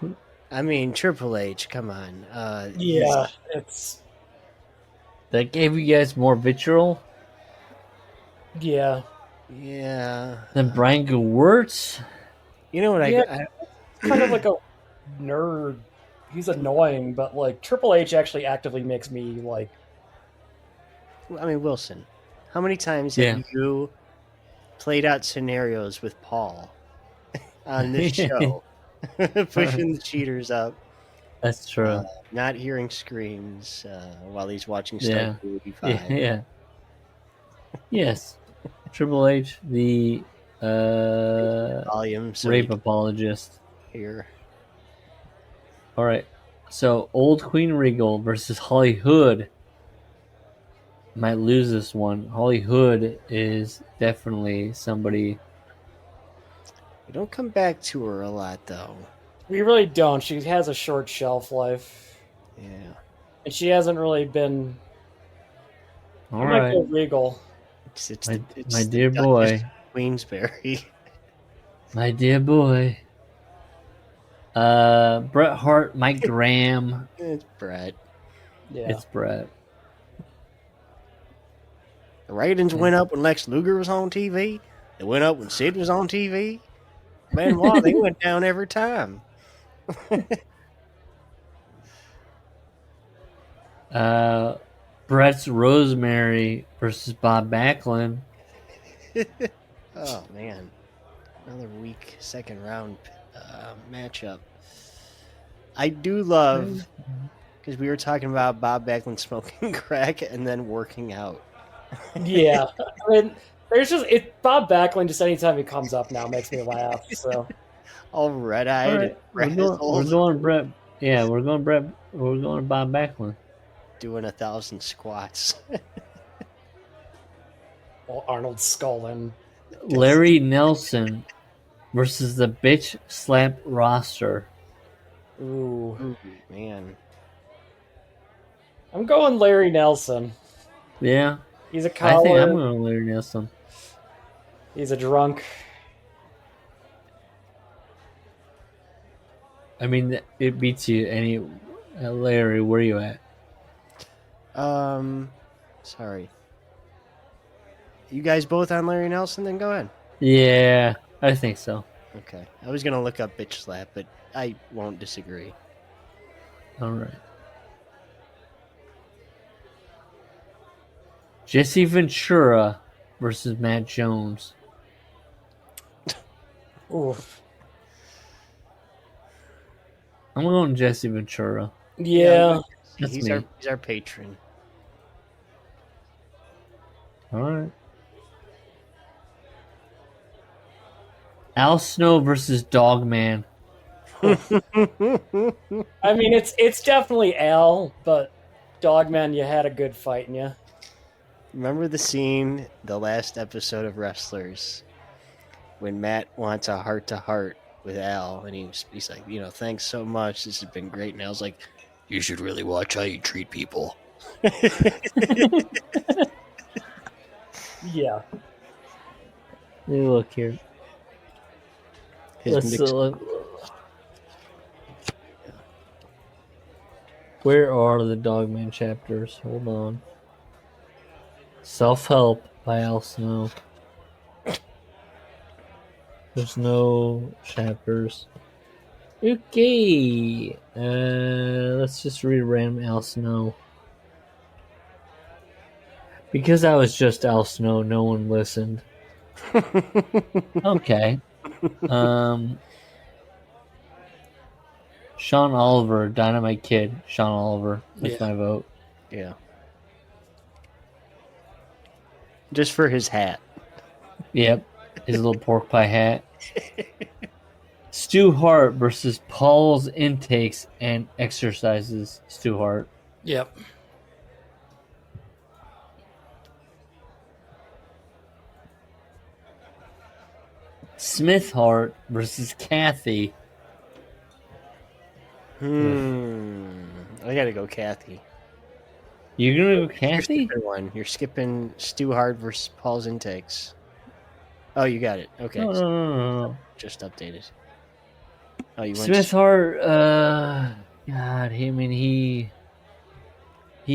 I mean, Triple H, come on. Yeah, it's that gave you guys more vitriol yeah. than Brian Gewirtz. You know what I kind of like a nerd. He's annoying, but like Triple H actually actively makes me like. I mean, Wilson, how many times have you played out scenarios with Paul on this show, pushing the cheaters up? That's true. Not hearing screams while he's watching Star 85. Yeah. Yes. Triple H, the volume rape apologist. Here. All right. So, Old Queen Regal versus Holly Hood. Might lose this one. Holly Hood is definitely somebody. We don't come back to her a lot, though. We really don't. She has a short shelf life. Yeah. And she hasn't really been. All right. Regal. It's my dear boy. Queensberry. My dear boy. Bret Hart, Mike Graham. It's Bret. Yeah. It's Bret. The ratings went up when Lex Luger was on TV. They went up when Sid was on TV. Benoit, they went down every time. Bret's Rosemary versus Bob Backlund. Oh, man. Another weak second round matchup. I do love, because we were talking about Bob Backlund smoking crack and then working out. Yeah. I mean, there's just Bob Backlund, just anytime he comes up now, makes me laugh. So all red-eyed. All right. We're going Bret. Yeah, we're going Bret. We're going Bob Backlund. Doing 1,000 squats. well, Arnold Scullin. Larry Nelson versus the bitch slap roster. Ooh, man. I'm going Larry Nelson. Yeah. He's a coward. I think I'm going Larry Nelson. He's a drunk. I mean, it beats you any. Larry, where are you at? Sorry. You guys both on Larry Nelson? Then go ahead. Yeah, I think so. Okay. I was gonna look up bitch slap, but I won't disagree. All right. Jesse Ventura versus Matt Jones. Oof. I'm going Jesse Ventura. Yeah. He's our patron. All right. Al Snow versus Dogman. I mean, it's definitely Al, but Dogman, you had a good fight in you. Remember the scene, the last episode of Wrestlers, when Matt wants a heart-to-heart with Al, and he's like, thanks so much. This has been great. And Al's like, you should really watch how you treat people. Yeah. Let me look here. Let's look. Where are the Dogman chapters? Hold on. Self-Help by Al Snow. There's no chapters. Okay. Let's just read random Al Snow. Because I was just Al Snow, no one listened. Okay. Sean Oliver, Dynamite Kid. Sean Oliver. That's my vote. Yeah. Just for his hat. Yep. His little pork pie hat. Stu Hart versus Paul's intakes and exercises. Stu Hart. Yep. Smith Hart versus Kathy. I gotta go Kathy. You're gonna go Kathy? You're skipping Stu Hart versus Paul's intakes. Oh, you got it. Okay. No. Just updated. Oh, you went Smith Hart, God, he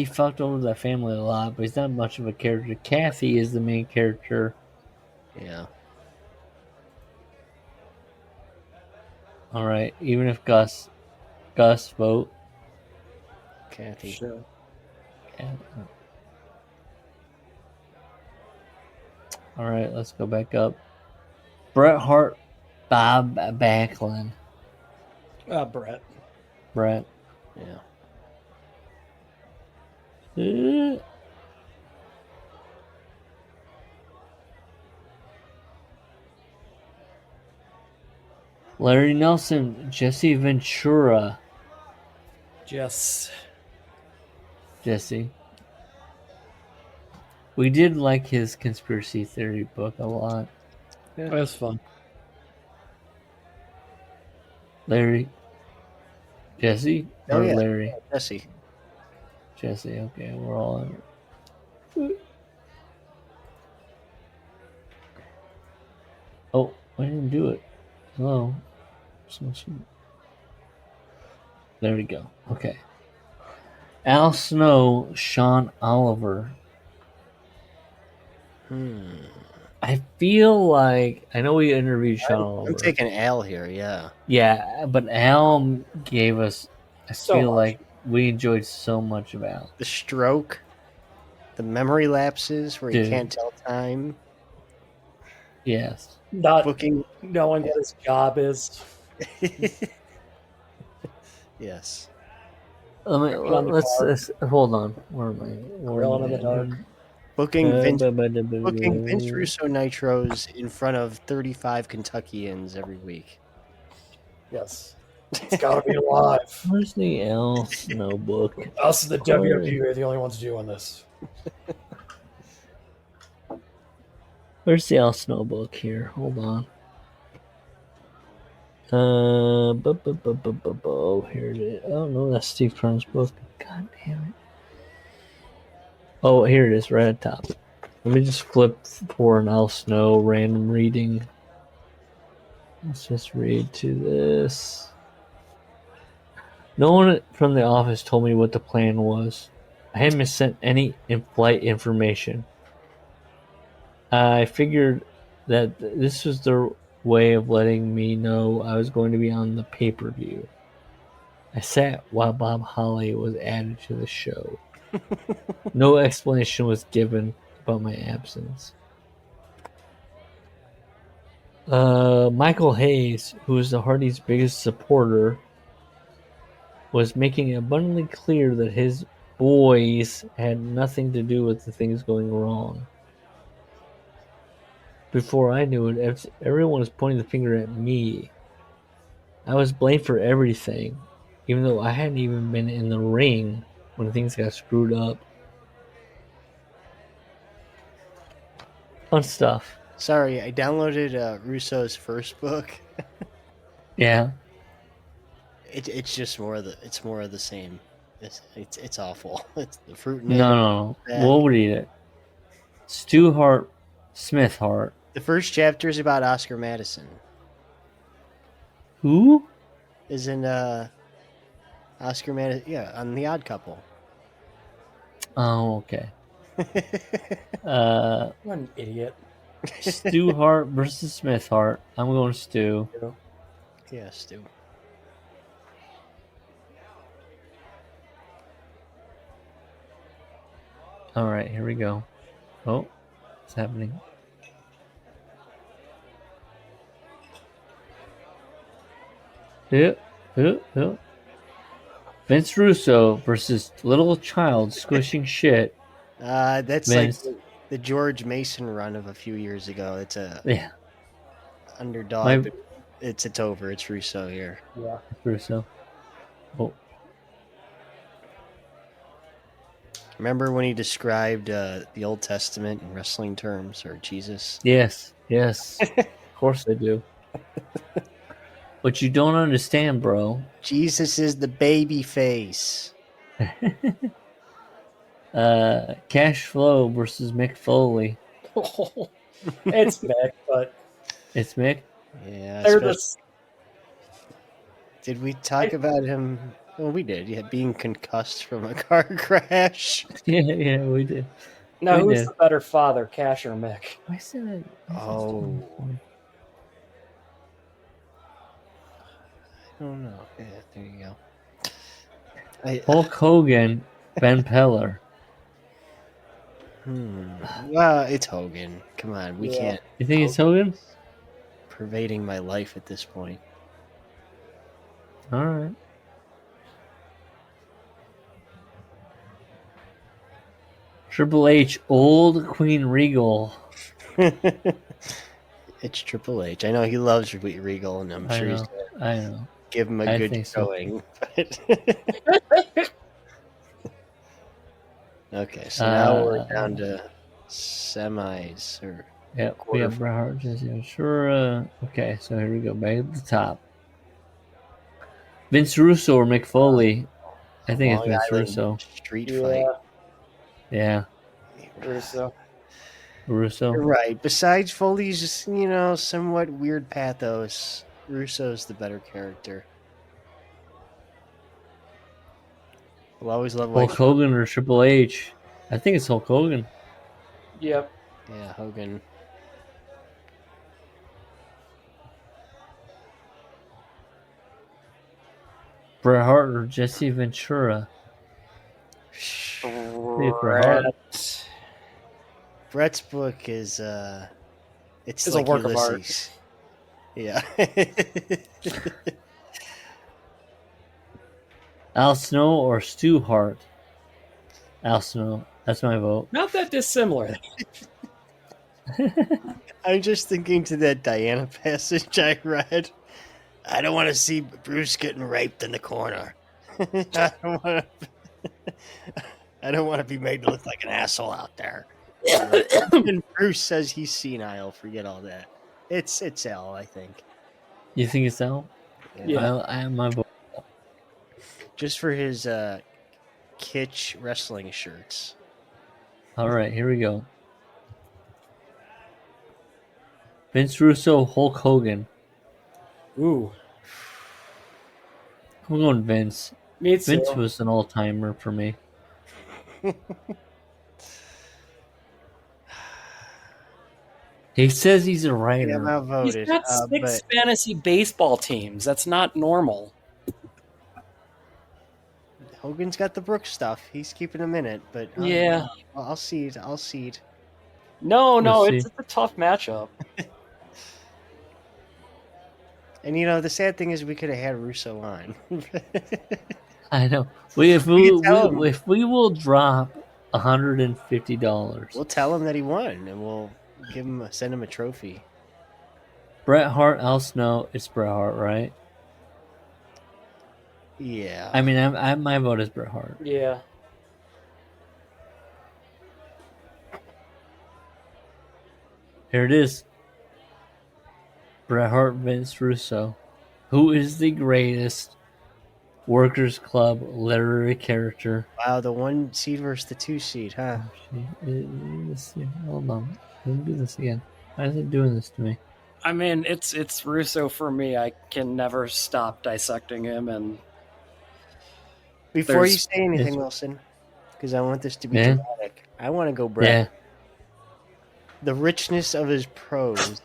fucked over the family a lot, but he's not much of a character. Kathy is the main character. Yeah. All right, even if Gus vote. Kathy. Sure. Yeah. All right, let's go back up. Bret Hart, Bob Backlund. Brett. Brett. Yeah. Larry Nelson, Jesse Ventura. Yes. Jesse. We did like his conspiracy theory book a lot. Yeah. That was fun. Larry. Jesse? Oh, or yeah. Larry? Jesse. Jesse, okay, we're all in it. Oh, I didn't do it. Hello. There we go. Okay. Al Snow, Sean Oliver. I feel like I know we interviewed Sean Oliver. I'm taking Al here, yeah. Yeah, but Al gave us. I feel much. like we enjoyed so much of Al. The stroke, the memory lapses where he can't tell time. Yes. Not Booking. knowing what his job is. Yes. Let's hold on. Where am I? Grilling in the dark. Booking Vince Russo Nitros in front of 35 Kentuckians every week. Yes. It's gotta be alive. Where's the Al Snow book? Us, the WFU, are the only ones doing this. Where's the Al Snow book here? Hold on. Here it is. Oh no, that's Steve Kern's book. God damn it. Oh, here it is, right at top. Let me just flip for an Al Snow random reading. Let's just read to this. No one from the office told me what the plan was. I hadn't been sent any in-flight information. I figured that this was their way of letting me know I was going to be on the pay-per-view. I sat while Bob Holly was added to the show. No explanation was given about my absence. Michael Hayes, who is the Hardys' biggest supporter, was making it abundantly clear that his boys had nothing to do with the things going wrong. Before I knew it, everyone was pointing the finger at me. I was blamed for everything, even though I hadn't even been in the ring when things got screwed up. Fun stuff. Sorry, I downloaded Russo's first book. Yeah. It's just more of the same. It's awful. It's the fruit. No. We'll read it. Stu Hart, Smith Hart. The first chapter is about Oscar Madison. Who? Isn't Oscar Madison? Yeah, on The Odd Couple. Oh, okay. What an idiot. Stu Hart versus Smith Hart. I'm going Stu. Yeah, Stu. All right, here we go. Oh, what's happening? Yeah. Vince Russo versus little child squishing shit. That's Vince. like the George Mason run of a few years ago. It's a underdog. But it's over. It's Russo here. Yeah, Russo. Oh. Remember when he described the Old Testament in wrestling terms, or Jesus? Yes. Of course I do. But you don't understand, bro. Jesus is the baby face. Cash Flow versus Mick Foley. it's Mick, but it's Mick. Yeah. Did we talk about him? Well, we did. Yeah, being concussed from a car crash. Yeah, we did. No, who's the better father, Cash or Mick? Why said I? Oh. I don't know. Yeah, there you go. Hulk Hogan, Ben Peller. Well, it's Hogan. Come on, we can't. You think it's Hogan? Pervading my life at this point. All right. Triple H, old Queen Regal. It's Triple H. I know he loves Regal, and I'm sure he's gonna give him a good showing. Okay, so now we're down to semis. We have Bret Hart, Jesse Ventura. Okay, so here we go. Back at the top. Vince Russo or Mick Foley? I think it's Vince Russo. Street fight. Yeah. Russo. You're right. Besides Foley's just, somewhat weird pathos, Russo's the better character. We'll always love Hulk Hogan or Triple H. I think it's Hulk Hogan. Yep. Yeah, Hogan. Bret Hart or Jesse Ventura. Bret's book is it's like a work Ulysses. of art. Yeah. Al Snow or Stu Hart? Al Snow. That's my vote. Not that dissimilar. I'm just thinking to that Diana passage I read. I don't want to see Bruce getting raped in the corner. I don't want to be made to look like an asshole out there. And Bruce says he's senile. Forget all that. It's Al, I think. You think it's Al? Yeah. I have my vote. Just for his kitsch wrestling shirts. All right, here we go. Vince Russo, Hulk Hogan. Ooh. I'm going Vince. Me too. Vince was an all-timer for me. He says he's a I'm writer. outvoted. He's got 6 fantasy baseball teams. That's not normal. Hogan's got the Brooks stuff. He's keeping him in it, but Yeah. I'll cede. I'll cede. No, We'll see. it's a tough matchup. And you know, the sad thing is, we could have had Russo on. I know. If we will drop $150, We'll tell him that he won, and we'll send him a trophy. Bret Hart, Al Snow, it's Bret Hart, right? Yeah. I mean, my vote is Bret Hart. Yeah. Here it is. Bret Hart, Vince Russo. Who is the greatest Workers Club literary character? Wow, the 1 seed versus the 2 seed, huh? Hold on. Let me do this again. Why is it doing this to me? I mean, it's Russo for me. I can never stop dissecting him, and Before you say anything, Wilson, because I want this to be dramatic, I want to go Bret. Yeah. The richness of his prose.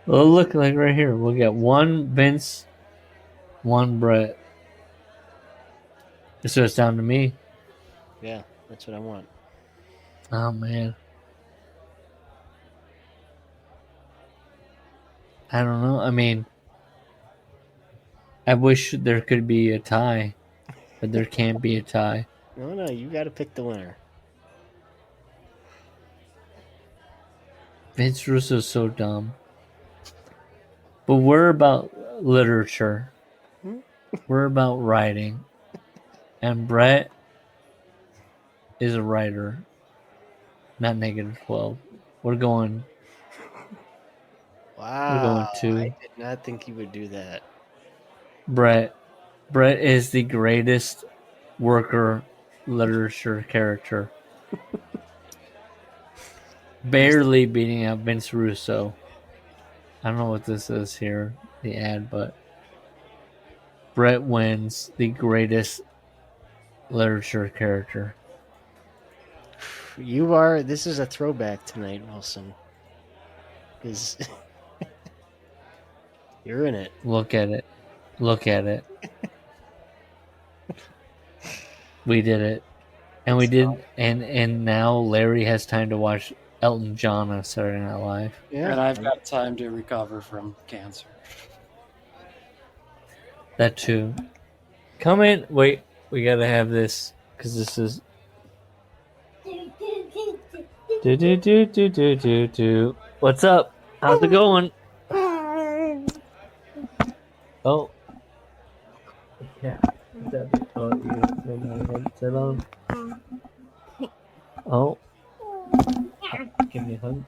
Well, look, like right here, we'll get 1 Vince, 1 Bret. So it's down to me. Yeah, that's what I want. Oh, man. I don't know. I mean, I wish there could be a tie, but there can't be a tie. No, you got to pick the winner. Vince Russo's so dumb. But we're about literature. We're about writing. And Bret is a writer. Not -12. We're going... Wow. We're going 2. I did not think he would do that. Bret is the greatest worker literature character. Barely beating out Vince Russo. I don't know what this is here, the ad, but Bret wins the greatest literature character. This is a throwback tonight, Wilson. Because you're in it. Look at it. We did it. And we did, and now Larry has time to watch Elton John on Saturday Night Live. Yeah. And I've got time to recover from cancer. That too. Come in. Wait, we gotta have this because this is. Do. What's up? How's it going? Oh. Yeah. Oh, you have my headset on. Oh. Give me a hug.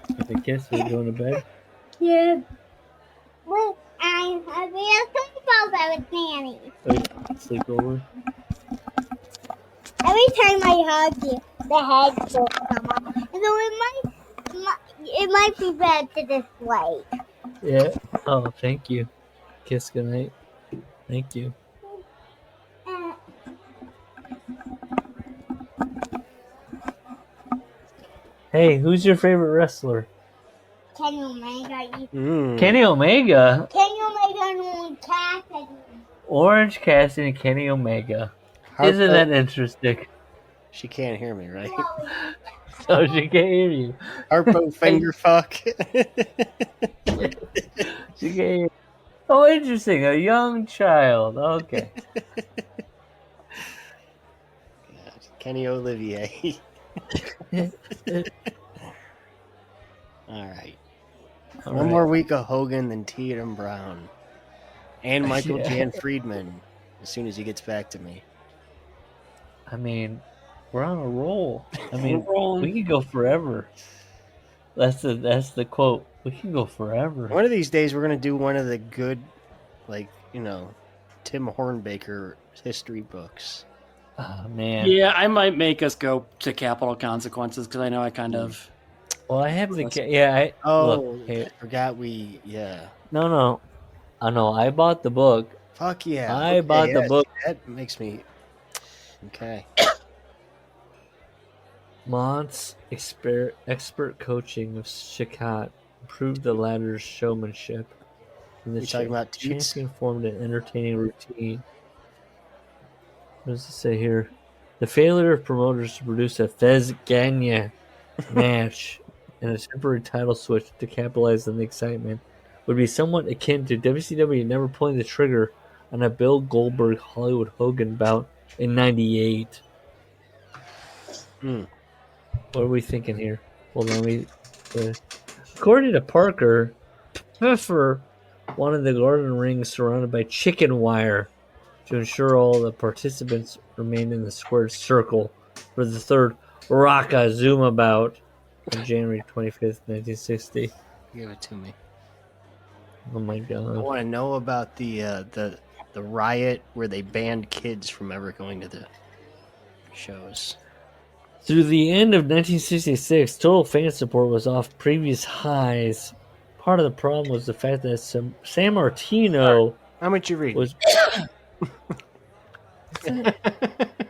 Give me a kiss. We're going to bed. Yeah. Well, I'm having a sleepover with Nanny. Sleepover. Every time I hug you, the head will come off. And so it might be bad to display. Yeah. Oh, thank you. Kiss goodnight. Thank you. Hey, who's your favorite wrestler? Kenny Omega. Kenny Omega? Kenny Omega and Orange Cassidy. Orange Cassidy and Kenny Omega. Isn't that interesting? She can't hear me, right? Oh, she can't hear you. Harpo finger fuck. She can't hear. Oh, interesting. A young child. Okay. Kenny Olivier. All right. One more week of Hogan, then Tatum Brown. And Michael Jan Friedman as soon as he gets back to me. I mean, we're on a roll. I mean, we could go forever. That's the quote. We can go forever. One of these days, we're going to do one of the good, Tim Hornbaker history books. Oh, man. Yeah, I might make us go to Capital Consequences because I know I kind of... Well, I have the... I forgot No. I know. I bought the book. Fuck yeah. I bought the book. That makes me... Okay. Mont's expert coaching of Shakat improved the latter's showmanship. And the You talking about Toots? champion formed an entertaining routine. What does it say here? The failure of promoters to produce a Fez Gagne match and a temporary title switch to capitalize on the excitement would be somewhat akin to WCW never pulling the trigger on a Bill Goldberg Hollywood Hogan bout in '98. What are we thinking here? Hold on, according to Parker, Pfeffer wanted the garden ring surrounded by chicken wire to ensure all the participants remained in the squared circle for the third Rockazuma bout on January 25th, 1960. Give it to me. Oh my I god. want to know about the riot where they banned kids from ever going to the shows. Through the end of 1966, total fan support was off previous highs. Part of the problem was the fact that San Martino How much you read? was.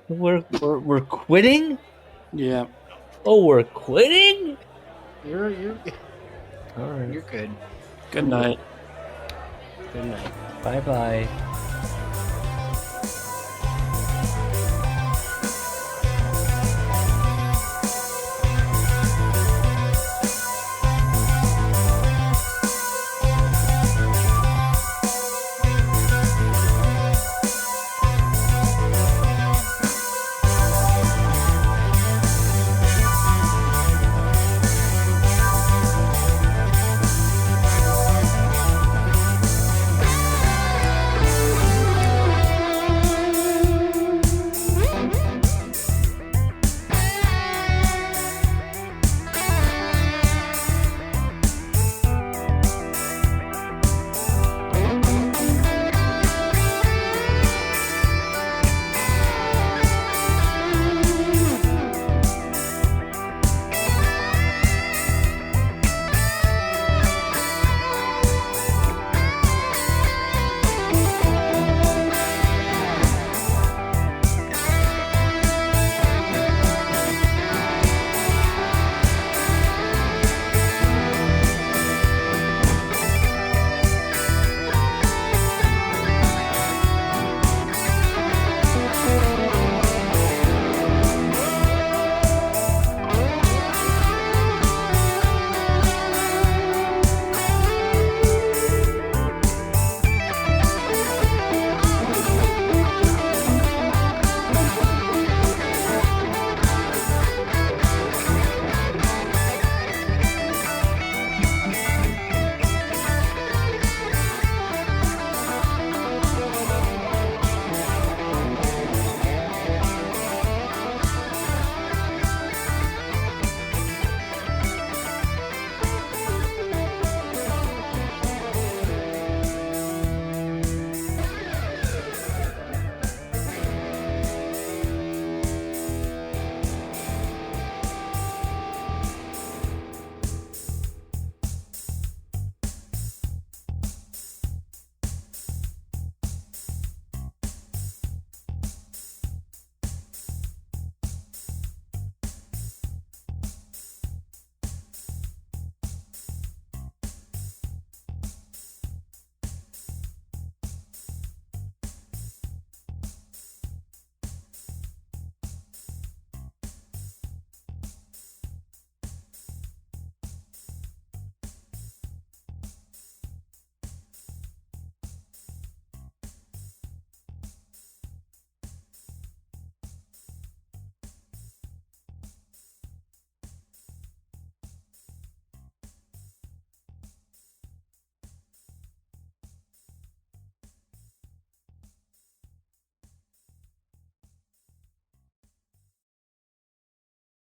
We're quitting? Yeah. Oh, we're quitting? You're All right. You're good. Good night. Good night. Bye-bye.